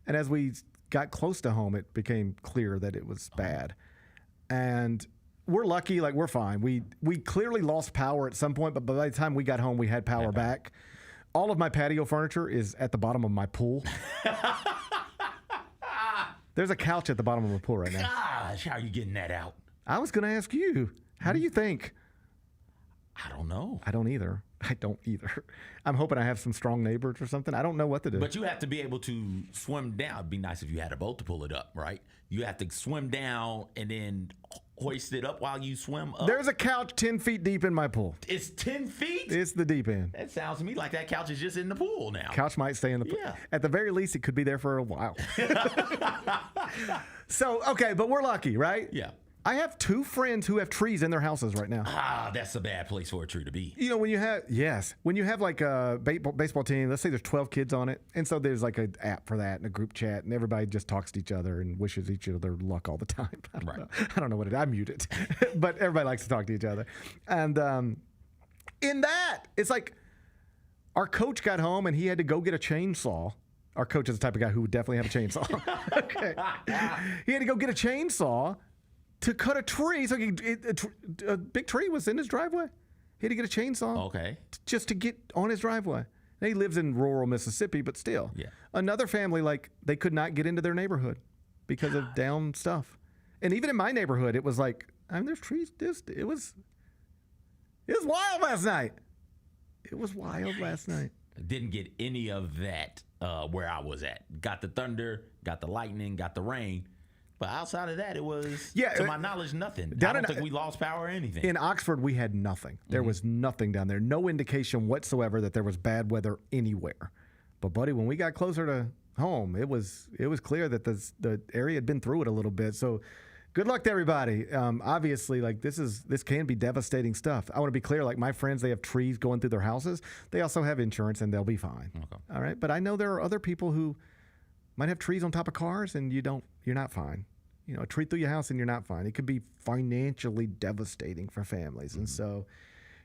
And as we got close to home, it became clear that it was bad. And we're lucky, like we're fine. We clearly lost power at some point, but by the time we got home, we had power back. All of my patio furniture is at the bottom of my pool. There's a couch at the bottom of my pool right now. Gosh, how are you getting that out? I was going to ask you. How do you think? I don't know. I don't either. I'm hoping I have some strong neighbors or something. I don't know what to do. But you have to be able to swim down. It'd be nice if you had a boat to pull it up, right? You have to swim down and then hoist it up while you swim up. There's a couch 10 feet deep in my pool. It's 10 feet? It's the deep end. That sounds to me like that couch is just in the pool now. Couch might stay in the pool. Yeah. At the very least, it could be there for a while. So, okay, but we're lucky, right? Yeah. I have 2 friends who have trees in their houses right now. That's a bad place for a tree to be. You know, when you have like a baseball team, let's say there's 12 kids on it, and so there's like an app for that and a group chat, and everybody just talks to each other and wishes each other luck all the time. I don't know what it is. I mute it. But everybody likes to talk to each other. And in that, it's like our coach got home and he had to go get a chainsaw Our coach is the type of guy who would definitely have a chainsaw. Okay. He had to go get a chainsaw to cut a tree. So a big tree was in his driveway. He had to get a chainsaw just to get on his driveway. Now, he lives in rural Mississippi, but still. Yeah. Another family, like, they could not get into their neighborhood because of down stuff. And even in my neighborhood, it was like, there's trees. It was wild last night. It was wild last night. Didn't get any of that where I was at. Got the thunder, got the lightning, got the rain. But outside of that, it was, to my knowledge, nothing. I don't think we lost power or anything. In Oxford, we had nothing. There was nothing down there. No indication whatsoever that there was bad weather anywhere. But, buddy, when we got closer to home, it was clear that the area had been through it a little bit. So good luck to everybody. Obviously, like, this can be devastating stuff. I want to be clear, like, my friends, they have trees going through their houses. They also have insurance, and they'll be fine. Okay. All right? But I know there are other people who might have trees on top of cars, and you're not fine. You know, a tree through your house and you're not fine. It could be financially devastating for families. And so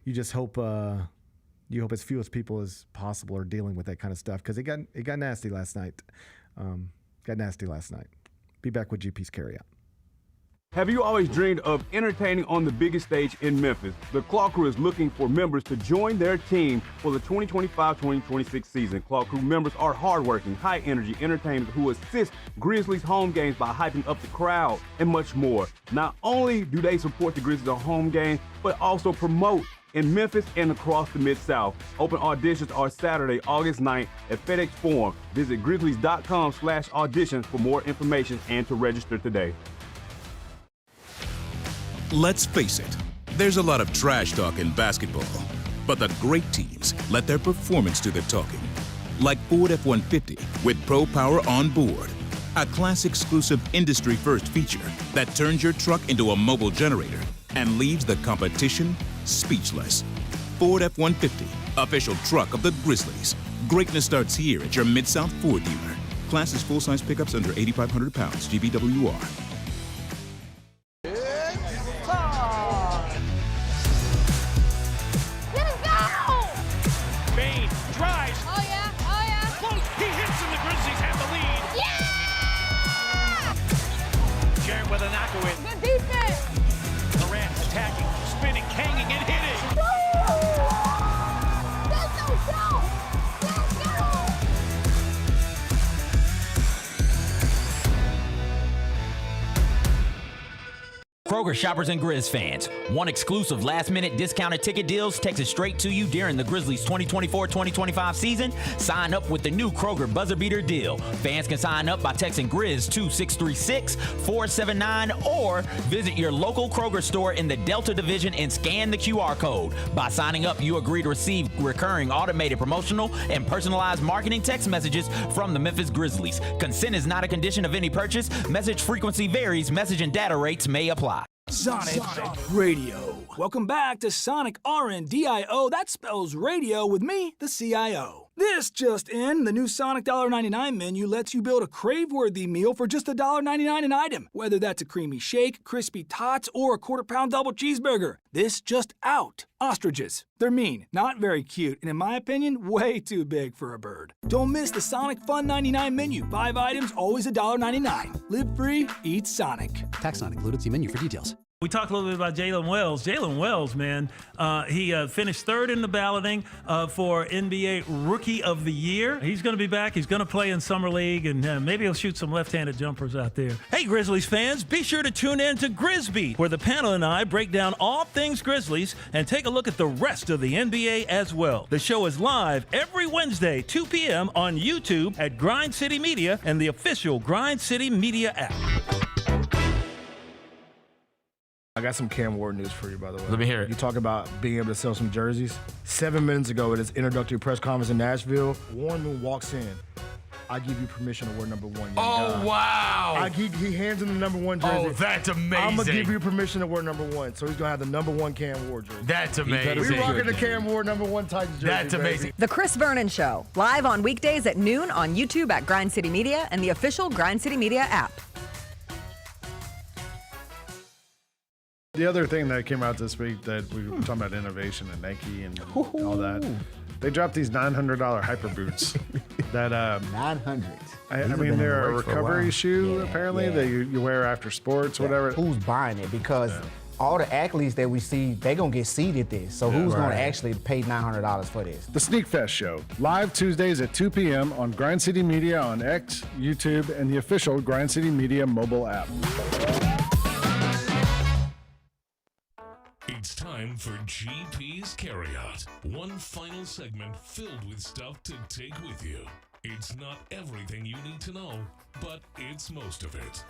you just hope as few as people as possible are dealing with that kind of stuff, because it got nasty last night. Be back with GP's Carryout. Have you always dreamed of entertaining on the biggest stage in Memphis? The Claw Crew is looking for members to join their team for the 2025-2026 season. Claw Crew members are hardworking, high-energy entertainers who assist Grizzlies home games by hyping up the crowd and much more. Not only do they support the Grizzlies on home games, but also promote in Memphis and across the Mid-South. Open auditions are Saturday, August 9th at FedEx Forum. Visit grizzlies.com/auditions for more information and to register today. Let's face it, there's a lot of trash talk in basketball, but the great teams let their performance do the talking. Like Ford F-150 with Pro Power on board, a class-exclusive industry-first feature that turns your truck into a mobile generator and leaves the competition speechless. Ford F-150, official truck of the Grizzlies. Greatness starts here at your Mid-South Ford dealer. Class is full-size pickups under 8,500 pounds, GVWR. With a knockaway. Good defense. Durant attacking, spinning, hanging, and hitting. That's no show. Let's go. Kroger shoppers and Grizz fans, want exclusive last-minute discounted ticket deals texted straight to you during the Grizzlies 2024-2025 season? Sign up with the new Kroger Buzzer Beater deal. Fans can sign up by texting Grizz to 636-479 or visit your local Kroger store in the Delta Division and scan the QR code. By signing up, you agree to receive recurring automated promotional and personalized marketing text messages from the Memphis Grizzlies. Consent is not a condition of any purchase. Message frequency varies. Message and data rates may apply. Sonic Radio. Welcome back to Sonic RNDIO. That spells radio with me, the CIO. This just in, the new Sonic $1.99 menu lets you build a crave-worthy meal for just $1.99 an item. Whether that's a creamy shake, crispy tots, or a quarter-pound double cheeseburger. This just out. Ostriches. They're mean, not very cute, and in my opinion, way too big for a bird. Don't miss the Sonic Fun 99 menu. 5 items, always $1.99. Live free, eat Sonic. Tax not included. See menu for details. We talked a little bit about Jalen Wells. Jalen Wells, man, he finished third in the balloting for NBA Rookie of the Year. He's going to be back. He's going to play in Summer League, and maybe he'll shoot some left-handed jumpers out there. Hey, Grizzlies fans, be sure to tune in to Grizzbeat, where the panel and I break down all things Grizzlies and take a look at the rest of the NBA as well. The show is live every Wednesday, 2 p.m. on YouTube at Grind City Media and the official Grind City Media app. I got some Cam Ward news for you, by the way. Let me hear it. You talk about being able to sell some jerseys. 7 minutes ago at his introductory press conference in Nashville, Warren Moon walks in. I give you permission to wear number 1. Oh, wow. He hands him the number 1 jersey. Oh, that's amazing. I'm going to give you permission to wear number 1. So he's going to have the number 1 Cam Ward jersey. That's amazing. We're rocking the Cam Ward number 1 Titans jersey. That's amazing. The Chris Vernon Show, live on weekdays at noon on YouTube at Grind City Media and the official Grind City Media app. The other thing that came out this week that we were talking about innovation and Nike and all that, they dropped these $900 hyper boots that 900. I mean, they're a recovery shoe apparently that you wear after sports, whatever. Who's buying it? Because all the athletes that we see, they're going to get seated this. So who's going to actually pay $900 for this? The Sneak Fest Show, live Tuesdays at 2 p.m. on Grind City Media on X, YouTube, and the official Grind City Media mobile app. It's time for GP's Carryout. One final segment filled with stuff to take with you. It's not everything you need to know, but it's most of it.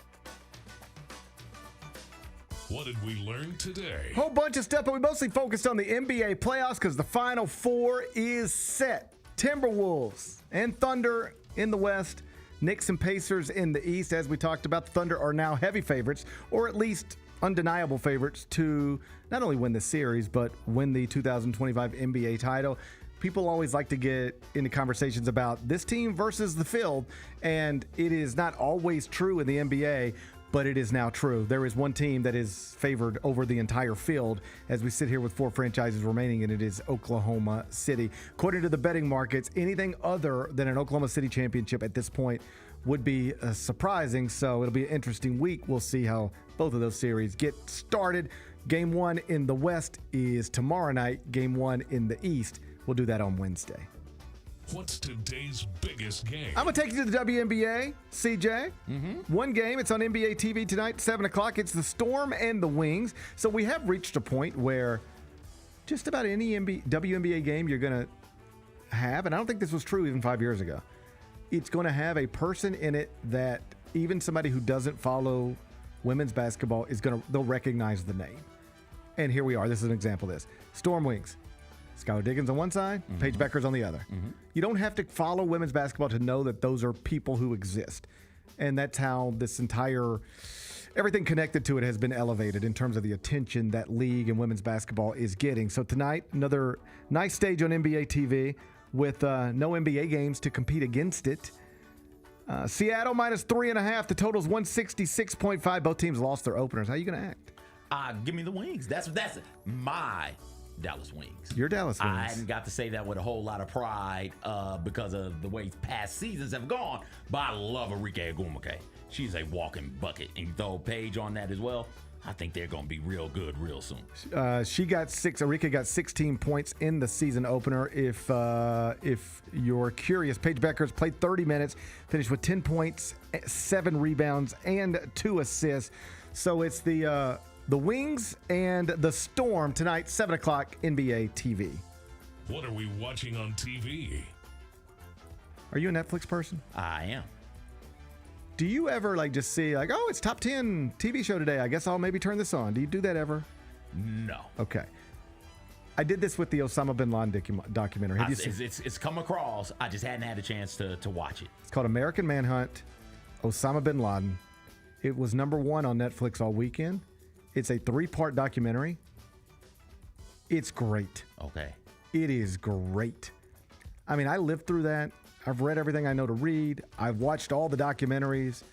What did we learn today? Whole bunch of stuff, but we mostly focused on the NBA playoffs because the Final Four is set. Timberwolves and Thunder in the West, Knicks and Pacers in the East. As we talked about, the Thunder are now heavy favorites, or at least undeniable favorites to not only win the series, but win the 2025 NBA title. People always like to get into conversations about this team versus the field, and it is not always true in the NBA, but it is now true. There is one team that is favored over the entire field as we sit here with 4 franchises remaining, and it is Oklahoma City. According to the betting markets, anything other than an Oklahoma City championship at this point would be surprising, so it'll be an interesting week. We'll see how both of those series get started. Game 1 in the West is tomorrow night. Game 1 in the East, we'll do that on Wednesday. What's today's biggest game? I'm going to take you to the WNBA, CJ. One game. It's on NBA TV tonight, 7 o'clock. It's the Storm and the Wings. So we have reached a point where just about any WNBA game you're going to have, and I don't think this was true even 5 years ago, it's going to have a person in it that even somebody who doesn't follow women's basketball they'll recognize the name. And here we are. This is an example of this. Storm Wings. Skylar Diggins on one side, Paige Becker's on the other. You don't have to follow women's basketball to know that those are people who exist. And that's how this everything connected to it has been elevated in terms of the attention that league and women's basketball is getting. So tonight, another nice stage on NBA TV with no NBA games to compete against it. Seattle minus 3.5. The total's 166.5. Both teams lost their openers. How are you going to act? Give me the Wings. That's my Dallas Wings. Your Dallas Wings. I hadn't got to say that with a whole lot of pride because of the way past seasons have gone, but I love Arike Agumake. She's a walking bucket, and you throw Paige on that as well. I think they're going to be real good real soon. Arike got 16 points in the season opener. If you're curious, Paige Becker's played 30 minutes, finished with 10 points, 7 rebounds, and 2 assists. So it's the Wings and the Storm tonight, 7 o'clock, NBA TV. What are we watching on TV? Are you a Netflix person? I am. Do you ever just see oh, it's top 10 TV show today, I guess I'll maybe turn this on? Do you do that ever? No. Okay. I did this with the Osama bin Laden documentary. It's come across. I just hadn't had a chance to watch it. It's called American Manhunt, Osama bin Laden. It was #1 on Netflix all weekend. It's a 3-part documentary. It's great. Okay. It is great. I mean, I lived through that. I've read everything I know to read. I've watched all the documentaries.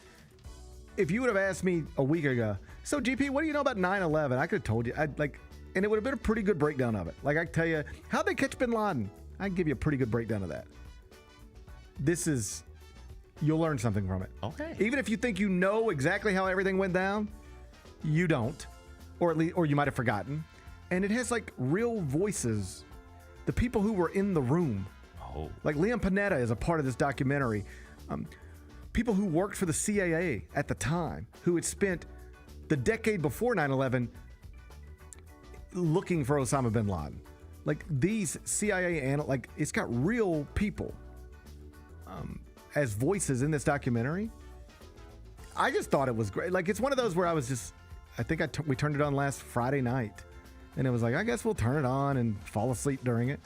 If you would have asked me a week ago, so GP, what do you know about 9/11? I could have told you. And it would have been a pretty good breakdown of it. I could tell you, how'd they catch bin Laden? I'd give you a pretty good breakdown of that. You'll learn something from it. Okay. Even if you think you know exactly how everything went down, you don't, or you might have forgotten. And it has real voices, the people who were in the room. Oh. Like Liam Panetta is a part of this documentary. People who worked for the CIA at the time, who had spent the decade before 9/11 looking for Osama bin Laden. These CIA analysts, it's got real people as voices in this documentary. I just thought it was great. It's one of those where I was just, we turned it on last Friday night, and it was I guess we'll turn it on and fall asleep during it.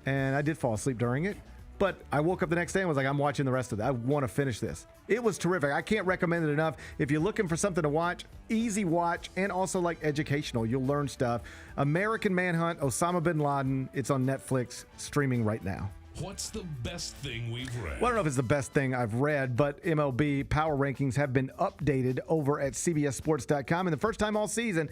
And I did fall asleep during it, but I woke up the next day and was I'm watching the rest of it. I want to finish this. It was terrific. I can't recommend it enough. If you're looking for something to watch, easy watch, and also educational, you'll learn stuff. American Manhunt, Osama bin Laden. It's on Netflix, streaming right now. What's the best thing we've read? Well, I don't know if it's the best thing I've read, but MLB power rankings have been updated over at CBSSports.com. And the first time all season,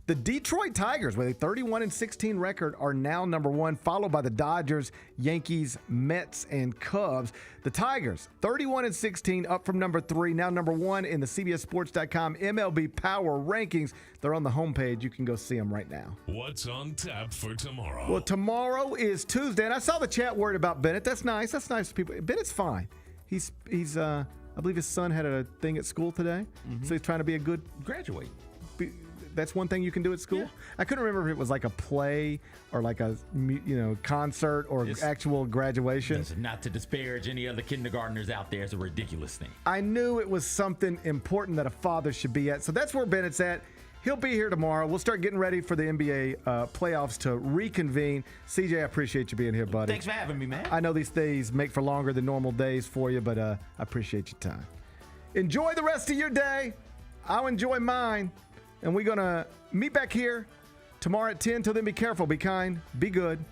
The Detroit Tigers, with a 31-16 record, are now number 1, followed by the Dodgers, Yankees, Mets, and Cubs. The Tigers, 31-16, up from number 3, now number 1 in the CBSSports.com MLB Power Rankings. They're on the homepage. You can go see them right now. What's on tap for tomorrow? Well, tomorrow is Tuesday, and I saw the chat worried about Bennett. That's nice. That's nice for people. Bennett's fine. He's I believe his son had a thing at school today, so he's trying to be a good graduate. That's one thing you can do at school. Yeah. I couldn't remember if it was like a play or like a concert or actual graduation. Not to disparage any other kindergartners out there, it's a ridiculous thing. I knew it was something important that a father should be at, so that's where Bennett's at. He'll be here tomorrow. We'll start getting ready for the NBA playoffs to reconvene. CJ, I appreciate you being here, buddy. Thanks for having me, man. I know these days make for longer than normal days for you, but I appreciate your time. Enjoy the rest of your day. I'll enjoy mine. And we're going to meet back here tomorrow at 10. Till then, be careful, be kind, be good.